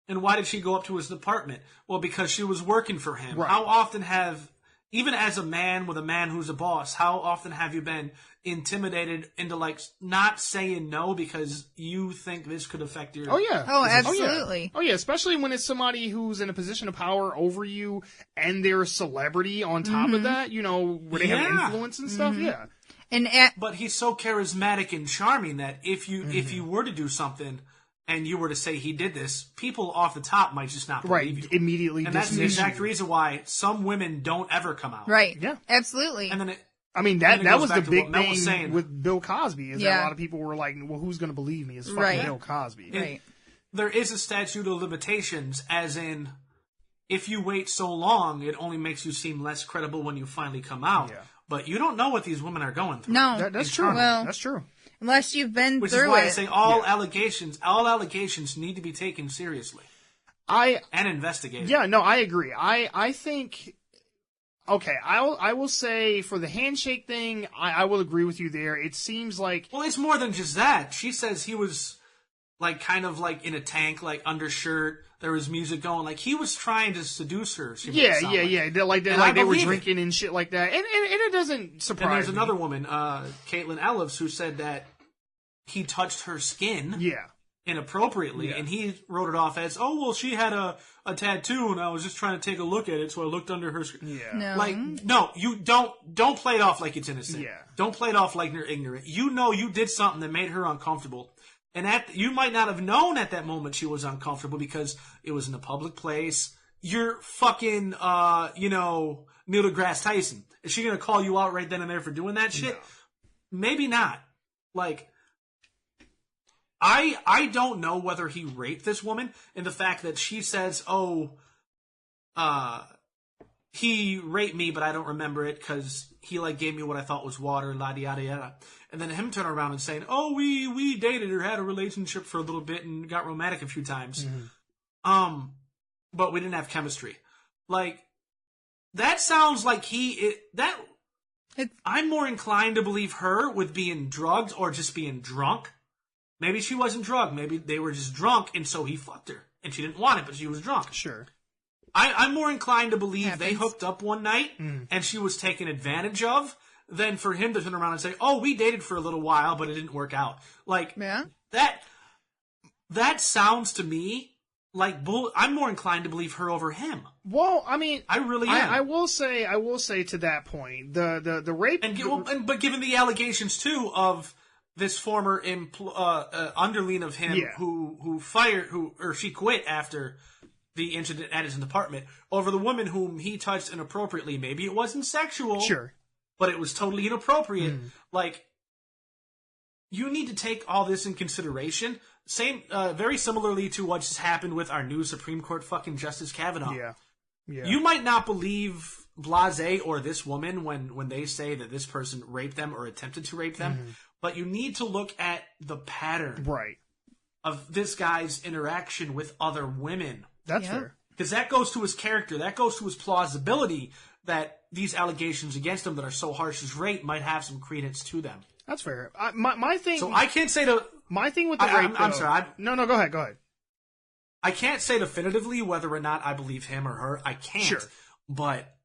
And why did she go up to his apartment? Well, because she was working for him. Right. How often even as a man with a man who's a boss, how often have you been intimidated into like not saying no because you think this could affect your... Oh, yeah. Oh, absolutely. Oh, yeah, especially when it's somebody who's in a position of power over you and they're a celebrity on top of that, you know, where they have influence and stuff, yeah. And But he's so charismatic and charming that if you were to do something and you were to say he did this, people off the top might just not believe you. Immediately And that's the dismiss exact you. reason why some women don't ever come out. right. Yeah. Absolutely. And then I mean, And it that goes was the back to what big Mel was thing saying. with Bill Cosby, is that Yeah. a lot of people were like, well, who's going to believe me? It's fucking Right. Bill Cosby. Right. there is a statute of limitations, as in, if you wait so long, it only makes you seem less credible when you finally come out. Yeah. But you don't know what these women are going through. No. That's true. Well, That's true. unless you've been Which is through why it. I say all allegations need to be taken seriously and investigated. Yeah, no, I agree. I think Okay, I will say for the handshake thing, I will agree with you there. It seems like... Well, it's more than just that. She says he was, like, kind of, like, in a tank, like, undershirt. There was music going. Like, he was trying to seduce her. Yeah. They were drinking and shit like that. And it doesn't surprise me. And there's another woman, Caitlin Ellis, who said that he touched her skin. Yeah. Inappropriately, and he wrote it off as, oh, well, she had a tattoo, and I was just trying to take a look at it, so I looked under her skin. Yeah. No. Like, no, you don't play it off like it's innocent. Yeah. Don't play it off like you're ignorant. You know you did something that made her uncomfortable. And you might not have known at that moment she was uncomfortable because it was in a public place. You're fucking, Neil deGrasse Tyson. Is she going to call you out right then and there for doing that shit? No. Maybe not. Like... I don't know whether he raped this woman, and the fact that she says, he raped me, but I don't remember it because he, like, gave me what I thought was water, yada, yada, yada. And then him turn around and saying, we dated or had a relationship for a little bit and got romantic a few times. Mm-hmm. But we didn't have chemistry. Like, that sounds like I'm more inclined to believe her with being drugged or just being drunk. Maybe she wasn't drugged. Maybe they were just drunk, and so he fucked her. And she didn't want it, but she was drunk. Sure. I'm more inclined to believe they hooked up one night, and she was taken advantage of, than for him to turn around and say, we dated for a little while, but it didn't work out. Like, that sounds to me like I'm more inclined to believe her over him. Well, I mean... I really am. I will say to that point, the rape... But given the allegations, too, of... this former underling of him who she quit after the incident at his apartment over the woman whom he touched inappropriately. Maybe it wasn't sexual. Sure. But it was totally inappropriate. Like, you need to take all this in consideration. Very similarly to what just happened with our new Supreme Court fucking Justice Kavanaugh. Yeah. You might not believe Blase or this woman when they say that this person raped them or attempted to rape them. But you need to look at the pattern of this guy's interaction with other women. That's fair. Because that goes to his character. That goes to his plausibility that these allegations against him that are so harsh as rape might have some credence to them. That's fair. My thing... So I can't say my thing with the rape... I'm sorry. No, go ahead. I can't say definitively whether or not I believe him or her. I can't. Sure. But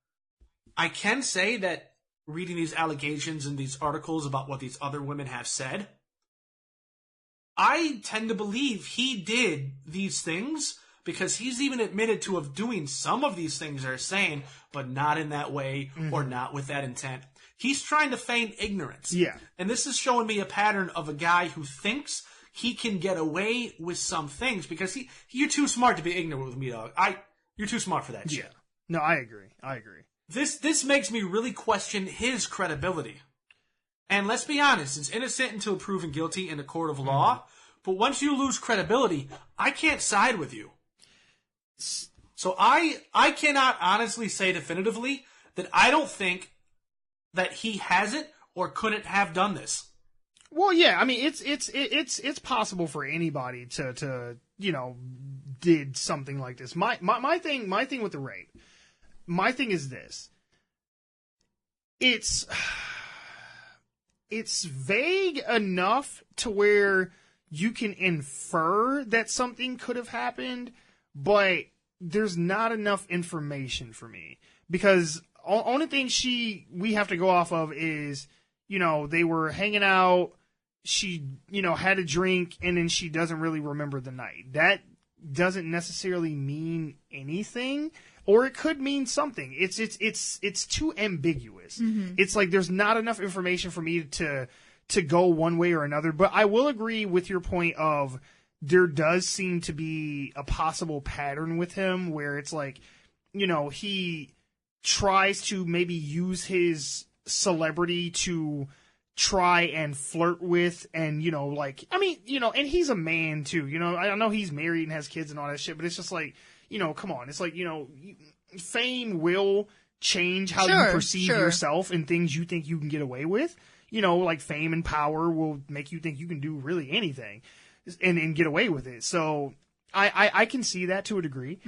I can say that reading these allegations and these articles about what these other women have said, I tend to believe he did these things because he's even admitted to of doing some of these things they're saying, but not in that way or not with that intent. He's trying to feign ignorance. Yeah. And this is showing me a pattern of a guy who thinks he can get away with some things because you're too smart to be ignorant with me, dog. You're too smart for that shit. Yeah. No, I agree. This makes me really question his credibility. And let's be honest, it's innocent until proven guilty in a court of law. But once you lose credibility, I can't side with you. So I cannot honestly say definitively that I don't think that he hasn't or couldn't have done this. Well, yeah, I mean it's possible for anybody to did something like this. My thing with the rape. My thing is this. It's vague enough to where you can infer that something could have happened, but there's not enough information for me. Because only thing we have to go off of is, they were hanging out, she, had a drink, and then she doesn't really remember the night. That doesn't necessarily mean anything. Or it could mean something. It's too ambiguous. It's like there's not enough information for me to go one way or another. But I will agree with your point of there does seem to be a possible pattern with him where it's like, he tries to maybe use his celebrity to try and flirt with and, and he's a man too. I know he's married and has kids and all that shit, but it's just like, come on. It's like, fame will change how you perceive yourself and things you think you can get away with. Like fame and power will make you think you can do really anything and get away with it. So I can see that to a degree.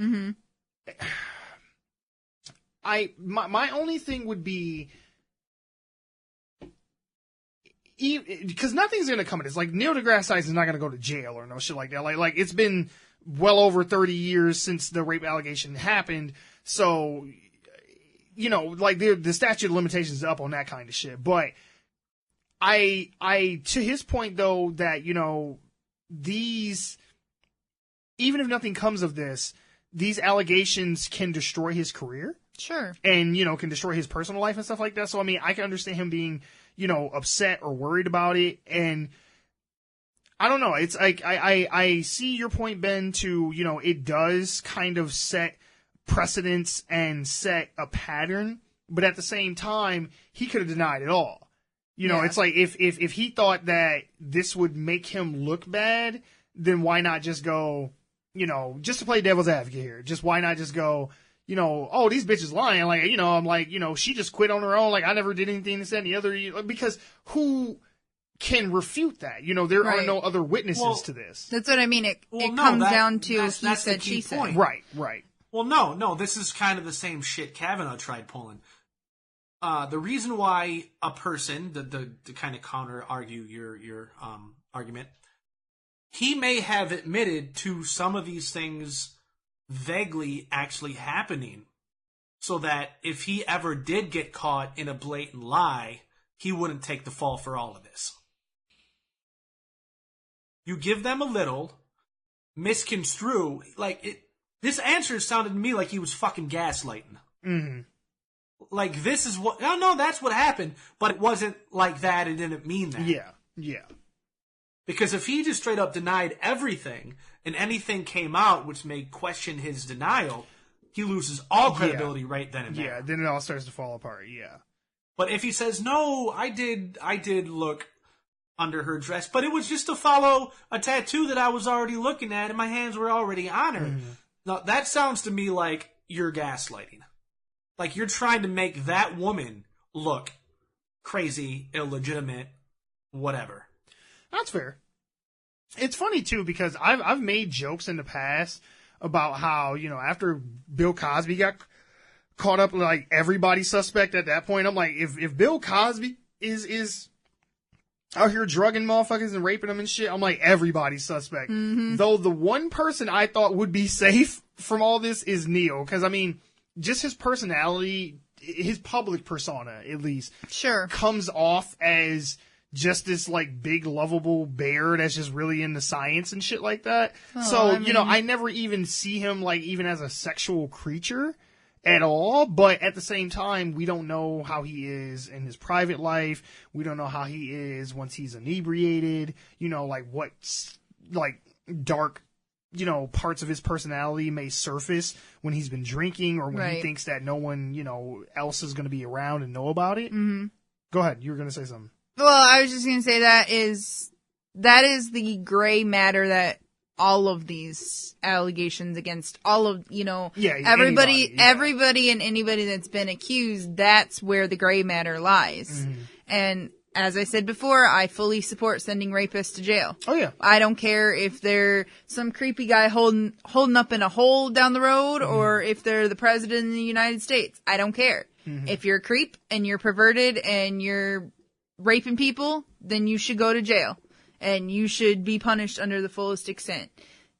my only thing would be, because nothing's going to come of this. Like, Neil deGrasse Tyson's not going to go to jail or no shit like that. Like it's been well over 30 years since the rape allegation happened. So, you know, like the statute of limitations is up on that kind of shit. But I, to his point though, that, you know, these, even if nothing comes of this, these allegations can destroy his career. Sure. And, you know, can destroy his personal life and stuff like that. So, I mean, I can understand him being, you know, upset or worried about it. And I don't know. It's like, I see your point, Ben, to, you know, it does kind of set precedents and set a pattern. But at the same time, he could have denied it all. You know, it's like if he thought that this would make him look bad, then why not just go, you know, just to play devil's advocate here, just why not just go, you know, oh, these bitches lying. Like, you know, I'm like, you know, she just quit on her own. Like, I never did anything this, that, and the other. Because who can refute that? You know, there are no other witnesses to this. That's what I mean. It comes down to he said, she said. Right. Well, no, this is kind of the same shit Kavanaugh tried pulling. The reason why a person, to kind of counter argue your argument, he may have admitted to some of these things vaguely actually happening, so that if he ever did get caught in a blatant lie, he wouldn't take the fall for all of this. You give them a little, misconstrue, like it. This answer sounded to me like he was fucking gaslighting. Mm-hmm. Like, this is what... No, that's what happened, but it wasn't like that. It didn't mean that. Yeah. Because if he just straight up denied everything, and anything came out which may question his denial, he loses all credibility right then and there. Yeah, then it all starts to fall apart, yeah. But if he says, no, I did look under her dress, but it was just to follow a tattoo that I was already looking at, and my hands were already on her. Mm-hmm. Now, that sounds to me like you're gaslighting. Like, you're trying to make that woman look crazy, illegitimate, whatever. That's fair. It's funny, too, because I've made jokes in the past about how, you know, after Bill Cosby got caught up, like, everybody's suspect at that point. I'm like, if Bill Cosby is out here drugging motherfuckers and raping them and shit, I'm like, everybody's suspect. Mm-hmm. Though the one person I thought would be safe from all this is Neil. Because, I mean, just his personality, his public persona, at least, comes off as just this, like, big, lovable bear that's just really into science and shit like that. Oh, so, you know, I never even see him, like, even as a sexual creature at all. But at the same time, we don't know how he is in his private life. We don't know how he is once he's inebriated. You know, like, what, like, dark, you know, parts of his personality may surface when he's been drinking or when he thinks that no one, you know, else is going to be around and know about it. Mm-hmm. Go ahead. You were going to say something. Well, I was just going to say that is the gray matter that all of these allegations against all of, you know, everybody and anybody that's been accused, that's where the gray matter lies. Mm-hmm. And as I said before, I fully support sending rapists to jail. Oh, yeah. I don't care if they're some creepy guy holding up in a hole down the road or if they're the president of the United States. I don't care. Mm-hmm. If you're a creep and you're perverted and you're raping people, then you should go to jail. And you should be punished under the fullest extent.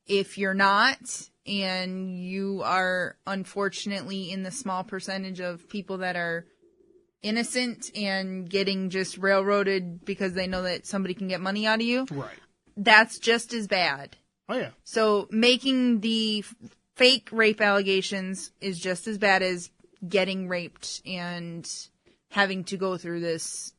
If you're not, and you are unfortunately in the small percentage of people that are innocent and getting just railroaded because they know that somebody can get money out of you, that's just as bad. Oh, yeah. So making the fake rape allegations is just as bad as getting raped and having to go through this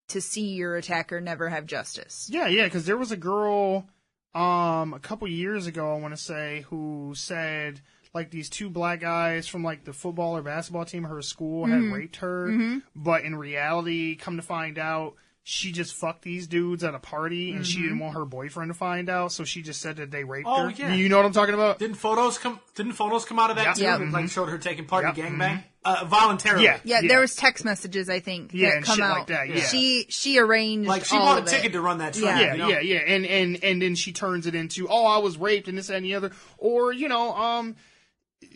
to see your attacker never have justice. Yeah, because there was a girl a couple years ago, I want to say, who said, like, these two black guys from, like, the football or basketball team of her school had raped her, but in reality, come to find out, she just fucked these dudes at a party, and she didn't want her boyfriend to find out, so she just said that they raped her. Yeah. You know what I'm talking about? Didn't photos come out of that too? Yep. Like, showed her taking part in gangbang? Voluntarily. Yeah, there was text messages, I think, that and come shit out. like that, yeah. She arranged like, she all bought of a ticket it. to run that track. Yeah. And then she turns it into, oh, I was raped and this, that, and the other. Or, you know,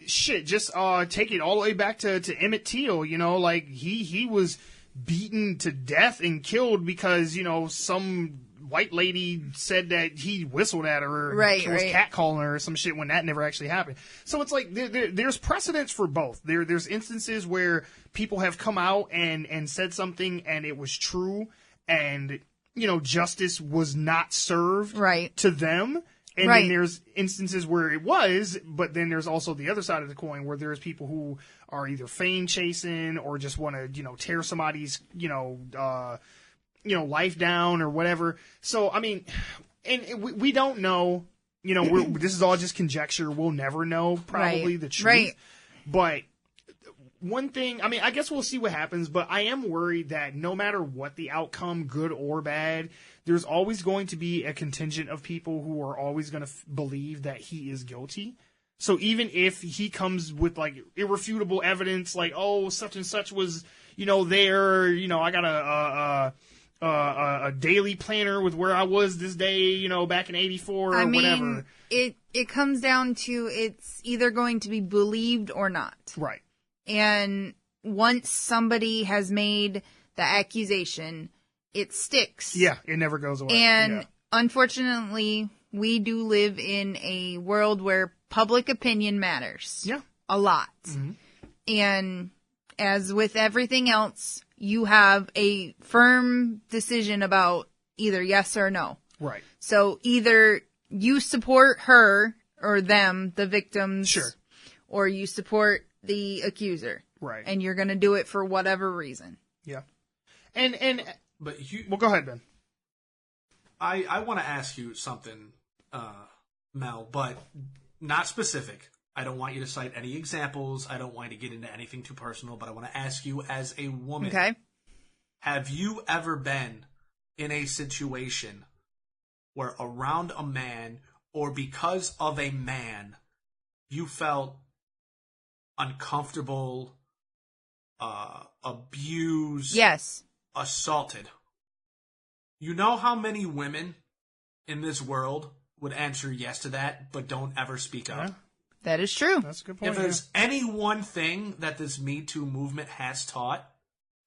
shit, just take it all the way back to Emmett Till, you know, like he was beaten to death and killed because, you know, some white lady said that he whistled at her or was catcalling her or some shit when that never actually happened. So it's like there's precedence for both. There's instances where people have come out and said something and it was true and, you know, justice was not served to them. And then there's instances where it was, but then there's also the other side of the coin where there's people who are either fame chasing or just want to, you know, tear somebody's, life down or whatever. So, I mean, and we don't know, you know, this is all just conjecture. We'll never know probably the truth. Right. But one thing, I mean, I guess we'll see what happens, but I am worried that no matter what the outcome, good or bad, there's always going to be a contingent of people who are always going to believe that he is guilty. So even if he comes with like irrefutable evidence, like, oh, such and such was, you know, there, you know, I got a daily planner with where I was this day, you know, back in 84 or whatever. It comes down to it's either going to be believed or not. Right. And once somebody has made the accusation, it sticks. Yeah, it never goes away. And unfortunately, we do live in a world where public opinion matters. Yeah. A lot. Mm-hmm. And as with everything else, you have a firm decision about either yes or no. Right. So either you support her or them, the victims. Sure. Or you support the accuser. Right. And you're going to do it for whatever reason. Yeah. But well, go ahead, Ben. I want to ask you something, Mel, but not specific. I don't want you to cite any examples. I don't want you to get into anything too personal, but I want to ask you as a woman. Okay. Have you ever been in a situation where around a man or because of a man, you felt uncomfortable, abused, yes, assaulted? You know how many women in this world would answer yes to that, but don't ever speak up? That is true. That's a good point. If there's any one thing that this Me Too movement has taught,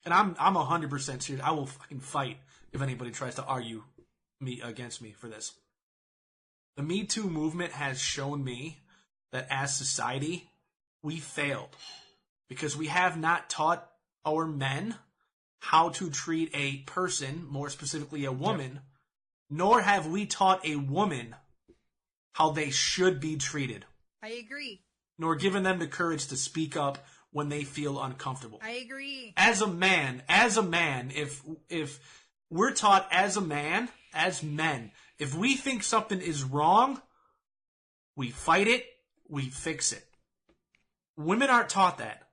and I'm 100% serious, I will fucking fight if anybody tries to argue against me for this. The Me Too movement has shown me that as society, we failed because we have not taught our men how to treat a person, more specifically a woman, nor have we taught a woman how they should be treated. I agree. Nor given them the courage to speak up when they feel uncomfortable. I agree. As a man, if we're taught as a man, as men, if we think something is wrong, we fight it, we fix it. Women aren't taught that.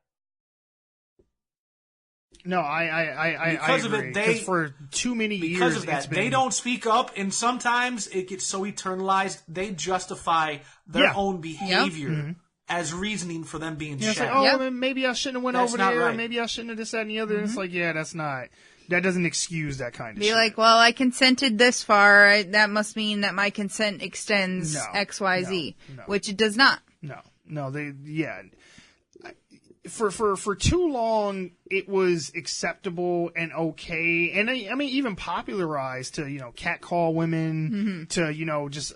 No, I because agree. of it, they for too many years. Because of that, they don't speak up, and sometimes it gets so internalized they justify their own behavior as reasoning for them being it's shat. like, oh, maybe I shouldn't have went over there. Right. Maybe I shouldn't have this, that, and the other. It's like, that doesn't excuse that kind of shit. Be like, well, I consented this far. That must mean that my consent extends X, Y, Z, which it does not. No, For too long, it was acceptable and okay, and I mean even popularized to catcall women, to just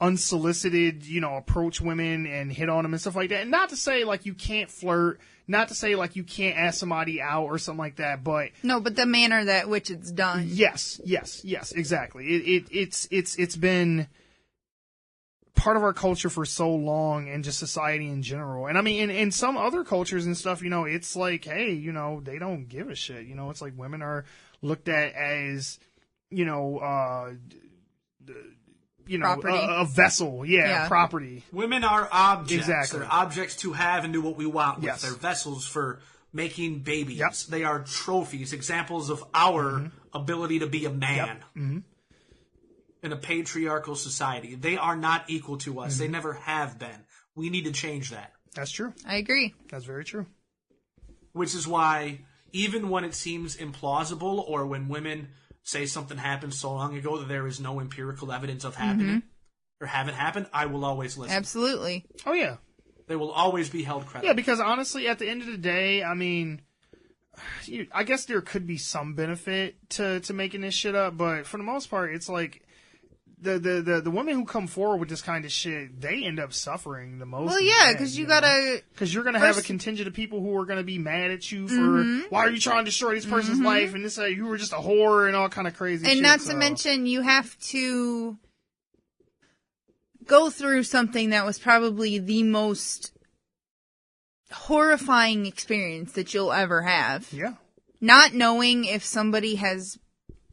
unsolicited approach women and hit on them and stuff like that. And not to say like you can't flirt, not to say like you can't ask somebody out or something like that, but but the manner that which it's done. Yes, exactly. It's been part of our culture for so long and just society in general. And I mean, in some other cultures and stuff, it's like, hey, they don't give a shit. It's like women are looked at as, a vessel. Property. Women are objects. Exactly. They're objects to have and do what we want with. Yes. They're vessels for making babies. Yep. They are trophies, examples of our ability to be a man. Yep. In a patriarchal society. They are not equal to us. They never have been. We need to change that. That's true. I agree. That's very true. Which is why, even when it seems implausible or when women say something happened so long ago that there is no empirical evidence of happening, or haven't happened, I will always listen. Absolutely. Oh, yeah. They will always be held credible. Yeah, because honestly, at the end of the day, I mean, I guess there could be some benefit to making this shit up, but for the most part, it's like the women who come forward with this kind of shit, they end up suffering the most. Well, yeah, because you gotta... Because you're going to have a contingent of people who are going to be mad at you for, why are you trying to destroy this person's life, and this you were just a whore, and all kind of crazy shit. And not to mention, you have to go through something that was probably the most horrifying experience that you'll ever have. Yeah. Not knowing if somebody has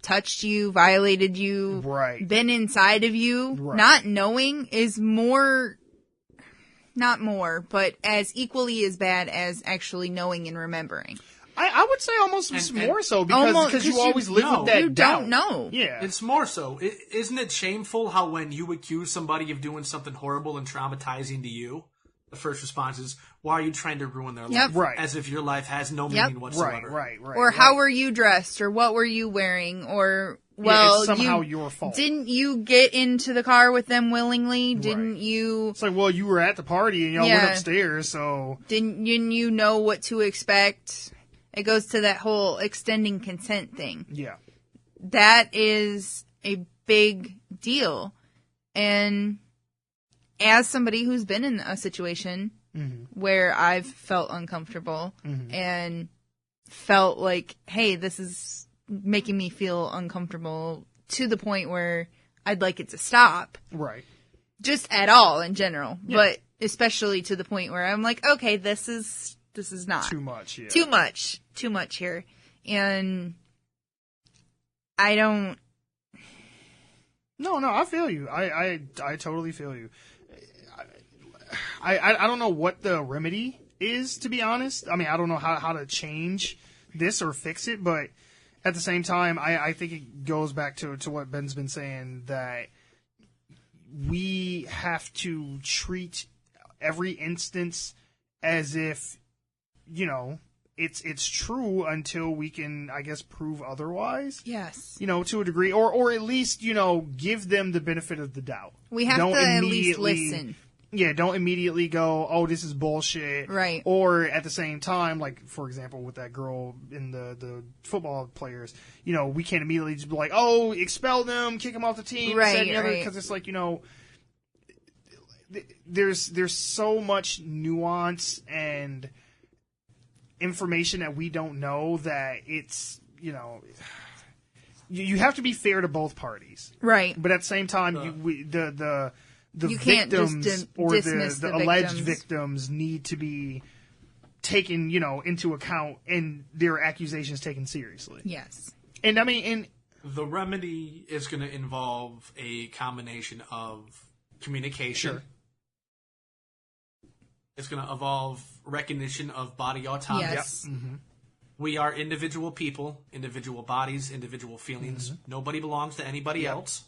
touched you, violated you, right, been inside of you. Right. Not knowing is not more, but as equally as bad as actually knowing and remembering. I would say almost more so because you always live with that you doubt. Don't know. Yeah. It's more so. Isn't it shameful how when you accuse somebody of doing something horrible and traumatizing to you, the first response is, why are you trying to ruin their life? Right. As if your life has no meaning whatsoever. Right. Or how were you dressed? Or what were you wearing? Or, it's somehow your fault. Didn't you get into the car with them willingly? Didn't you... It's like, well, you were at the party and y'all went upstairs, so... Didn't you know what to expect? It goes to that whole extending consent thing. Yeah. That is a big deal. And as somebody who's been in a situation where I've felt uncomfortable and felt like, hey, this is making me feel uncomfortable to the point where I'd like it to stop. Right. Just at all in general. Yeah. But especially to the point where I'm like, okay, this is not. Too much, yeah. Too much here. And I don't... No, I feel you. I totally feel you. I don't know what the remedy is, to be honest. I mean, I don't know how to change this or fix it, but at the same time, I think it goes back to what Ben's been saying, that we have to treat every instance as if, it's true until we can, I guess, prove otherwise. Yes. To a degree, or at least, give them the benefit of the doubt. We have to at least listen. Yeah, don't immediately go, oh, this is bullshit. Right. Or at the same time, like, for example, with that girl in the football players, we can't immediately just be like, oh, expel them, kick them off the team, right? Because it's like, there's so much nuance and information that we don't know that it's, you have to be fair to both parties. Right. But at the same time, the you victims or the alleged victims need to be taken, into account and their accusations taken seriously. Yes. And I mean, the remedy is going to involve a combination of communication. Sure. It's going to involve recognition of body autonomy. Yes. Yep. Mm-hmm. We are individual people, individual bodies, individual feelings. Nobody belongs to anybody else.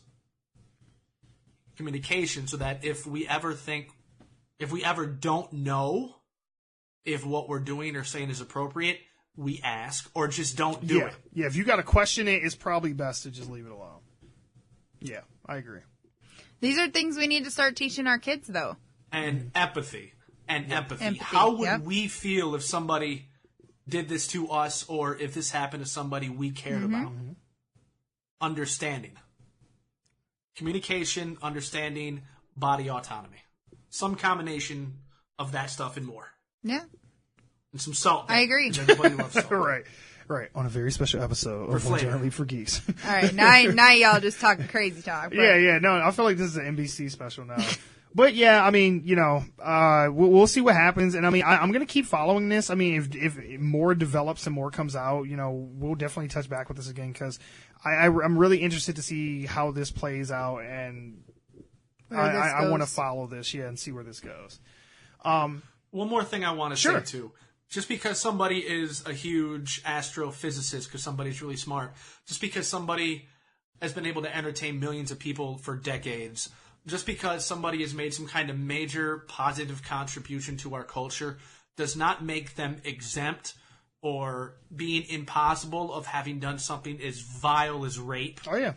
Communication, so that if we ever don't know if what we're doing or saying is appropriate, we ask, or just don't do it. Yeah, if you got to question it, it's probably best to just leave it alone. Yeah, I agree. These are things we need to start teaching our kids, though. And empathy. How would we feel if somebody did this to us, or if this happened to somebody we cared about? Understanding. Communication, understanding, body autonomy. Some combination of that stuff and more. Yeah. And some salt. I agree. Everybody loves salt. Right. On a very special episode of One Giant Leap for Geeks. All right. Now y'all just talking crazy talk. But... Yeah. No, I feel like this is an NBC special now. But yeah, I mean, we'll see what happens. And I mean, I'm going to keep following this. I mean, if more develops and more comes out, we'll definitely touch back with this again, because I'm really interested to see how this plays out, and I want to follow this, and see where this goes. One more thing I want to say, too. Just because somebody is a huge astrophysicist, because somebody's really smart, just because somebody has been able to entertain millions of people for decades, just because somebody has made some kind of major positive contribution to our culture, does not make them exempt or being impossible of having done something as vile as rape. Oh, yeah.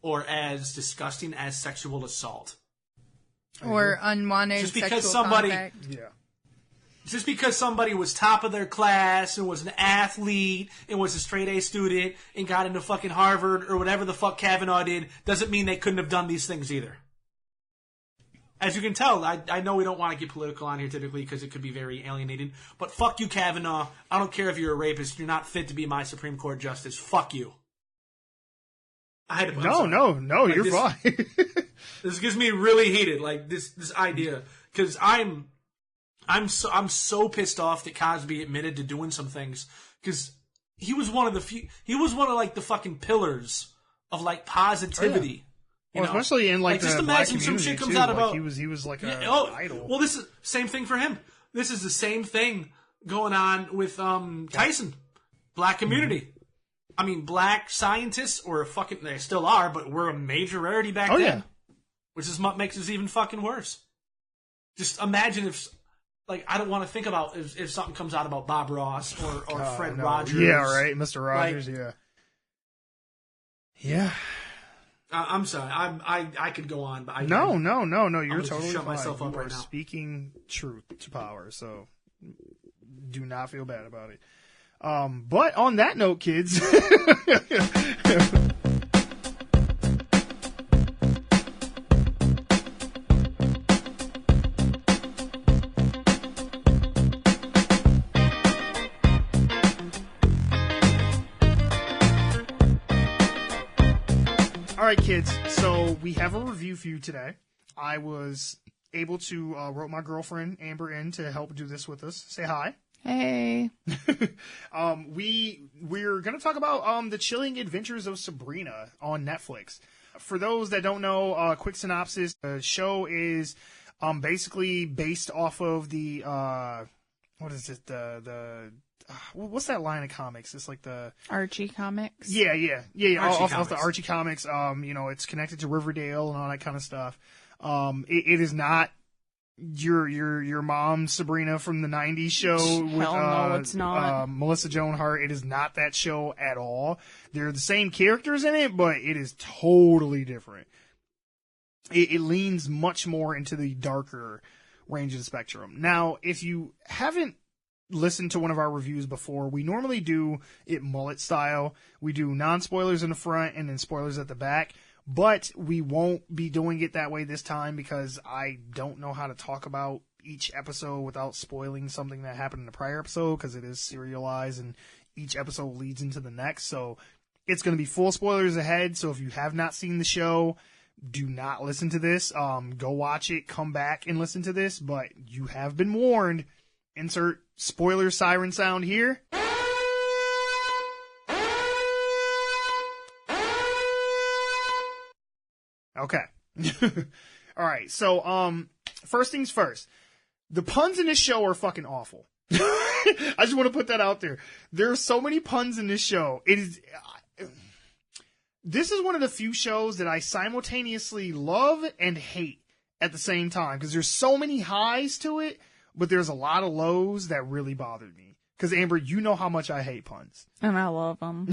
Or as disgusting as sexual assault. Or unwanted Just sexual because somebody- contact. Yeah. Just because somebody was top of their class and was an athlete and was a straight A student and got into fucking Harvard or whatever the fuck Kavanaugh did doesn't mean they couldn't have done these things either. As you can tell, I know we don't want to get political on here typically because it could be very alienating, but fuck you, Kavanaugh. I don't care if you're a rapist. You're not fit to be my Supreme Court justice. Fuck you. I had to, No, Like you're this- fine. This gets me really heated, like this idea, because I'm so pissed off that Cosby admitted to doing some things, because he was one of like the fucking pillars of like positivity. You know? Especially in like just the black imagine some community shit comes too. out Like, about he was like an idol. Well, this is same thing for him. This is the same thing going on with Tyson, black community. I mean, black scientists were they still are, but we're a major rarity back then. Yeah. Which is what makes us even fucking worse. Just imagine if, like, I don't want to think about if something comes out about Bob Ross or Fred Rogers. Yeah, right, Mr. Rogers. Like, yeah. Yeah. I'm sorry. I could go on, but No. You're gonna totally shut fine. myself up You are right now. speaking truth to power, so do not feel bad about it. But on that note, kids. All right, kids. So we have a review for you today. I was able to rope my girlfriend Amber in to help do this with us. Say hi. Hey. We're going to talk about the chilling adventures of Sabrina on Netflix. For those that don't know, quick synopsis: the show is basically based off of the what is it? What's that line of comics? It's like the Archie comics. Yeah. Archie Off the comics. Archie comics. It's connected to Riverdale and all that kind of stuff. It is not your mom Sabrina from the '90s show with Hell no, it's not. Melissa Joan Hart. It is not that show at all. They're the same characters in it, but it is totally different. It leans much more into the darker range of the spectrum. Now, if you haven't listened to one of our reviews before, we normally do it mullet style. We do non-spoilers in the front and then spoilers at the back. But we won't be doing it that way this time because I don't know how to talk about each episode without spoiling something that happened in the prior episode because it is serialized and each episode leads into the next. So it's going to be full spoilers ahead. So if you have not seen the show, do not listen to this. Go watch it, come back and listen to this. But you have been warned. Insert spoiler siren sound here. Okay. All right. So, first things first. The puns in this show are fucking awful. I just want to put that out there. There are so many puns in this show. This is one of the few shows that I simultaneously love and hate at the same time because there's so many highs to it, but there's a lot of lows that really bothered me. Because, Amber, you know how much I hate puns. And I love them.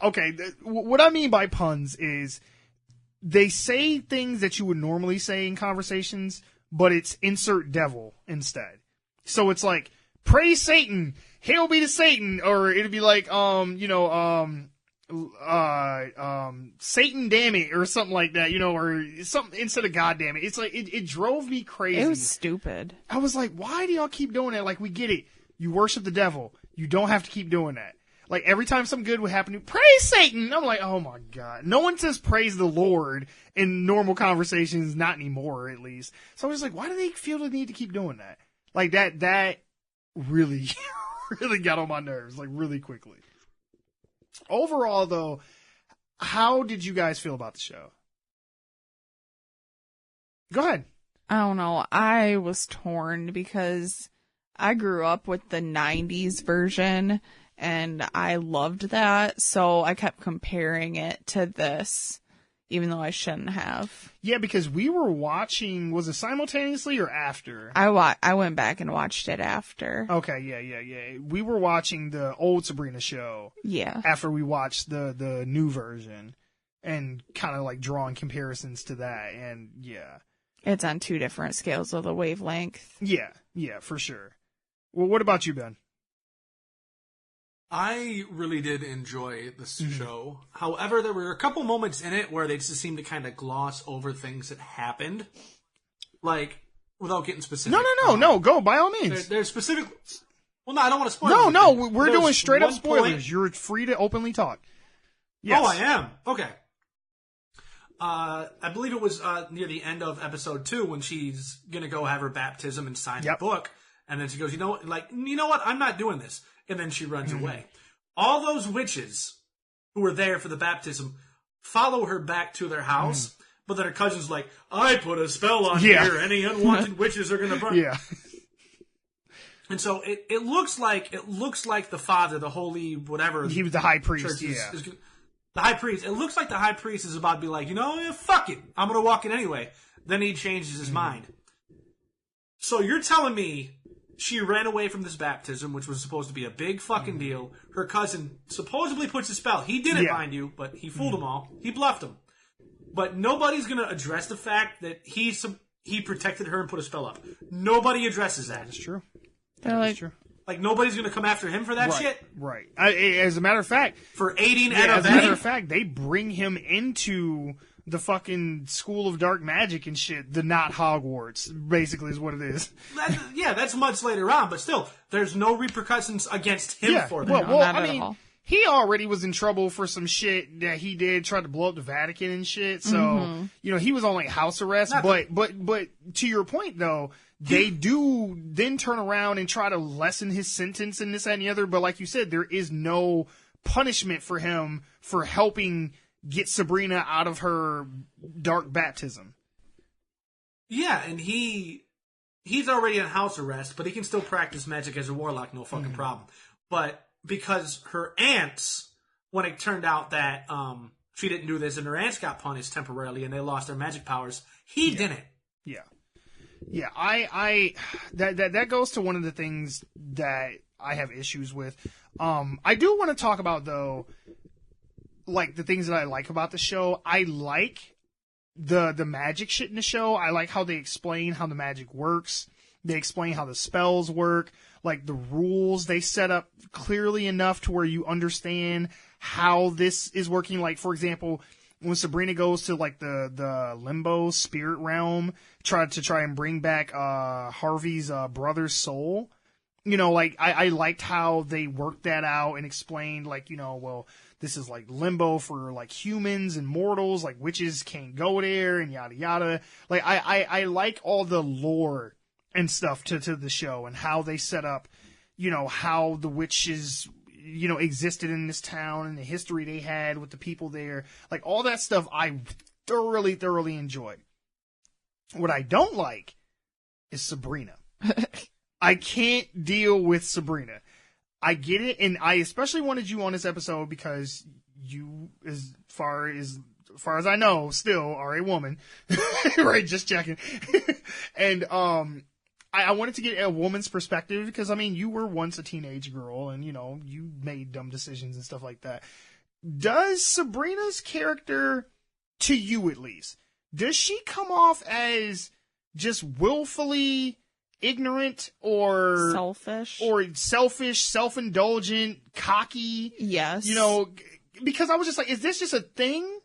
Okay. What I mean by puns is they say things that you would normally say in conversations, but it's insert devil instead. So it's like, praise Satan, hail be to Satan, or it'd be like, Satan damn it, or something like that, or something instead of God damn it. It's like, it drove me crazy. It was stupid. I was like, why do y'all keep doing that? Like, we get it. You worship the devil. You don't have to keep doing that. Like, every time something good would happen, praise Satan! I'm like, oh my god. No one says praise the Lord in normal conversations, not anymore, at least. So I was like, why do they feel the need to keep doing that? Like, that really, really got on my nerves, like, really quickly. Overall, though, how did you guys feel about the show? Go ahead. I don't know. I was torn because I grew up with the 90s version and I loved that. So I kept comparing it to this, even though I shouldn't have. Yeah, because we were watching, was it simultaneously or after? I went back and watched it after. Okay, yeah. We were watching the old Sabrina show. Yeah. After we watched the new version and kind of like drawing comparisons to that. And yeah. It's on two different scales of the wavelength. Yeah, for sure. Well, what about you, Ben? I really did enjoy this show. However, there were a couple moments in it where they just seemed to kind of gloss over things that happened. Like, without getting specific. No, go, by all means. There's specific... Well, no, I don't want to spoil it. No, we're doing straight up spoilers. Point... You're free to openly talk. Yes. Oh, I am? Okay. I believe it was near the end of episode 2 when she's going to go have her baptism and sign the book. And then she goes, you know what? I'm not doing this. And then she runs away. All those witches who were there for the baptism follow her back to their house. But then her cousin's like, I put a spell on here. Any unwanted witches are going to burn. Yeah. And so it looks like the father, the holy whatever. He was the high priest. The high priest. It looks like the high priest is about to be like, fuck it. I'm going to walk in anyway. Then he changes his mind. So you're telling me she ran away from this baptism, which was supposed to be a big fucking deal. Her cousin supposedly puts a spell. He didn't, mind you, but he fooled them all. He bluffed them. But nobody's going to address the fact that he protected her and put a spell up. Nobody addresses that. That's true. They're like nobody's going to come after him for that shit? Right. As a matter of fact... For aiding and abetting? As a matter of fact, they bring him into the fucking School of Dark Magic and shit. The not Hogwarts, basically, is what it is. That's much later on, but still, there's no repercussions against him for that. Well, I mean, he already was in trouble for some shit that he did, tried to blow up the Vatican and shit. So, he was on like house arrest. But to your point, though, they do then turn around and try to lessen his sentence and this, that, and the other. But like you said, there is no punishment for him for helping get Sabrina out of her dark baptism. Yeah, and he's already on house arrest, but he can still practice magic as a warlock, no fucking problem. But because her aunts, when it turned out that she didn't do this and her aunts got punished temporarily and they lost their magic powers, he didn't. Yeah, that goes to one of the things that I have issues with. I do want to talk about, though, like the things that I like about the show. I like the magic shit in the show. I like how they explain how the magic works. They explain how the spells work, like the rules they set up clearly enough to where you understand how this is working. Like, for example, when Sabrina goes to like the limbo spirit realm, try and bring back Harvey's brother's soul. Like I liked how they worked that out and explained like, well, this is like limbo for like humans and mortals, like witches can't go there and yada yada. Like I like all the lore and stuff to the show and how they set up, how the witches existed in this town and the history they had with the people there. Like, all that stuff I thoroughly, thoroughly enjoyed. What I don't like is Sabrina. I can't deal with Sabrina. I get it, and I especially wanted you on this episode because you, as far as I know, still are a woman. Right, just checking. And, I wanted to get a woman's perspective because, I mean, you were once a teenage girl and, you made dumb decisions and stuff like that. Does Sabrina's character, to you at least, does she come off as just willfully ignorant or selfish, self-indulgent, cocky? Yes. Because I was just like, is this just a thing?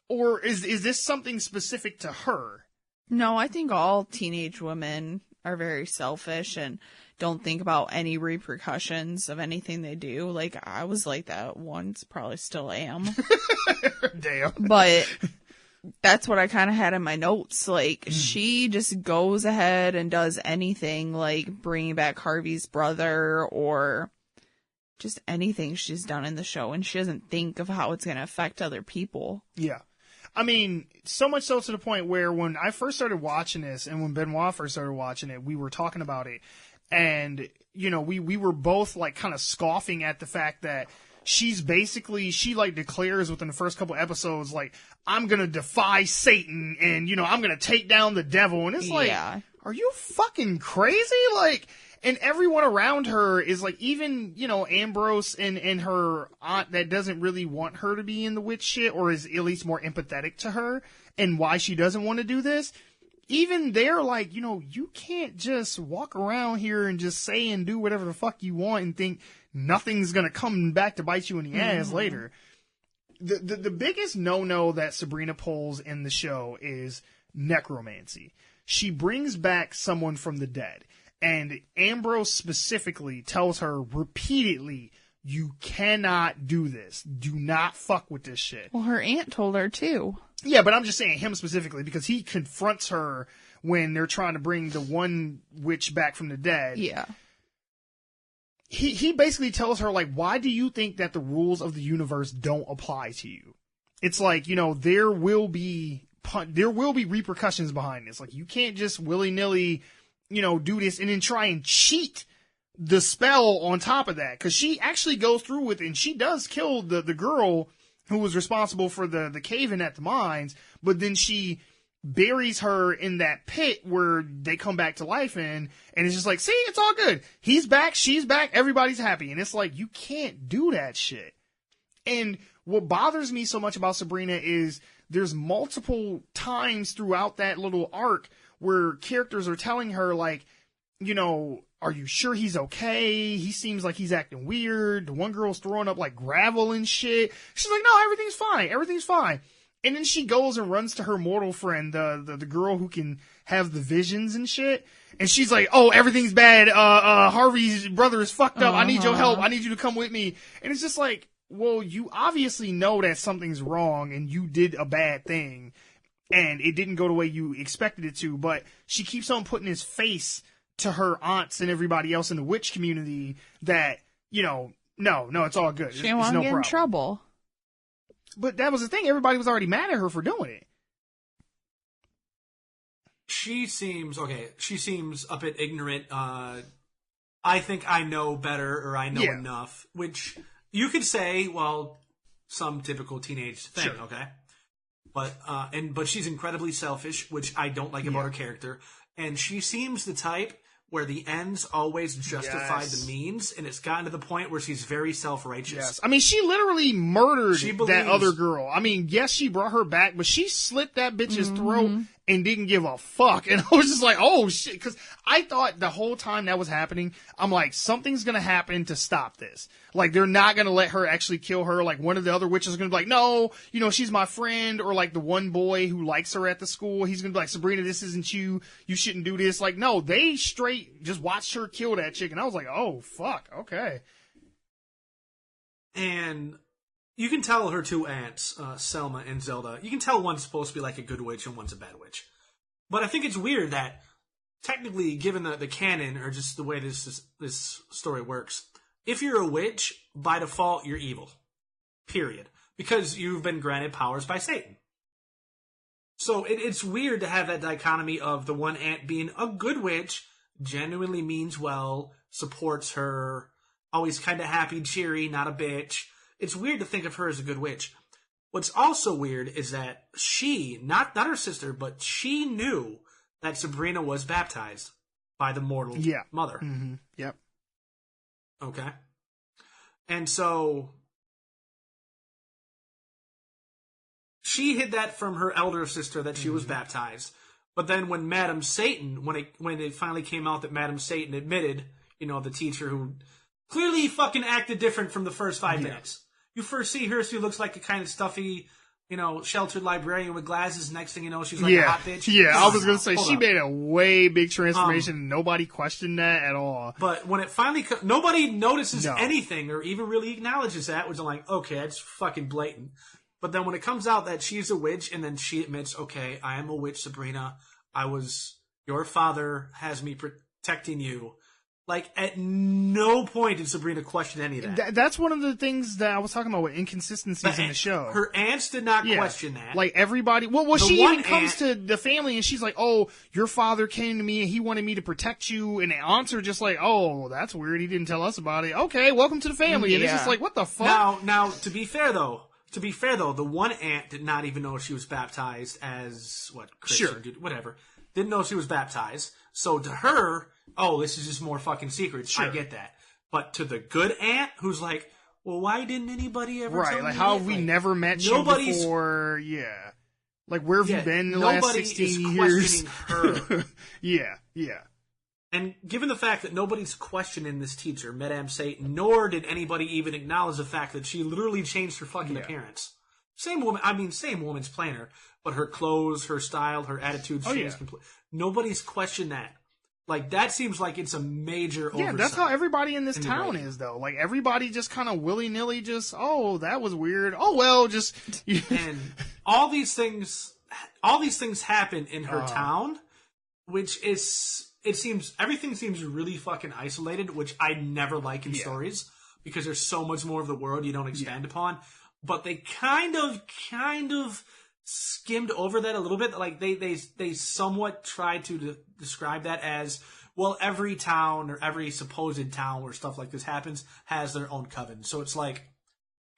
Or is this something specific to her? No, I think all teenage women are very selfish and don't think about any repercussions of anything they do. Like, I was like that once, probably still am. Damn. But that's what I kind of had in my notes. Like, she just goes ahead and does anything, like bringing back Harvey's brother or just anything she's done in the show. And she doesn't think of how it's going to affect other people. Yeah. I mean, so much so to the point where when I first started watching this and when Benoit first started watching it, we were talking about it. And, we were both like kind of scoffing at the fact that she like declares within the first couple episodes, like, I'm going to defy Satan and, I'm going to take down the devil. And it's like, are you fucking crazy? Like, and everyone around her is like, even, Ambrose and her aunt that doesn't really want her to be in the witch shit or is at least more empathetic to her and why she doesn't want to do this. even they're like, you can't just walk around here and just say and do whatever the fuck you want and think nothing's going to come back to bite you in the ass later. The biggest no-no that Sabrina pulls in the show is necromancy. She brings back someone from the dead. And Ambrose specifically tells her repeatedly, you cannot do this. Do not fuck with this shit. Well, her aunt told her too. Yeah, but I'm just saying him specifically because he confronts her when they're trying to bring the one witch back from the dead. Yeah. He basically tells her, like, why do you think that the rules of the universe don't apply to you? It's like, there will be repercussions behind this. Like, you can't just willy-nilly, do this and then try and cheat the spell on top of that. Because she actually goes through with it, and she does kill the girl who was responsible for the cave-in at the mines, but then she buries her in that pit where they come back to life in, and it's just like, see, it's all good. He's back, she's back, everybody's happy. And it's like, you can't do that shit. And what bothers me so much about Sabrina is there's multiple times throughout that little arc where characters are telling her, like, are you sure he's okay? He seems like he's acting weird. The one girl's throwing up, like, gravel and shit. She's like, no, everything's fine. Everything's fine. And then she goes and runs to her mortal friend, the girl who can have the visions and shit. And she's like, oh, everything's bad. Harvey's brother is fucked up. I need your help. I need you to come with me. And it's just like, well, you obviously know that something's wrong and you did a bad thing and it didn't go the way you expected it to. But she keeps on putting his face to her aunts and everybody else in the witch community that, no, it's all good. She didn't want to get in trouble. But that was the thing. Everybody was already mad at her for doing it. She seems a bit ignorant. I think I know better or I know enough, which you could say, well, some typical teenage thing, sure. Okay? But she's incredibly selfish, which I don't like about her character. And she seems the type where the ends always justify the means, and it's gotten to the point where she's very self-righteous. Yes. I mean, she literally murdered that other girl. I mean, yes, she brought her back, but she slit that bitch's throat and didn't give a fuck. And I was just like, oh, shit. Because I thought the whole time that was happening, I'm like, something's going to happen to stop this. Like, they're not going to let her actually kill her. Like, one of the other witches is going to be like, no, she's my friend. Or like the one boy who likes her at the school, he's going to be like, Sabrina, this isn't you. You shouldn't do this. Like, no, they straight just watched her kill that chick. And I was like, oh, fuck. Okay. And you can tell her two aunts, Selma and Zelda, you can tell one's supposed to be like a good witch and one's a bad witch. But I think it's weird that, technically, given the canon, or just the way this story works, if you're a witch, by default, you're evil. Period. Because you've been granted powers by Satan. So it's weird to have that dichotomy of the one aunt being a good witch, genuinely means well, supports her, always kind of happy, cheery, not a bitch. It's weird to think of her as a good witch. What's also weird is that she, not her sister, but she knew that Sabrina was baptized by the mortal mother. Mm-hmm. Yep. Okay. And so she hid that from her elder sister that she was baptized. But then when Madam Satan, when it finally came out that Madam Satan admitted, the teacher who clearly fucking acted different from the first 5 minutes. You first see her, she looks like a kind of stuffy, sheltered librarian with glasses. Next thing you know, she's like a hot bitch. Yeah, I was going to say, she made a way big transformation. And nobody questioned that at all. But when it finally nobody notices anything or even really acknowledges that, which I'm like, okay, that's fucking blatant. But then when it comes out that she's a witch, and then she admits, okay, I am a witch, Sabrina. Your father has me protecting you. Like, at no point did Sabrina question any of that. That's one of the things that I was talking about with inconsistencies in the show. Her aunts did not question that. Like, everybody... Well, she even comes to the family and she's like, oh, your father came to me and he wanted me to protect you. And the aunts are just like, oh, that's weird. He didn't tell us about it. Okay, welcome to the family. And it's just like, what the fuck? Now, to be fair, though, the one aunt did not even know she was baptized as, Christian, whatever. Didn't know she was baptized. So to her, oh, this is just more fucking secrets. Sure. I get that. But to the good aunt, who's like, well, why didn't anybody ever tell me? Right, like, how have we never met you before? Yeah. Like, where have you been in the last 16 years? Nobody is questioning her. Yeah. And given the fact that nobody's questioning this teacher, Madame Satan, nor did anybody even acknowledge the fact that she literally changed her fucking appearance. Same woman's playing her, but her clothes, her style, her attitudes changed completely. Nobody's questioned that. Like, that seems like it's a major oversight. Yeah, that's how everybody in this town is, though. Like, everybody just kind of willy-nilly just, oh, that was weird. Oh, well, just... And all these things happen in her town, which is... everything seems really fucking isolated, which I never like in stories, because there's so much more of the world you don't expand upon. But they kind of skimmed over that a little bit. Like, they somewhat tried to describe that as, well, every town or every supposed town where stuff like this happens has their own coven. So it's like,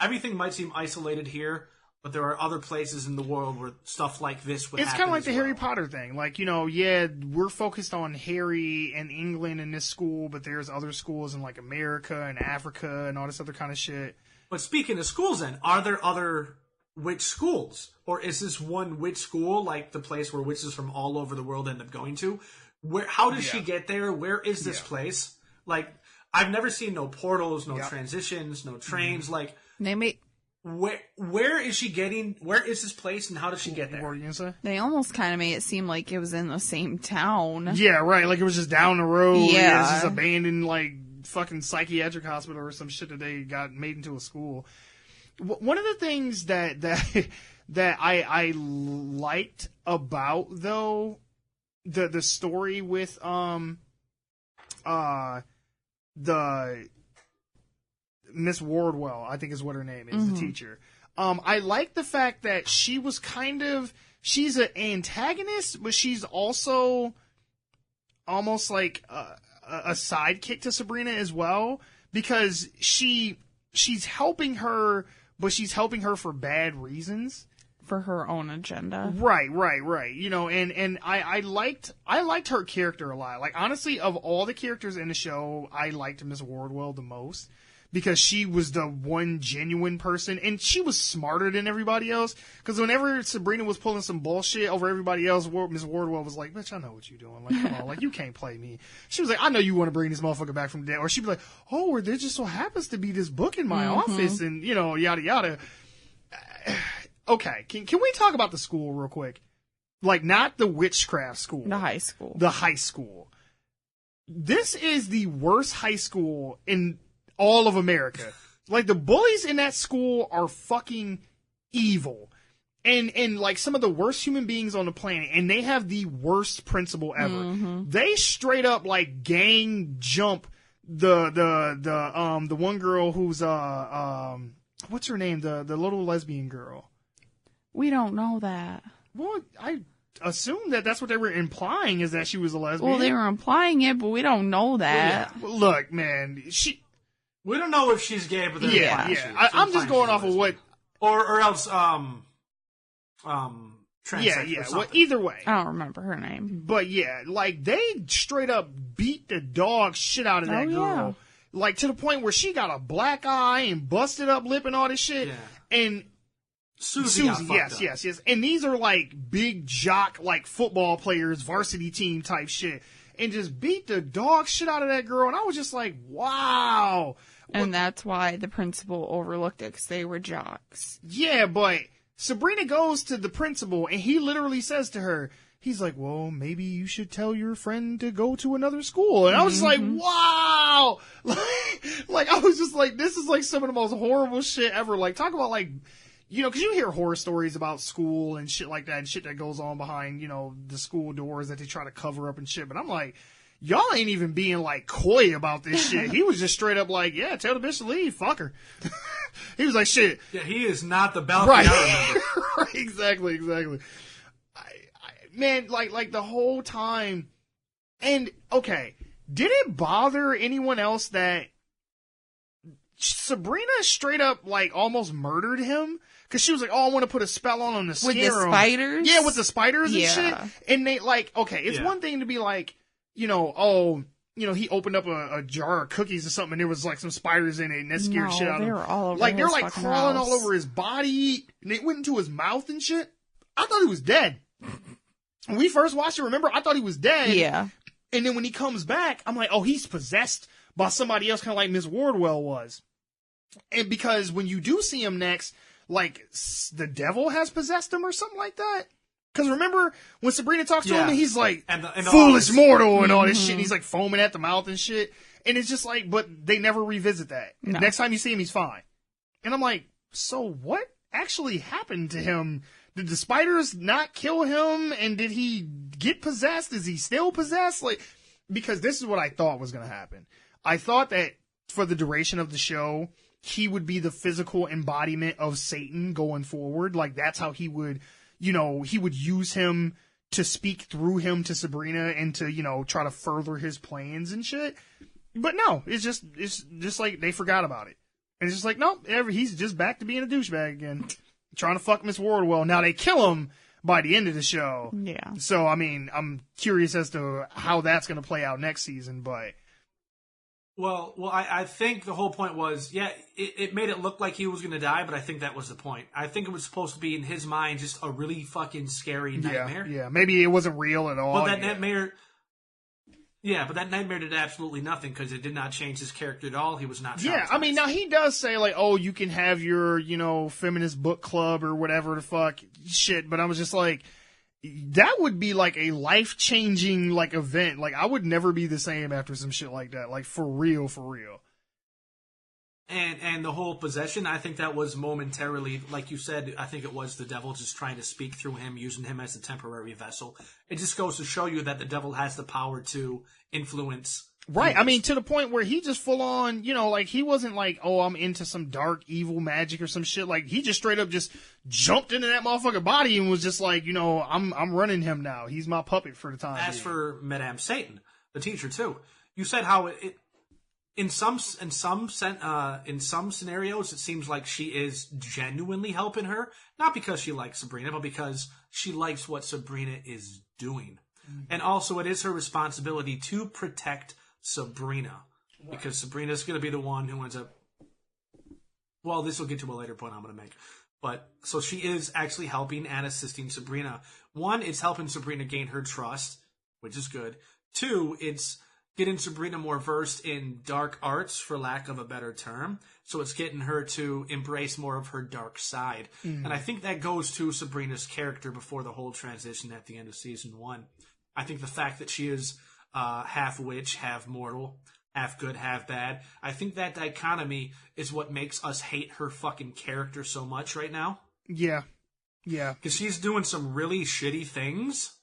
everything might seem isolated here, but there are other places in the world where stuff like this would happen. It's kind of like the Harry Potter thing. Like, we're focused on Harry and England in this school, but there's other schools in, like, America and Africa and all this other kind of shit. But speaking of schools then, are there other witch schools? Or is this one witch school, like the place where witches from all over the world end up going to? How does she get there? Where is this place? Like, I've never seen no portals, no transitions, no trains. Like, where is she getting? Where is this place, and how does she get there? What were you gonna say? They almost kind of made it seem like it was in the same town. Yeah, right. Like, it was just down the road. Yeah. It's just abandoned, like, fucking psychiatric hospital or some shit that they got made into a school. One of the things that I liked about, though, the story with the Miss Wardwell, I think is what her name is, the teacher. I like the fact that she was she's an antagonist, but she's also almost like a sidekick to Sabrina as well, because she's helping her, but she's helping her for bad reasons. For her own agenda. Right. And I liked her character a lot. Like, honestly, of all the characters in the show, I liked Miss Wardwell the most, because she was the one genuine person, and she was smarter than everybody else. Because whenever Sabrina was pulling some bullshit over everybody else, Miss Wardwell was like, "Bitch, I know what you're doing. Like, come on, like, you can't play me." She was like, "I know you want to bring this motherfucker back from the dead." Or she'd be like, "Oh, or there just so happens to be this book in my office," and yada yada. Okay, can we talk about the school real quick? Like, not the witchcraft school. The high school. The high school. This is the worst high school in all of America. Like, the bullies in that school are fucking evil. And like, some of the worst human beings on the planet. And they have the worst principal ever. They straight up, like, gang jump the one girl who's, what's her name? The little lesbian girl. We don't know that. Well, I assume that's what they were implying, is that she was a lesbian. Well, they were implying it, but we don't know that. Well, yeah. Look, man, we don't know if she's gay, but yeah. I'm just going off of what, or else transsexual. Yeah. Well, either way, I don't remember her name. But yeah, like, they straight up beat the dog shit out of that girl. Yeah. Like, to the point where she got a black eye and busted up lip and all this shit. Yeah. And Susie yes. And these are like big jock, like, football players, varsity team type shit. And just beat the dog shit out of that girl. And I was just like, wow. And that's why the principal overlooked it, because they were jocks. Yeah, but Sabrina goes to the principal, and he literally says to her, he's like, well, maybe you should tell your friend to go to another school. And I was just like, wow. Like, I was just like, this is like some of the most horrible shit ever. Like, talk about, like, because you hear horror stories about school and shit like that, and shit that goes on behind, the school doors that they try to cover up and shit. But I'm like, y'all ain't even being, like, coy about this shit. He was just straight up like, yeah, tell the bitch to leave. Fuck her. He was like, shit. Yeah, he is not the balcony I remember. Right, exactly. Man, like the whole time. And, okay, did it bother anyone else that Sabrina straight up, like, almost murdered him? Because she was like, oh, I want to put a spell on him to scare him. With the spiders? Yeah, with the spiders and shit. And they, like, okay, it's one thing to be like, he opened up a jar of cookies or something, and there was, like, some spiders in it, and that scared shit out of him. They were all over Like, they're, like, crawling house. all over his body, and they went into his mouth and shit. I thought he was dead. When we first watched it, remember, I thought he was dead. Yeah. And then when he comes back, I'm like, oh, he's possessed by somebody else, kind of like Miss Wardwell was. And because when you do see him next, like, the devil has possessed him or something like that. Because remember when Sabrina talks to him and he's like, and foolish mortal and all this shit, and he's like foaming at the mouth and shit. And it's just like, but they never revisit that. No. Next time you see him, he's fine. And I'm like, so what actually happened to him? Did the spiders not kill him? And did he get possessed? Is he still possessed? Like, because this is what I thought was going to happen. I thought that for the duration of the show, he would be the physical embodiment of Satan going forward. Like, that's how he would, you know, he would use him to speak through him to Sabrina and to, you know, try to further his plans and shit. But no, it's just like they forgot about it. And it's just like, nope, he's just back to being a douchebag again. Trying to fuck Miss Wardwell. Now they kill him by the end of the show. Yeah. So, I mean, I'm curious as to how that's going to play out next season, but... Well, I think the whole point was, yeah, it made it look like he was going to die, but I think that was the point. I think it was supposed to be, in his mind, just a really fucking scary nightmare. Yeah, maybe it wasn't real at all. But that nightmare... Yeah, but that nightmare did absolutely nothing because it did not change his character at all. He was not traumatized. Yeah, I mean, now he does say, like, oh, you can have your, you know, feminist book club or whatever the fuck shit, but I was just like, that would be like a life-changing, like, event. Like, I would never be the same after some shit like that. Like, for real, for real. And the whole possession, I think that was momentarily, like you said, I think it was the devil just trying to speak through him, using him as a temporary vessel. It just goes to show you that the devil has the power to influence. Right. humans. I mean, to the point where he just full on, you know, like, he wasn't like, oh, I'm into some dark, evil magic or some shit. Like, he just straight up just jumped into that motherfucking body and was just like, you know, I'm running him now. He's my puppet for the time. As for Madame Satan, the teacher too, you said how it in some scenarios, it seems like she is genuinely helping her, not because she likes Sabrina, but because she likes what Sabrina is doing. Mm-hmm. And also, it is her responsibility to protect Sabrina, because Sabrina's going to be the one who ends up... Well, this will get to a later point I'm going to make. But, so she is actually helping and assisting Sabrina. One, it's helping Sabrina gain her trust, which is good. Two, it's getting Sabrina more versed in dark arts, for lack of a better term. So it's getting her to embrace more of her dark side. Mm. And I think that goes to Sabrina's character before the whole transition at the end of season 1. I think the fact that she is half witch, half mortal, half good, half bad, I think that dichotomy is what makes us hate her fucking character so much right now. Yeah. Yeah. Because she's doing some really shitty things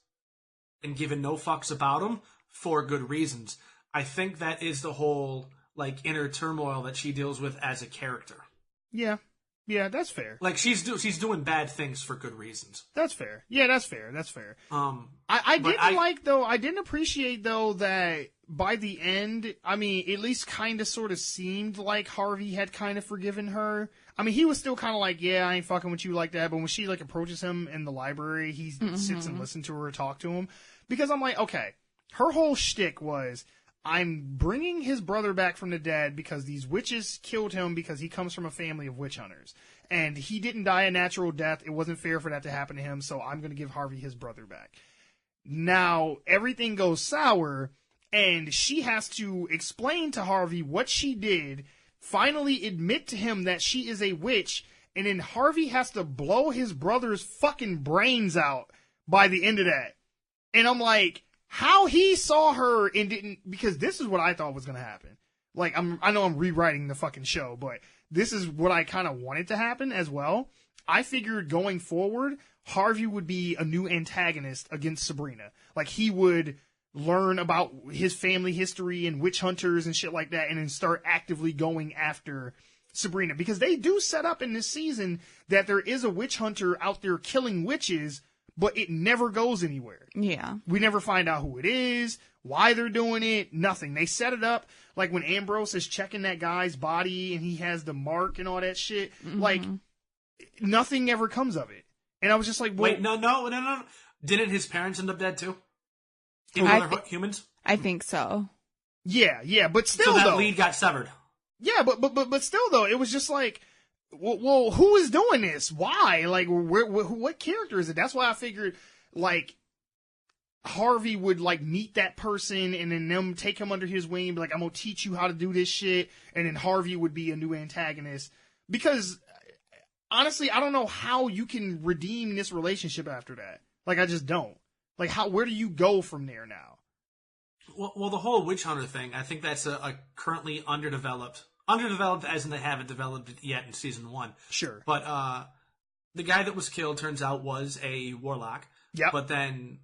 and giving no fucks about them for good reasons. I think that is the whole, like, inner turmoil that she deals with as a character. Yeah. Yeah, that's fair. Like, she's doing bad things for good reasons. That's fair. Yeah, that's fair. That's fair. I didn't appreciate, though, that by the end, I mean, at least kind of sort of seemed like Harvey had kind of forgiven her. I mean, he was still kind of like, yeah, I ain't fucking with you like that. But when she, like, approaches him in the library, he sits and listens to her talk to him. Because I'm like, okay, her whole shtick was, I'm bringing his brother back from the dead because these witches killed him because he comes from a family of witch hunters. And he didn't die a natural death. It wasn't fair for that to happen to him, so I'm going to give Harvey his brother back. Now, everything goes sour, and she has to explain to Harvey what she did, finally admit to him that she is a witch, and then Harvey has to blow his brother's fucking brains out by the end of that. And I'm like, how he saw her and didn't, because this is what I thought was going to happen. Like, I know I'm rewriting the fucking show, but this is what I kind of wanted to happen as well. I figured going forward, Harvey would be a new antagonist against Sabrina. Like, he would learn about his family history and witch hunters and shit like that, and then start actively going after Sabrina. Because they do set up in this season that there is a witch hunter out there killing witches, but it never goes anywhere. Yeah. We never find out who it is, why they're doing it, nothing. They set it up, like when Ambrose is checking that guy's body and he has the mark and all that shit. Mm-hmm. Like, nothing ever comes of it. And I was just like, well, wait, no. Didn't his parents end up dead too? Humans? I think so. Yeah, but still, so that though, lead got severed. Yeah, but still, though, it was just like, well, who is doing this? Why? Like, what character is it? That's why I figured, like, Harvey would, like, meet that person and then them take him under his wing and be like, I'm gonna teach you how to do this shit. And then Harvey would be a new antagonist. Because, honestly, I don't know how you can redeem this relationship after that. Like, I just don't. Like, where do you go from there now? Well, the whole witch hunter thing, I think that's a currently underdeveloped as in they haven't developed it yet in season 1. Sure. But the guy that was killed turns out was a warlock. Yep. But then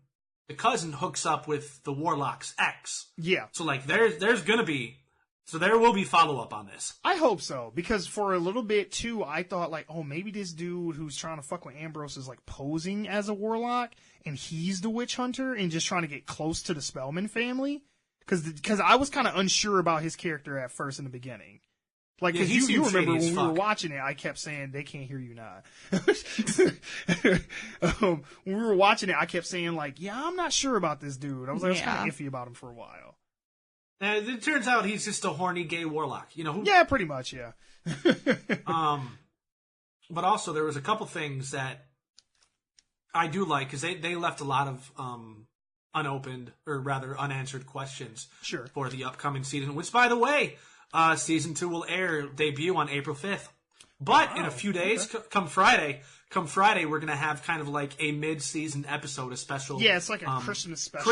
the cousin hooks up with the warlock's ex. Yeah. So like there will be follow up on this. I hope so, because for a little bit too, I thought like, oh, maybe this dude who's trying to fuck with Ambrose is like posing as a warlock, and he's the witch hunter and just trying to get close to the Spellman family. Because I was kind of unsure about his character at first in the beginning. Like, because you remember when we were watching it, I kept saying, they can't hear you now. When we were watching it, I kept saying, like, yeah, I'm not sure about this dude. I was kind of iffy about him for a while. And it turns out he's just a horny gay warlock, you know? Yeah, pretty much, yeah. But also, there was a couple things that I do like, because they left a lot of unopened, or rather unanswered questions for the upcoming season, which, by the way, season 2 will debut on April 5th. But in a few days, come Friday, we're going to have kind of like a mid-season episode, a special. Yeah, it's like a Christmas special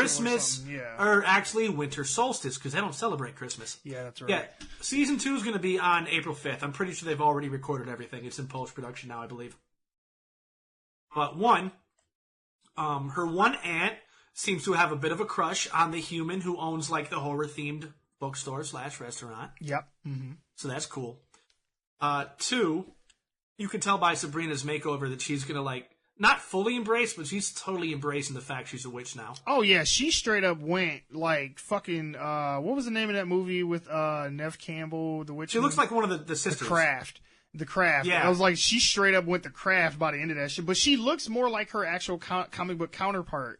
or actually winter solstice, because they don't celebrate Christmas. Yeah, that's right. Yeah, season 2 is going to be on April 5th. I'm pretty sure they've already recorded everything. It's in post-production now, I believe. But her one aunt seems to have a bit of a crush on the human who owns like the horror-themed bookstore / restaurant. Yep. Mm-hmm. So that's cool. 2, you can tell by Sabrina's makeover that she's gonna like not fully embrace, but she's totally embracing the fact she's a witch now. Oh yeah, she straight up went like fucking. What was the name of that movie with Nev Campbell, the witch? She looks like one of the sisters. The Craft. Yeah. I was like, she straight up went the Craft by the end of that shit. But she looks more like her actual comic book counterpart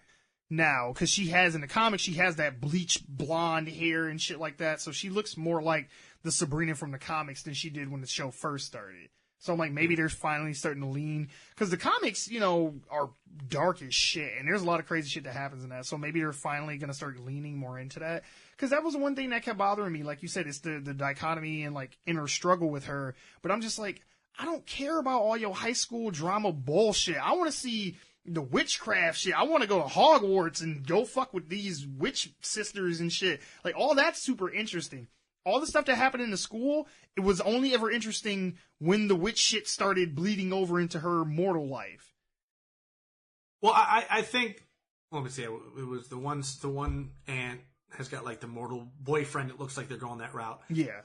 now, because she has in the comics, she has that bleached blonde hair and shit like that. So she looks more like the Sabrina from the comics than she did when the show first started. So I'm like, maybe they're finally starting to lean, because the comics, you know, are dark as shit, and there's a lot of crazy shit that happens in that. So maybe they're finally going to start leaning more into that, because that was the one thing that kept bothering me. Like you said, it's the dichotomy and like inner struggle with her. But I'm just like, I don't care about all your high school drama bullshit. I want to see the witchcraft shit. I want to go to Hogwarts and go fuck with these witch sisters and shit. Like, all that's super interesting. All the stuff that happened in the school, it was only ever interesting when the witch shit started bleeding over into her mortal life. Well, I think, let me see, it was the one aunt has got like the mortal boyfriend. It looks like they're going that route. Yeah.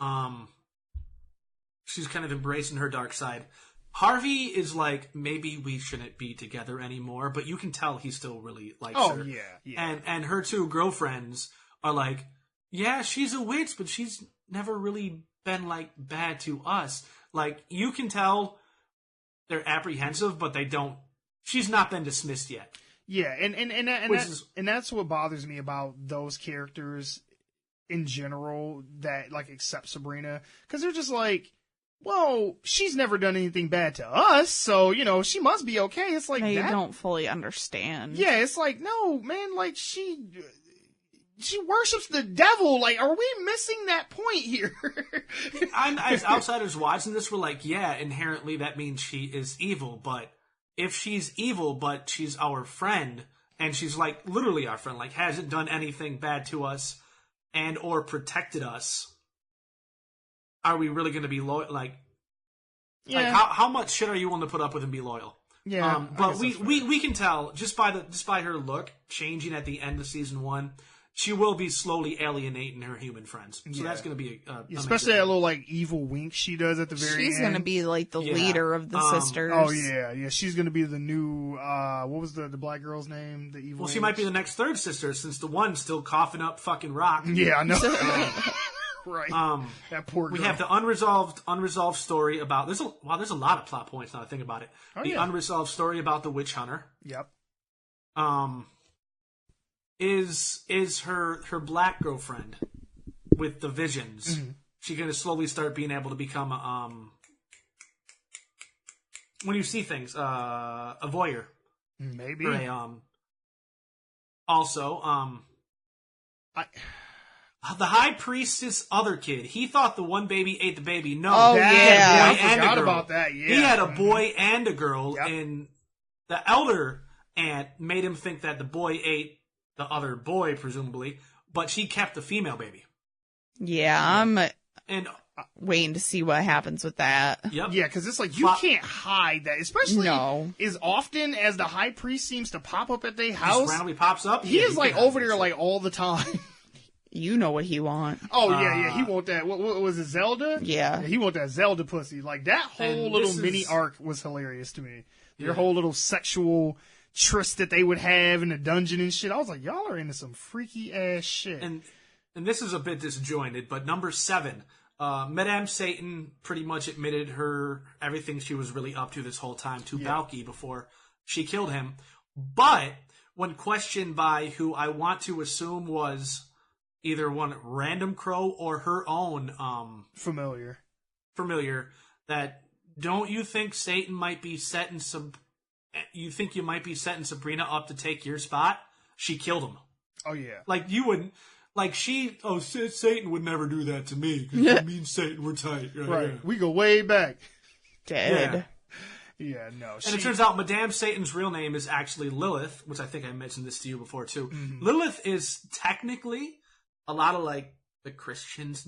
She's kind of embracing her dark side. Harvey is like, maybe we shouldn't be together anymore, but you can tell he still really likes her. Oh, yeah. And her two girlfriends are like, yeah, she's a witch, but she's never really been, like, bad to us. Like, you can tell they're apprehensive, but they don't... She's not been dismissed yet. Yeah, and that's what bothers me about those characters in general that, like, accept Sabrina. Because they're just like, well, she's never done anything bad to us, so, you know, she must be okay. It's like, they don't fully understand. Yeah, it's like, no, man, like, she worships the devil. Like, are we missing that point here? As outsiders watching this, we're like, yeah, inherently that means she is evil. But if she's evil, but she's our friend, and she's like literally our friend, like hasn't done anything bad to us and or protected us, are we really going to be loyal? Like how much shit are you willing to put up with and be loyal? Yeah, but we can tell just by her look changing at the end of season 1. She will be slowly alienating her human friends. So that's going to be especially that little like evil wink she does at the very end. She's going to be like the leader of the sisters. Oh yeah. She's going to be the new what was the black girl's name? The evil. Well, she might be the next third sister since the one's still coughing up fucking rock. Yeah, I know. Right. That poor girl. We have the unresolved story about there's a lot of plot points now I think about it. Unresolved story about the witch hunter. Yep. Is her black girlfriend with the visions? Mm-hmm. She gonna slowly start being able to become when you see things, a voyeur. Maybe. Or also, the high priest's other kid, he thought the one baby ate the baby. No, Oh, he yeah. had a boy I and a forgot girl. about that, yeah. He had a boy and a girl, Yep. and the elder aunt made him think that the boy ate the other boy, presumably, but she kept the female baby. Yeah, I'm And, waiting to see what happens with that. yep. Yeah, because it's like, you can't hide that, especially No. as often as the high priest seems to pop up at their Just house. randomly pops up. He Yeah, is you like can't over hide there it. like all the time. You know what he want. Oh yeah, he want that. What was it, Zelda? Yeah. He want that Zelda pussy. Like that whole And little this mini is- arc was hilarious to me. Their Yeah. whole little sexual tryst that they would have in the dungeon and shit. I was like, y'all are into some freaky ass shit. And this is a bit disjointed, but number 7, Madame Satan pretty much admitted everything she was really up to this whole time to Balky before she killed him. But when questioned by who I want to assume was either one random crow or her own familiar. that don't you think Satan might be setting you think you might be setting Sabrina up to take your spot? She killed him. Oh yeah. Like you wouldn't. Like Satan would never do that to me because me and Satan were tight. Right. Yeah. We go way back. Dead. Yeah, no. And it turns out Madame Satan's real name is actually Lilith, which I think I mentioned this to you before too. Lilith is technically a lot of like the Christians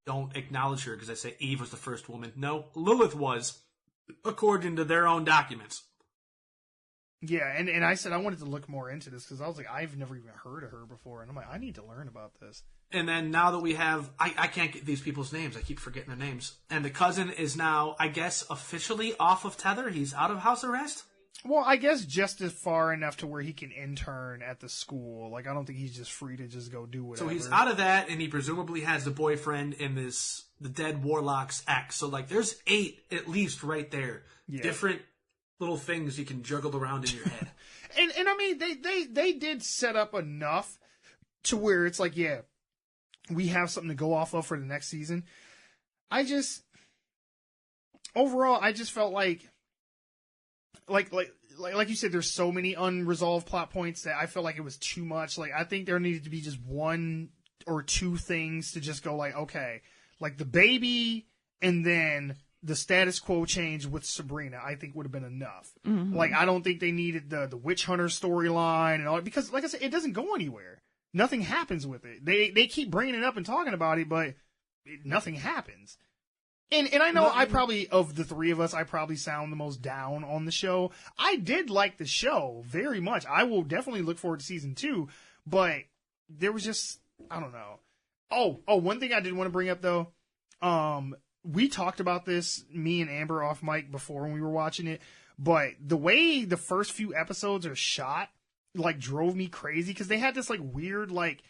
don't acknowledge her because they say Eve was the first woman. No, Lilith was, according to their own documents. Yeah, and I said I wanted to look more into this because I was like, I've never even heard of her before, and I'm like, I need to learn about this. And then now that we have, I can't get these people's names. I keep forgetting their names. And the cousin is now, I guess, officially off of tether. He's out of house arrest. Well, I guess just as far enough to where he can intern at the school. Like, I don't think he's just free to just go do whatever. So he's out of that, and he presumably has the boyfriend in the dead warlock's ex. So like, there's 8 at least right there. Yeah. Different little things you can juggle around in your head. And I mean, they did set up enough to where it's like, yeah, we have something to go off of for the next season. Overall, I just felt like you said, there's so many unresolved plot points that I felt like it was too much. Like, I think there needed to be just 1 or 2 things to just go like, okay, like the baby and then the status quo change with Sabrina, I think would have been enough. Mm-hmm. Like, I don't think they needed the witch hunter storyline and all, because like I said, it doesn't go anywhere. Nothing happens with it. They keep bringing it up and talking about it, but nothing happens. And I know I probably, of the 3 of us, I probably sound the most down on the show. I did like the show very much. I will definitely look forward to season 2, but there was just, I don't know. Oh, one thing I did want to bring up though, we talked about this, me and Amber off mic before when we were watching it, but the way the first few episodes are shot, like, drove me crazy, because they had this, like, weird, like,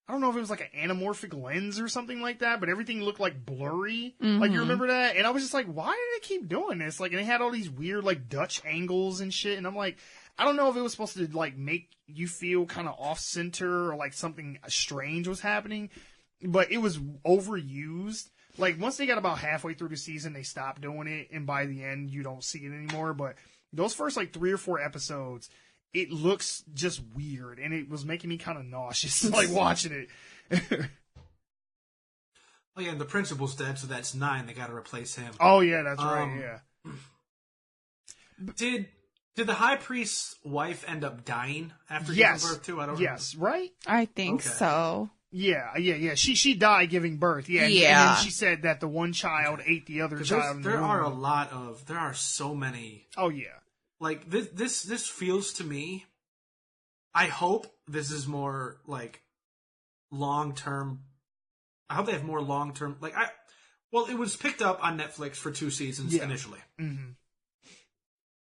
I don't know if it was like an anamorphic lens or something like that, but everything looked like blurry. Like, you remember that? And I was just like, why do they keep doing this? Like, and they had all these weird, like, Dutch angles and shit, and I'm like, I don't know if it was supposed to, like, make you feel kind of off-center or, like, something strange was happening, but it was overused. Like, once they got about halfway through the season, they stopped doing it, and by the end, you don't see it anymore. But those first, like, 3 or 4 episodes, it looks just weird, and it was making me kind of nauseous, like, watching it. Oh yeah, and the principal's dead, so that's 9. They got to replace him. Oh, yeah, that's right, yeah. Did the high priest's wife end up dying after Yes. giving birth too? I don't Yes, right? I think Okay. so. Yeah. She died giving birth, yeah. And Yeah. then she said that the one child ate the other remember. child in the There are womb. there are so many. Oh, yeah. Like this feels to me. I hope this is more like long term. I hope they have more long term. Well, it was picked up on Netflix for 2 seasons initially. Mm-hmm.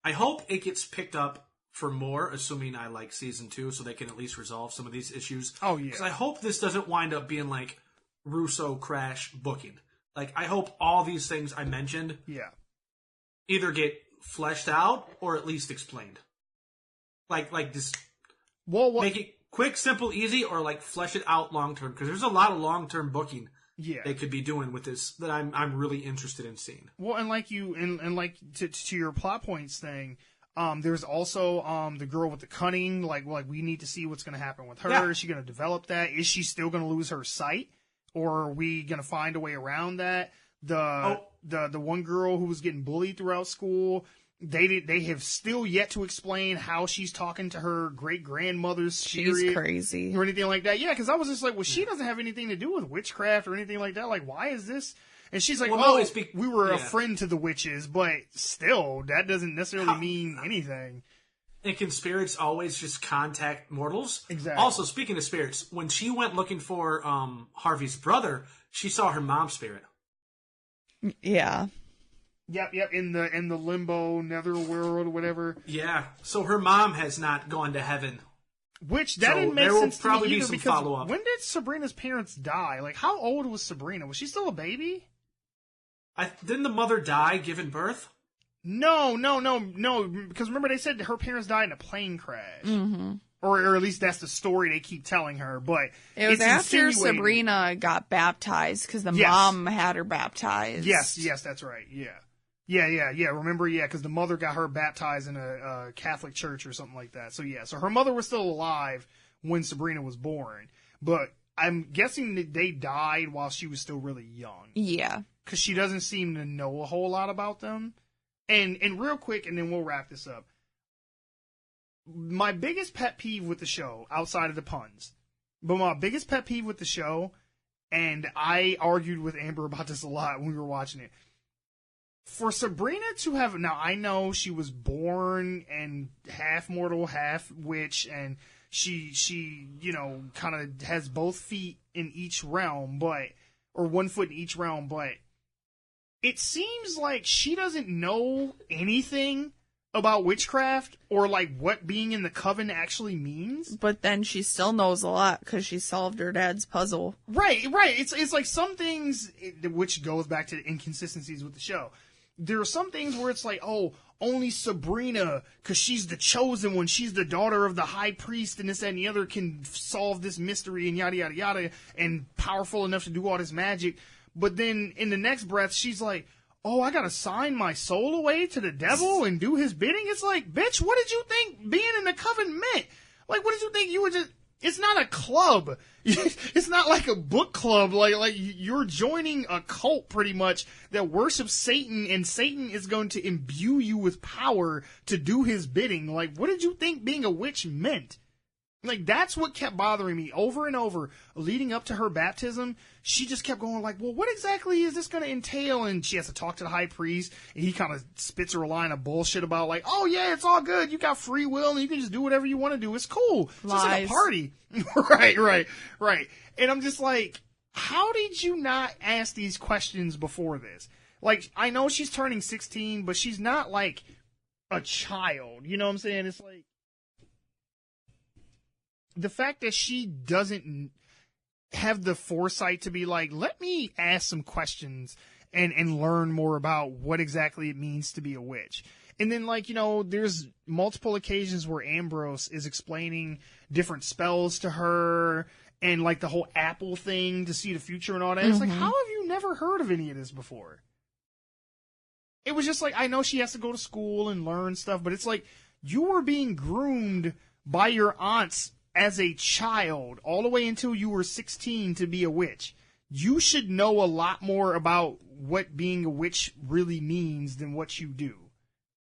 I hope it gets picked up for more, assuming I like season 2, so they can at least resolve some of these issues. Oh, yeah. Because I hope this doesn't wind up being like Russo crash booking. Like, I hope all these things I mentioned Yeah. either get fleshed out or at least explained. Like this, Well, make it quick, simple, easy, or like flesh it out long term. Because there's a lot of long term booking they could be doing with this that I'm really interested in seeing. Well, and like to your plot points thing, there's also the girl with the cunning. Like we need to see what's going to happen with her. Yeah. Is she going to develop that? Is she still going to lose her sight, or are we going to find a way around that? The one girl who was getting bullied throughout school. They have still yet to explain how she's talking to her great grandmother's She's spirit crazy. or anything like that. Yeah, because I was just like, well, she doesn't have anything to do with witchcraft or anything like that. Like, why is this? And she's like, we were a friend to the witches, but still, that doesn't necessarily mean anything. And can spirits always just contact mortals? Exactly. Also, speaking of spirits, when she went looking for Harvey's brother, she saw her mom's spirit. Yeah. Yep. In the limbo netherworld or whatever. Yeah. So her mom has not gone to heaven. Which that didn't make sense to me either. There will probably be some follow-up. When did Sabrina's parents die? Like, how old was Sabrina? Was she still a baby? Didn't the mother die giving birth? No. Because remember they said her parents died in a plane crash. Mm-hmm. Or at least that's the story they keep telling her. But it was it's after insinuated. Sabrina got baptized because the mom had her baptized. Yes, that's right. Yeah. Remember, because the mother got her baptized in a Catholic church or something like that. So her mother was still alive when Sabrina was born. But I'm guessing that they died while she was still really young. Yeah. Because she doesn't seem to know a whole lot about them. And real quick, and then we'll wrap this up. My biggest pet peeve with the show, outside of the puns, but my biggest pet peeve with the show, and I argued with Amber about this a lot when we were watching it, for Sabrina to have, now I know she was born and half mortal, half witch, and she kind of has both feet in each realm, or 1 foot in each realm, but it seems like she doesn't know anything about witchcraft or like what being in the coven actually means. But then she still knows a lot because she solved her dad's puzzle. Right. It's like some things, which goes back to the inconsistencies with the show. There are some things where it's like, oh, only Sabrina, because she's the chosen one, she's the daughter of the high priest and this, that, and the other, can solve this mystery and yada, yada, yada, and powerful enough to do all this magic. But then in the next breath, she's like, oh, I gotta sign my soul away to the devil and do his bidding? It's like, bitch, what did you think being in the coven meant? Like, what did you think you were just... It's not a club. It's not like a book club. Like you're joining a cult pretty much that worships Satan, and Satan is going to imbue you with power to do his bidding. Like, what did you think being a witch meant? Like, that's what kept bothering me over and over leading up to her baptism. She just kept going like, well, what exactly is this going to entail? And she has to talk to the high priest, and he kind of spits her a line of bullshit about like, oh yeah, it's all good. You got free will and you can just do whatever you want to do. It's cool. It's just like a party. Right. And I'm just like, how did you not ask these questions before this? Like, I know she's turning 16, but she's not like a child. You know what I'm saying? It's like, the fact that she doesn't have the foresight to be like, let me ask some questions and learn more about what exactly it means to be a witch. And then, like, there's multiple occasions where Ambrose is explaining different spells to her and, like, the whole apple thing to see the future and all that. Mm-hmm. It's like, how have you never heard of any of this before? It was just like, I know she has to go to school and learn stuff, but it's like, you were being groomed by your aunts as a child all the way until you were 16 to be a witch. You should know a lot more about what being a witch really means than what you do.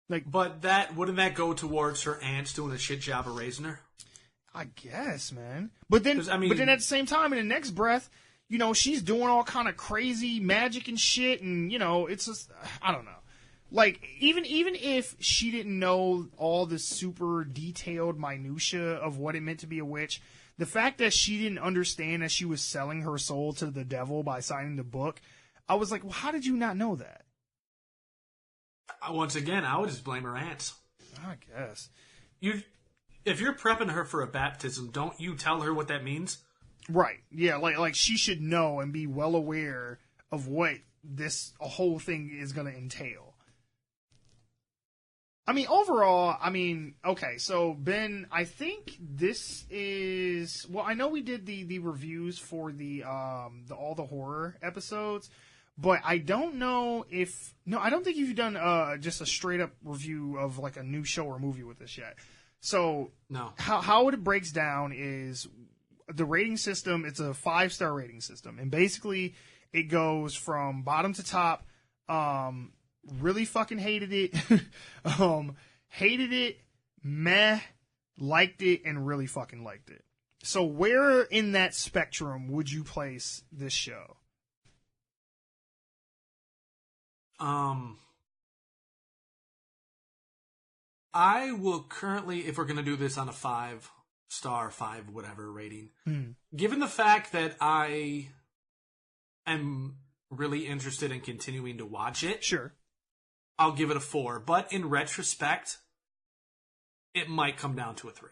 Like, but wouldn't that go towards her aunts doing a shit job of raising her? I guess, man. But then at the same time, in the next breath, she's doing all kind of crazy magic and shit, and it's just, I don't know. Like, even if she didn't know all the super detailed minutia of what it meant to be a witch, the fact that she didn't understand that she was selling her soul to the devil by signing the book, I was like, well, how did you not know that? Once again, I would just blame her aunts. I guess. If you're prepping her for a baptism, don't you tell her what that means? Right. Yeah, like she should know and be well aware of what this whole thing is going to entail. I mean, overall, okay, so Ben, I think this is, well, I know we did the reviews for the all the horror episodes, but I don't know if, no, I don't think you've done just a straight up review of like a new show or movie with us yet. So No. how it breaks down is the rating system. It's a 5-star rating system, and basically it goes from bottom to top. Really fucking hated it, hated it, meh, liked it, and really fucking liked it. So where in that spectrum would you place this show? I will currently, if we're going to do this on a 5-star, 5 whatever rating, given the fact that I am really interested in continuing to watch it, Sure. I'll give it a 4. But in retrospect, it might come down to a 3.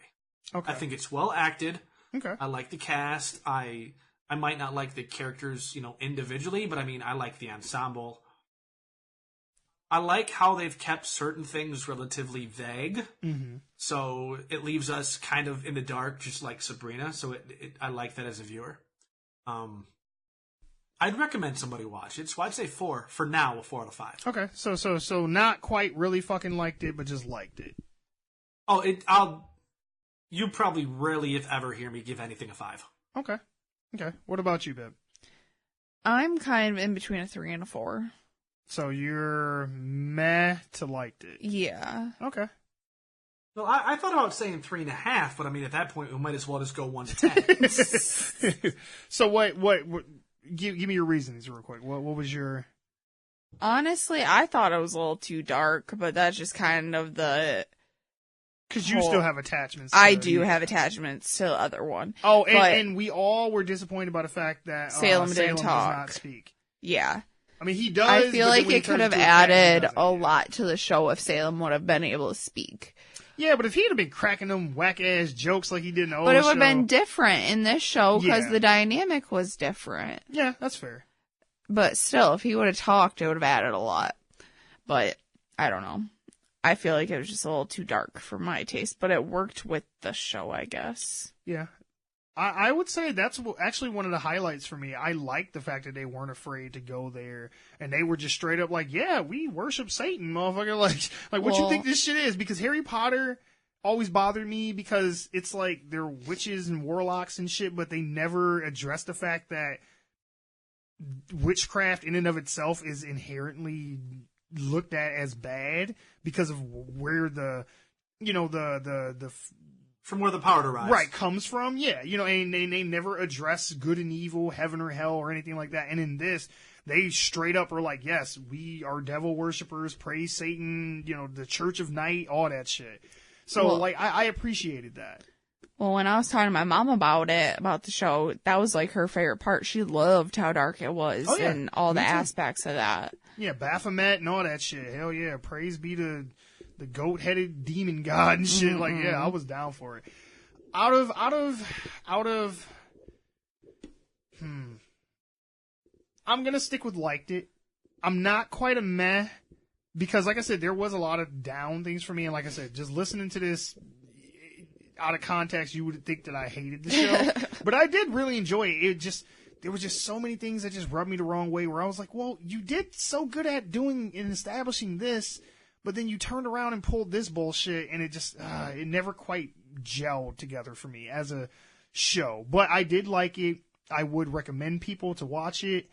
Okay. I think it's well acted. Okay. I like the cast. I might not like the characters, individually, but I mean, I like the ensemble. I like how they've kept certain things relatively vague. Mm-hmm. So it leaves us kind of in the dark, just like Sabrina. So I like that as a viewer. I'd recommend somebody watch it. So I'd say 4 for now, a 4 out of 5. Okay. So not quite really fucking liked it, but just liked it. Oh, you probably rarely, if ever, hear me give anything a 5. Okay. What about you, Bib? I'm kind of in between a 3 and a 4. So you're meh to liked it. Yeah. Okay. Well, I thought about saying 3.5, but I mean, at that point, we might as well just go 1 to 10. So what give me your reasons real quick. What was your... Honestly, I thought it was a little too dark, but that's just kind of the... Because you still have attachments. I do have attachments to the other one. Oh, and we all were disappointed by the fact that Salem didn't does talk. not speak. Yeah. I mean, he does. I feel but like then when he it could turns have into a cat, he added doesn't. a lot to the show if Salem would have been able to speak. Yeah, but if he'd have been cracking them whack-ass jokes like he did in the old show... But it would have been different in this show because Yeah. the dynamic was different. Yeah, that's fair. But still, if he would have talked, it would have added a lot. But, I don't know. I feel like it was just a little too dark for my taste, but it worked with the show, I guess. Yeah. I would say that's actually one of the highlights for me. I like the fact that they weren't afraid to go there, and they were just straight up like, yeah, we worship Satan, motherfucker. Like what you think this shit is? Because Harry Potter always bothered me because it's like they're witches and warlocks and shit, but they never address the fact that witchcraft in and of itself is inherently looked at as bad because of where the From where the power derives. right comes from. Yeah, and they never address good and evil, heaven or hell, or anything like that. And in this, they straight up are like, yes, we are devil worshippers, praise Satan, the Church of Night, all that shit. So I appreciated that. Well, when I was talking to my mom about the show, that was like her favorite part. She loved how dark it was and all the aspects of that. Yeah, Baphomet and all that shit. Hell yeah, praise be to the goat-headed demon god and shit. Mm-hmm. Like, yeah, I was down for it. Out of I'm gonna stick with liked it. I'm not quite a meh because, like I said, there was a lot of down things for me, and like I said, just listening to this out of context, you would think that I hated the show, but I did really enjoy it. There was just so many things that just rubbed me the wrong way. Where I was like, well, you did so good at doing and establishing this. But then you turned around and pulled this bullshit, and it just, it never quite gelled together for me as a show. But I did like it. I would recommend people to watch it.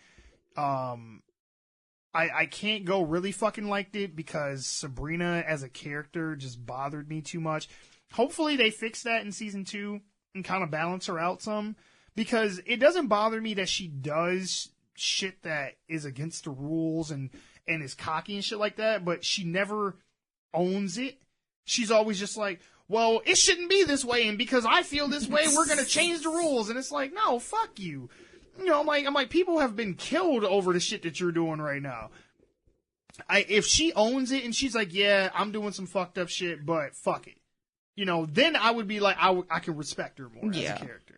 I can't go really fucking liked it because Sabrina as a character just bothered me too much. Hopefully they fix that in season 2 and kind of balance her out some. Because it doesn't bother me that she does shit that is against the rules and is cocky and shit like that, but she never owns it. She's always just like, well, it shouldn't be this way, and because I feel this way, we're gonna change the rules. And it's like, no, fuck you. I'm like, people have been killed over the shit that you're doing right now. If she owns it and she's like, yeah, I'm doing some fucked up shit, but fuck it. Then I would be like, I can respect her more as a character.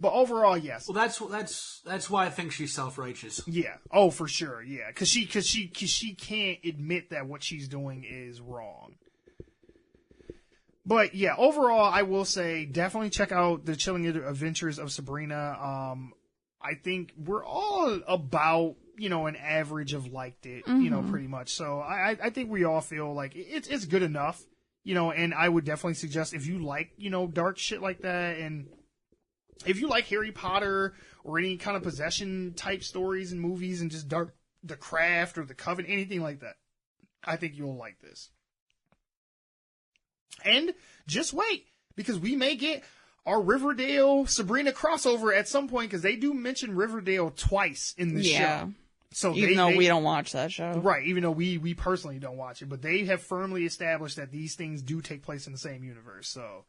But overall, yes. Well, that's why I think she's self-righteous. Yeah. Oh, for sure. Yeah. Cause she can't admit that what she's doing is wrong. But yeah, overall, I will say definitely check out the Chilling Adventures of Sabrina. I think we're all about, an average of liked it, pretty much. So I think we all feel like it's good enough, and I would definitely suggest if you like, dark shit like that, and if you like Harry Potter or any kind of possession type stories and movies and just dark, The Craft or The Coven, anything like that, I think you'll like this. And just wait, because we may get our Riverdale Sabrina crossover at some point, because they do mention Riverdale twice in the show. So even though we don't watch that show. Right, even though we personally don't watch it. But they have firmly established that these things do take place in the same universe. So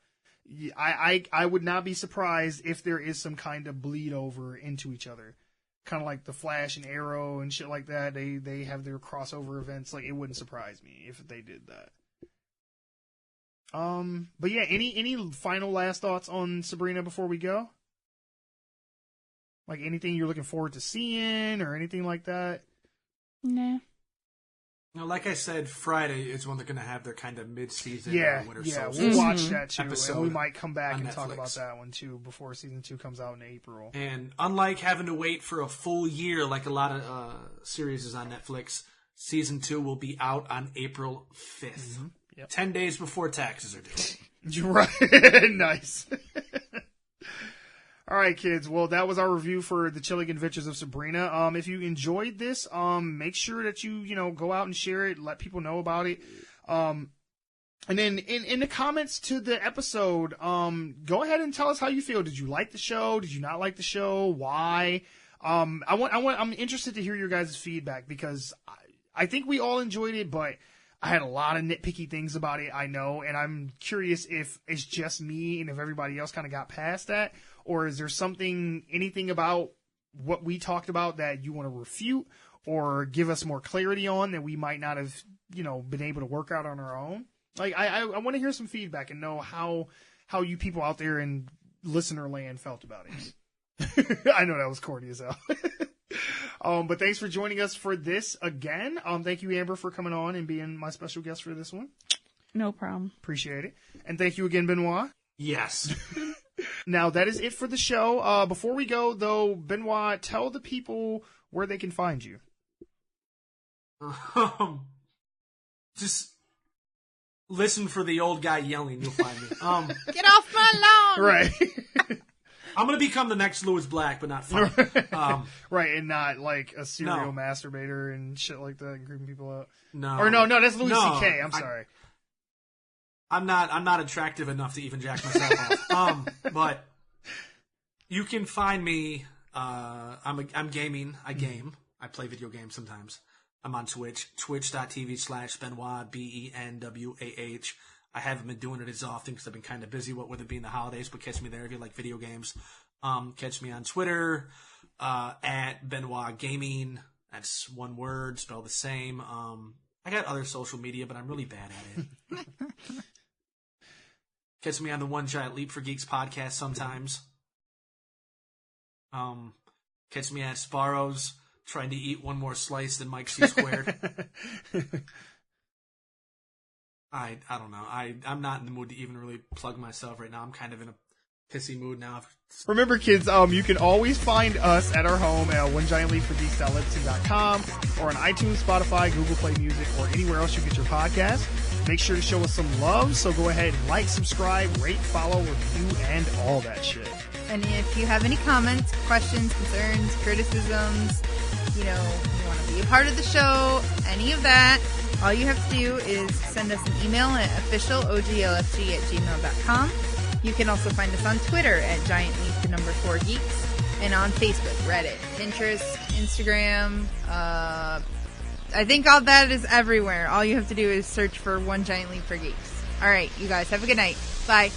I would not be surprised if there is some kind of bleed over into each other. Kind of like the Flash and Arrow and shit like that. They have their crossover events. Like, it wouldn't surprise me if they did that. But yeah, any final last thoughts on Sabrina before we go? Like anything you're looking forward to seeing or anything like that? Nah. Like I said, Friday is when they're going to have their kind of mid-season winter solstice. We'll watch that too, episode, and we might come back and Netflix. talk about that one too before season 2 comes out in April. And unlike having to wait for a full year like a lot of series is on Netflix, season 2 will be out on April 5th. Mm-hmm. Yep. 10 days before taxes are due. Right. Nice. All right, kids. Well, that was our review for The Chilling Adventures of Sabrina. If you enjoyed this, make sure that you go out and share it, let people know about it. And then in the comments to the episode, go ahead and tell us how you feel. Did you like the show? Did you not like the show? Why? I'm interested to hear your guys' feedback, because I think we all enjoyed it, but I had a lot of nitpicky things about it, I know, and I'm curious if it's just me and if everybody else kind of got past that, or is there anything about what we talked about that you want to refute or give us more clarity on that we might not have, been able to work out on our own? Like, I want to hear some feedback and know how you people out there in listener land felt about it. I know that was corny as hell. But thanks for joining us for this again. Thank you, Amber, for coming on and being my special guest for this one. No problem. Appreciate it. And thank you again, Benoit. Yes. Now, that is it for the show. Before we go, though, Benoit, tell the people where they can find you. Just listen for the old guy yelling. You'll find me. Get off my lawn! Right. I'm going to become the next Louis Black, but not funny. Right, and not like a serial masturbator and shit like that and creeping people out. No. Or no, that's Louis C.K. I'm sorry. I'm not attractive enough to even jack myself off. But you can find me. I'm gaming. I game. I play video games sometimes. I'm on Twitch. Twitch.tv/Benoit BENWAH. I haven't been doing it as often because I've been kind of busy with it being the holidays, but catch me there if you like video games. Catch me on Twitter at Benoit Gaming. That's one word, spelled the same. I got other social media, but I'm really bad at it. Catch me on the One Giant Leap for Geeks podcast sometimes. Catch me at Sparrow's trying to eat one more slice than Mike C. Squared. I don't know. I'm not in the mood to even really plug myself right now. I'm kind of in a pissy mood now. Remember, kids, you can always find us at our home at onegiantleapforgeeks.libsyn.com or on iTunes, Spotify, Google Play Music, or anywhere else you get your podcast. Make sure to show us some love, so go ahead and like, subscribe, rate, follow, review, and all that shit. And if you have any comments, questions, concerns, criticisms, you want to be a part of the show, any of that, all you have to do is send us an email at officialoglfg@gmail.com. You can also find us on Twitter at GiantLeap4Geeks and on Facebook, Reddit, Pinterest, Instagram. I think all that is everywhere. All you have to do is search for One Giant Leap for Geeks. All right, you guys, have a good night. Bye.